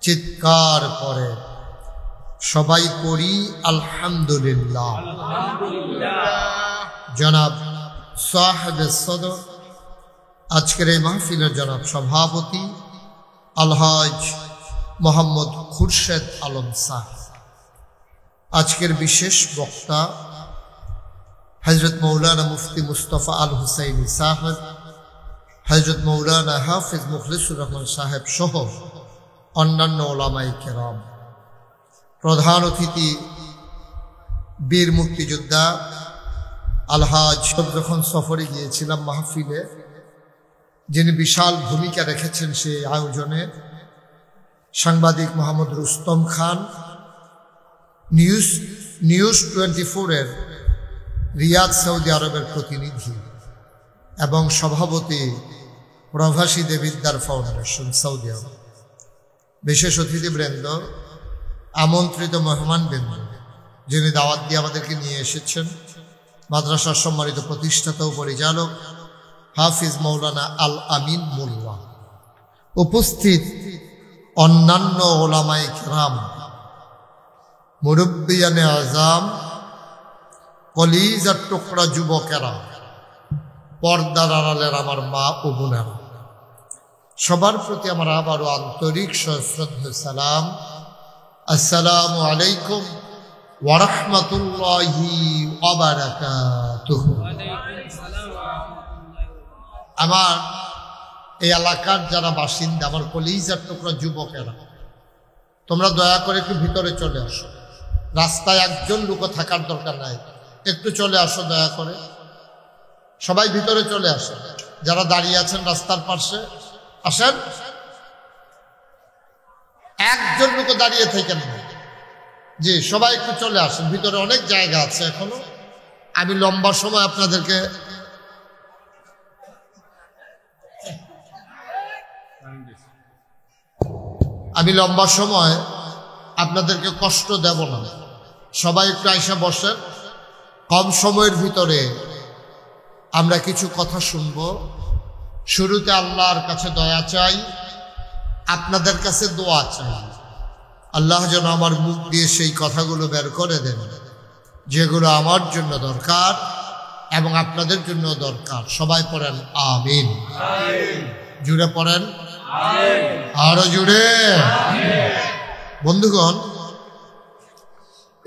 চিৎকার করে সবাই পড়ি আলহামদুলিল্লাহ। জনাব সাহেবে সদর, আজকের এই মাহফিলের জনাব সভাপতি আলহাজ মোহাম্মদ খুরশেদ আলম সাহেব, আজকের বিশেষ বক্তা হযরত মৌলানা মুফতি মুস্তফা আল হুসাইনি সাহেব, হযরত মৌলানা হাফিজ মুখলিসুর রহমান সাহেব সহ অন্যান্য ওলামায়ে কেরাম। প্রধান অতিথি বীর মুক্তিযোদ্ধা আলহাজ, যখন সফরে গিয়েছিলাম মাহফিলে, যিনি বিশাল ভূমিকা রেখেছেন সেই আয়োজনে, সাংবাদিক মোহাম্মদ রুস্তম খান, নিউজ 24-এর রিয়াদ সৌদি আরবের প্রতিনিধি এবং সভাপতি প্রবাসী বিদ্যার ফাউন্ডেশন সৌদি আরব, বিশেষ অতিথিবৃন্দ, আমন্ত্রিত মেহমানবৃন্দ, যিনি দাওয়াত দিয়ে আমাদেরকে নিয়ে এসেছেন, মাদ্রাসার সম্মানিত প্রতিষ্ঠাতা ও পরিচালক হাফিজ মৌলানা আল আমিন মোল্লা, উপস্থিত অন্যান্য ওলামায়ে কেরাম, মুরব্বিয়ানে আজম, কলিজার টুকরা যুবকেরা, পর্দার আড়ালের আমার মা ও বোনেরা, সবার প্রতি আমার আবারও আন্তরিক সশ্রদ্ধ সালাম। আসসালামু আলাইকুম ওয়া রাহমাতুল্লাহি ওয়া বারাকাতুহু। আমার এই এলাকার যারা বাসিন্দা, আমার কলিজার টুকরা যুবকেরা, তোমরা দয়া করে একটু ভিতরে চলে আসো। রাস্তায় একজন লোকও থাকার দরকার নাই, একটু চলে আসো দয়া করে। সবাই ভিতরে চলে আসো। যারা দাঁড়িয়ে আছেন রাস্তার পাশে আসেন, একজন লোকও দাঁড়িয়ে থাকেন না। জি, সবাই একটু চলে আসেন, ভিতরে অনেক জায়গা আছে এখনো। আমি লম্বা সময় আপনাদেরকে কষ্ট দেব না। সবাই একটু আইসা বসেন। কম সময়ের ভিতরে আমরা কিছু কথা শুনব। শুরুতে আল্লাহর কাছে দয়া চাই, আপনাদের কাছে দোয়া চাই। আল্লাহ যেন আমার মুখ দিয়ে সেই কথাগুলো বের করে দেন যেগুলো আমার জন্য দরকার এবং আপনাদের জন্য দরকার। সবাই পড়েন আমিন। জুড়ে পড়েন আরো জুড়ে। বন্ধুগণ,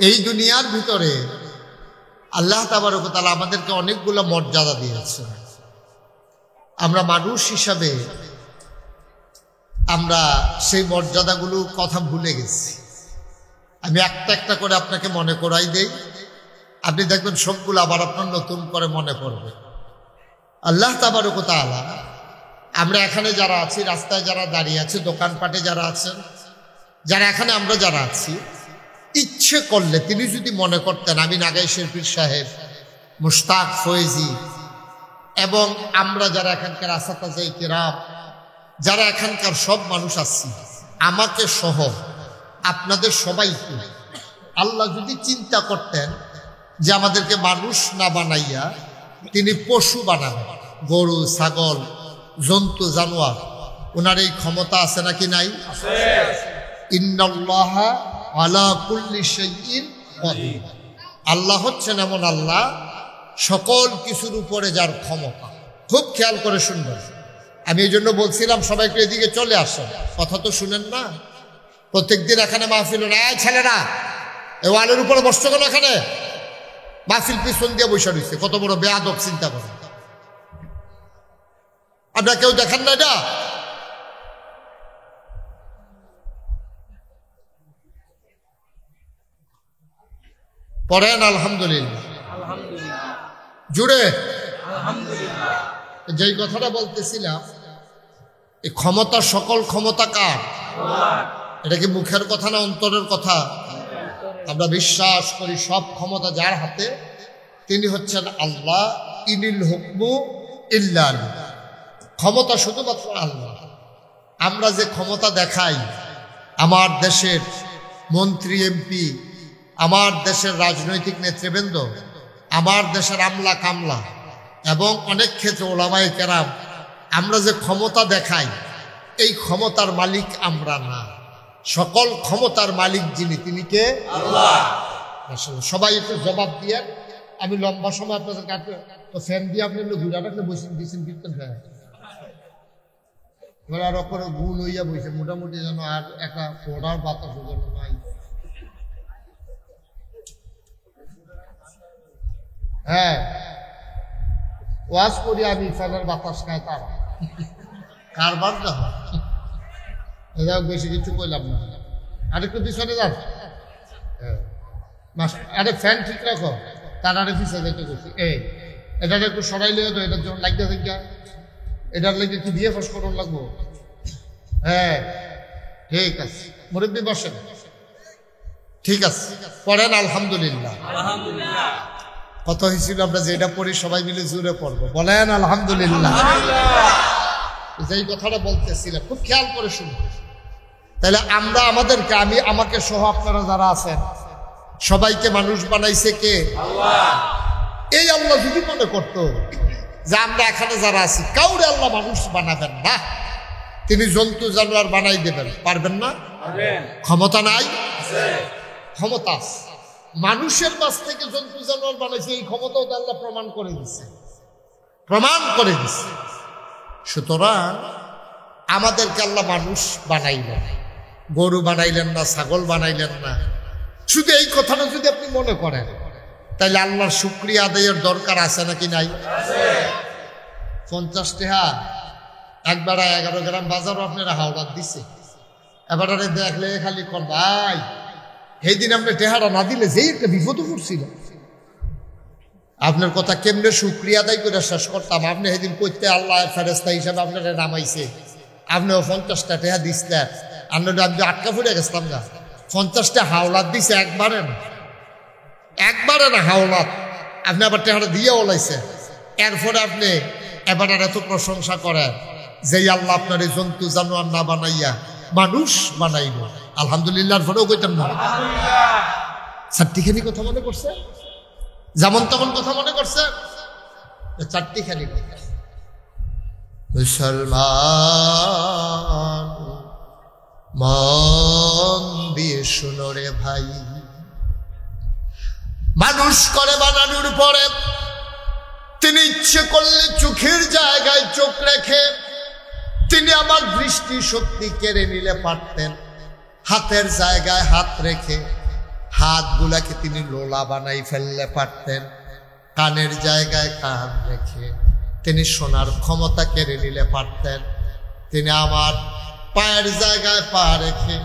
এই দুনিয়ার ভিতরে আল্লাহ তাবারক ওয়া তাআলা আমাদেরকে অনেকগুলো মর্যাদা দিয়েছেন। আমরা মানুষ হিসাবে আমরা সেই মর্যাদাগুলো কথা ভুলে গেছি। আমি একটা একটা করে আপনাকে মনে করাই দেই, আপনি দেখবেন সবগুলো আবার আপনার নতুন করে মনে পড়বে। আল্লাহ তাবারক ওয়া তাআলা, আমরা এখানে যারা আছি, রাস্তায় যারা দাঁড়িয়ে আছে, দোকানপাটে যারা আছেন, যারা এখানে আমরা যারা আছি, ইচ্ছে করলে তিনি যদি মনে করতেন, আমি নাগাইশের পীর সাহেব, মুশতাক ফয়েজি এবং আমরা যারা এখানকার আসাতাজে কিরাম, যারা এখানকার সব মানুষ আছি, আমাকে সহ আপনাদের সবাইকে আল্লাহ যদি চিন্তা করতেন যে আমাদেরকে মানুষ না বানাইয়া তিনি পশু বানাবেন, গরু ছাগল জন্তু জানোয়ার, ওনার এই ক্ষমতা আছে নাকি নাই? ইন্নাল্লাহা আলা কুল্লি শাইইন কাদির। আল্লাহ হচ্ছেন এমন আল্লাহ, সকল কিছুর উপরে যার ক্ষমতা। খুব খেয়াল করে শুনবেন। আমি এই জন্য বলছিলাম সবাইকে এদিকে চলে আসেন, কথা তো শুনেন না। প্রত্যেকদিন এখানে মাহফিল না, ছেলেরা এই ওয়ালের উপরে বসছো কেন? এখানে মাহফিল পিছন দিয়ে বসে রয়েছে, কত বড় বেয়াদব চিন্তা করেন। আপনারা কেউ দেখেন না এটা? পড়েন আলহামদুলিল্লাহ জুড়ে। যেই কথাটা বলতেছিলাম, এই ক্ষমতা, সকল ক্ষমতা কার? এটা কি মুখের কথা না অন্তরের কথা? আমরা বিশ্বাস করি সব ক্ষমতা যার হাতে, তিনি হচ্ছেন আল্লাহ। ইনিল হুকমু ইল্লা লিল্লাহ। ক্ষমতা শুধুমাত্র আল্লাহ। আমরা যে ক্ষমতা দেখাই, আমার দেশের মন্ত্রী এমপি, আমার দেশের রাজনৈতিক নেতৃবৃন্দ, আমার দেশের আমলা কামলা এবং অনেক ক্ষেত্রে ওলামায়ে কেরাম, আমরা যে ক্ষমতা দেখাই, এই ক্ষমতার মালিক আমরা না। সকল ক্ষমতার মালিক যিনি, তিনি কে? আল্লাহ। সবাই একটু জবাব দিয়ে। আমি লম্বা সময় আপনাদের কাছে তো ফ্যান দিয়ে আপনি ঘুরে রাখলে বসে দিয়েছেন কীর্তন ফ্যান, এবার আর করে গুল হইয়া বসে মোটামুটি যেন আর একটা পড়ার বাতাস যেন নাই। হ্যাঁ, ওয়াজ করি আমি, ফ্যানের বাতাস খায় তারা, কারবার না হয়। বেশি কিছু কইলাম না, আরেকটু পিছনে যান। আরে ফ্যান ঠিক রাখো, তার আরে পিছনে যেতে করছি। এটা একটু সরাইলে তো, এটার জন্য লাগতে থাকা, এটার লেগে একটু দিয়ে ফস করুন লাগবো। হ্যাঁ ঠিক আছে, মুরব্বী বসেন। ঠিক আছে, পড়েন আলহামদুলিল্লাহ। কত হয়েছিল আমরা যেটা পড়ি সবাই মিলে জুড়ে পড়বো, বলেন আলহামদুলিল্লাহ। যেই কথাটা বলতেছিলাম খুব খেয়াল করে শুনবো। তাহলে আমরা আমাদেরকে, আমি আমাকে সহ আপনারা যারা আছেন সবাইকে মানুষ বানাইছে কে? আল্লাহ। এই আল্লাহ যদি মনে করতো যে আমরা এখানে যারা আছি কাউরে আল্লাহ মানুষ বানাবেন না, তিনি জন্তু জানোয়ার বানাই দেবেন, পারবেন না? ক্ষমতা নাই? ক্ষমতা আছে। মানুষের কাছ থেকে জন্তু জানোয়ার বানাইছে, এই ক্ষমতাও তো আল্লাহ প্রমাণ করে দিচ্ছে, প্রমাণ করে দিচ্ছে। সুতরাং আমাদেরকে আল্লাহ মানুষ বানাইলেন, গরু বানাইলেন না, ছাগল বানাইলেন না। শুধু এই কথাটা যদি আপনি মনে করেন, তাইলে আল্লাহর শুকরিয়া আদায়ের দরকার আছে নাকি নাই? 50 টাকা একবার 11 গ্রাম বাজারও আপনারা হাওলাত দিছে। এবারে দেখলে খালি কর ভাই, সেই দিন আপনি টেহারা না দিলে যেই একটা বিপদে পড়ছিল। আপনার কথা কেমনে শুকরিয়া আদায় করে শেষ করতাম। আপনি সেদিন কইতে আল্লাহ ফেরেস্তা হিসাবে আপনারা নামাইছে, আপনিও 50টা টাকা দিচ্ছেন, আমি আটকা পড়ে গেছিলাম না। 50টা হাওলাত দিছে একবারে না হাওলাত, আপনি আবার টেহারা দিয়ে ওলাইছে। এরপরে আপনি এবার এত প্রশংসা করেন যে আল্লাহ আপনার এই জন্তু জানোয়ার না বানাইয়া মানুষ বানাইল। আলহামদুলিল্লাহর পরেও কইতাম না চারটিখানি কথা মনে করছে, যেমন তখন কথা মনে করছে, চারটিখানি কথা। মুসলমান মন দিয়ে শুনো রে ভাই, মানুষ করে বানানোর পরে তিনি ইচ্ছে করলে চোখের জায়গায় চোখ রেখে তিনি আমার দৃষ্টি শক্তি কেড়ে নিলে পারতেন। হাতের জায়গায় হাত রেখে হাতগুলাকে তিনি লোলা বানাই ফেললে পারতেন। কানের জায়গায় কান রেখে তিনি শোনার ক্ষমতা কেড়ে নিলে পারতেন। তিনি আমার পায়ের জায়গায় পা রেখে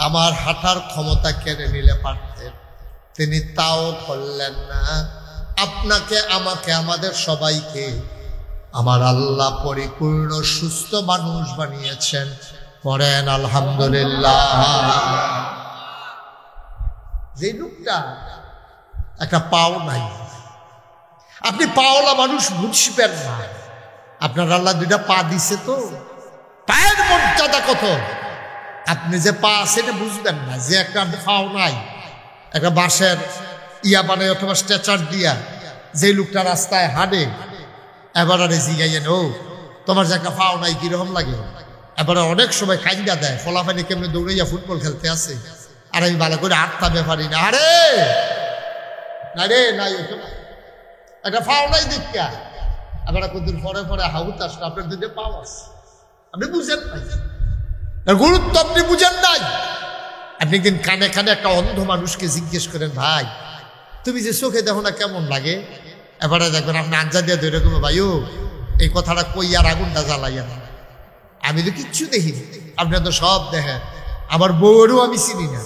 আমার হাঁটার ক্ষমতা কেড়ে নিলে পারতেন। তিনি তাও করলেন না। আপনাকে, আমাকে, আমাদের সবাইকে আমার আল্লাহ পরিপূর্ণ সুস্থ মানুষ বানিয়েছেন। পড়েন আলহামদুলিল্লাহ। যে লোকটা একটা পাও নাই, আপনি পাওলা মানুষ বুঝবেন না। আপনার আল্লাহ 2টা পা দিছে, তো পায়ের মর্যাদা কত আপনি যে পা সেটা বুঝবেন না। যে একটা পাও নাই, একটা বাঁশের ইয়া বানায় অথবা স্ট্রেচার দিয়া যে লোকটা রাস্তায় হাঁটে, এবার আরে জিগাইয়েন, ও তোমার যে একটা পাও নাই কিরকম লাগে? এবারে অনেক সময় কাইন্দা দেয়, ফলাফানি কেমনে দৌড়াইয়া ফুটবল খেলতে আসে, আর আমি ভালো করে আটটা ব্যাপারি না। আরে না রে, নাই একটা পাও নাই দীক্ষা। এবার কতদিন পরে পরে হাউত আসলো, আপনার 2টা পাও আছে, আপনি বুঝেন নাই, গুরুত্ব আপনি বুঝেন নাই। আপনি একদিন কানে কানে একটা অন্ধ মানুষকে জিজ্ঞেস করেন, ভাই তুমি যে চোখে দেখো না কেমন লাগে? এবারে দেখবেন আপনি আঞ্জা দিয়ে ধরে রকম, ভাইও এই কথাটা কই আর আগুনটা জ্বালাইয়া না, আমি তো কিচ্ছু দেখি, আপনার তো সব দেখেন। আমার বউরও আমি চিনি না,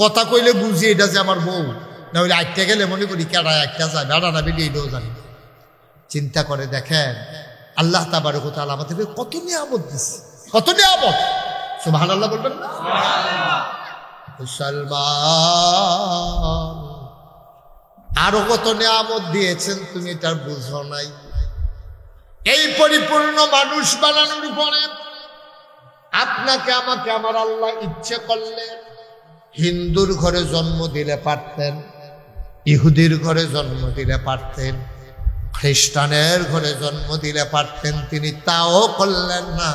কথা কইলে বুঝি এটা যে আমার বউ, না হলে আটটা গেলে মনে করি কেডা একটা যায়, বেড়া না বেরিয়ে এটাও জানি। চিন্তা করে দেখেন আল্লাহ তাবারক ওয়া তাআলা আমাদেরকে কত নিয়ামত দিচ্ছে, কত নিয়ামত। সুবহানাল্লাহ বলবেন না? মুসলমান আরো কত নিয়ামত দিয়েছেন তুমি তার বুঝো নাই। এই পরিপূর্ণ মানুষ বানানোর পরে আপনাকে, আমাকে, আমার আল্লাহ ইচ্ছে করলে হিন্দুর ঘরে জন্ম দিলে পারতেন, ইহুদির ঘরে জন্ম দিলে পারতেন, খ্রিস্টানের ঘরে জন্ম দিলে পারতেন। তিনি তাও করলেন না,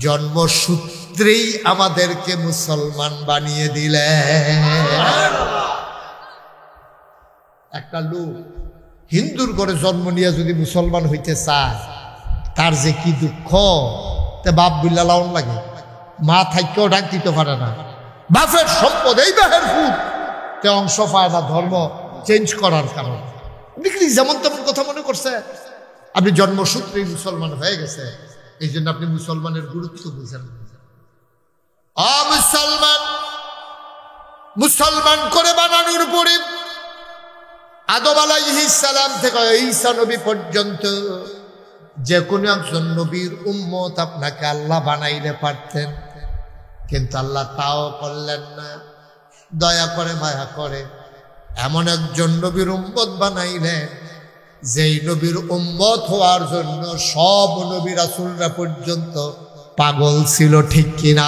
জন্মসূত্রেই আমাদেরকে মুসলমান বানিয়ে দিলেন। একটা লোক হিন্দুর ঘরে জন্ম নিয়ে যদি মুসলমান হইতে চায়, তার যে কি দুঃখ, তে বাপ বিল্লা লাউন লাগে, মা থাইকেও ডাক দিতে পারে না, বাপের সম্পদ এই বাহের ফুট তে অংশ পায় না ধর্ম চেঞ্জ করার কারণে। আপনি যেমন তেমন কথা মনে করছে, আপনি জন্মসূত্রেই মুসলমান হয়ে গেছে, এই জন্য আপনি মুসলমানের গুরুত্ব বুঝেন। মুসলমান মুসলমান করে বানানোর পরে আদম আলাইহিস সালাম থেকে ঈসা নবী পর্যন্ত যে কোনো একজন নবীর উম্মত আপনাকে আল্লাহ বানাইলে পারতেন, কিন্তু আল্লাহ তাও করলেন না। দয়া করে, মায়া করে এমন একজন নবীর উম্মত বানাইলেন, যেই নবীর উম্মত হওয়ার জন্য সব নবী রাসূলরা পর্যন্ত পাগল ছিল, ঠিক কিনা?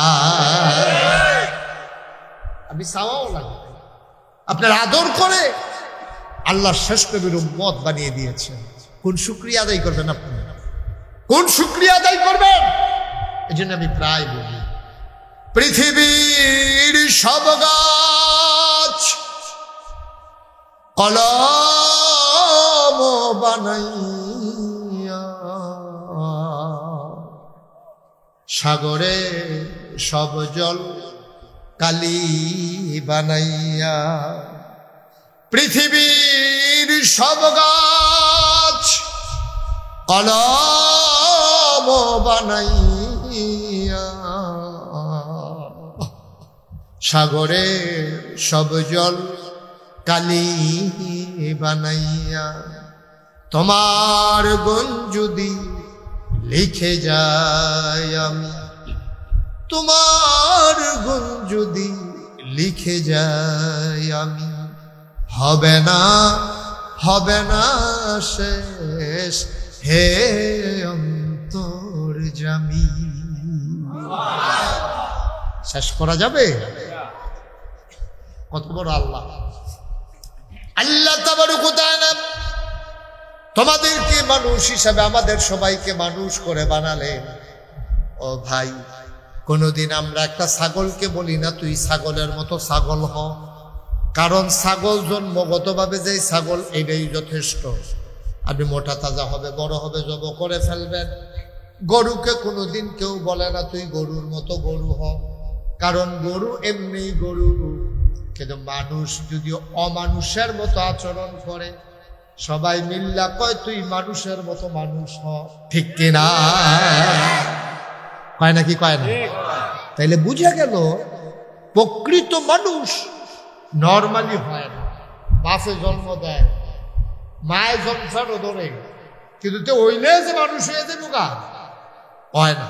আপনি চাওয়াও লাগে, আপনার আদর করে আল্লাহ শেষ নবীর উম্মত বানিয়ে দিয়েছেন। কোন শুকরিয়া আদায় করবেন আপনি? কোন শুকরিয়া আদায় করবেন? এই জন্য আমি প্রায় বলি, পৃথিবীর সব গাছ কলম বানাইয়া সাগরে সব জল কালি বানাইয়া, পৃথিবীর সব গাছ কলম বানাইয়া, সাগরে সব জল কালি বানাইয়া, তোমার গুণ যদি লিখে যায় আমি, তোমার গুণ যদি লিখে যায় আমি, হবে না শেষ হে অন্তর্যামী। শেষ করা যাবে? কত বড় আল্লাহ! আল্লাহ তাবারক ওয়া তাআলা তোমাদেরকে মানুষ হিসাবে আমাদের সবাইকে মানুষ করে বানালেন। ও ভাই, কোনদিন আমরা একটা ছাগলকে বলি না তুই ছাগলের মতো ছাগল হ, কারণ ছাগল জন্মগতভাবে যে ছাগল এটাই যথেষ্ট। আপনি মোটা তাজা হবে, বড় হবে, জব করে ফেলবেন। গরুকে কোনোদিন কেউ বলে না তুই গরুর মতো গরু হ, কারণ গরু এমনি গরু। কিন্তু মানুষ যদি অমানুষের মতো আচরণ করে, সবাই মিল্লা কয় তুই মানুষের মতো মানুষ হ, ঠিক কিনা? কয় নাকি কয় না? তাইলে বুঝা গেল প্রকৃত মানুষ নর্মালি হয় না। বাসে জন্ম দেয়, মায়ের জন্মসারও ধরে, কিন্তু ওইলে যে মানুষ হয়ে যাবে হয় না।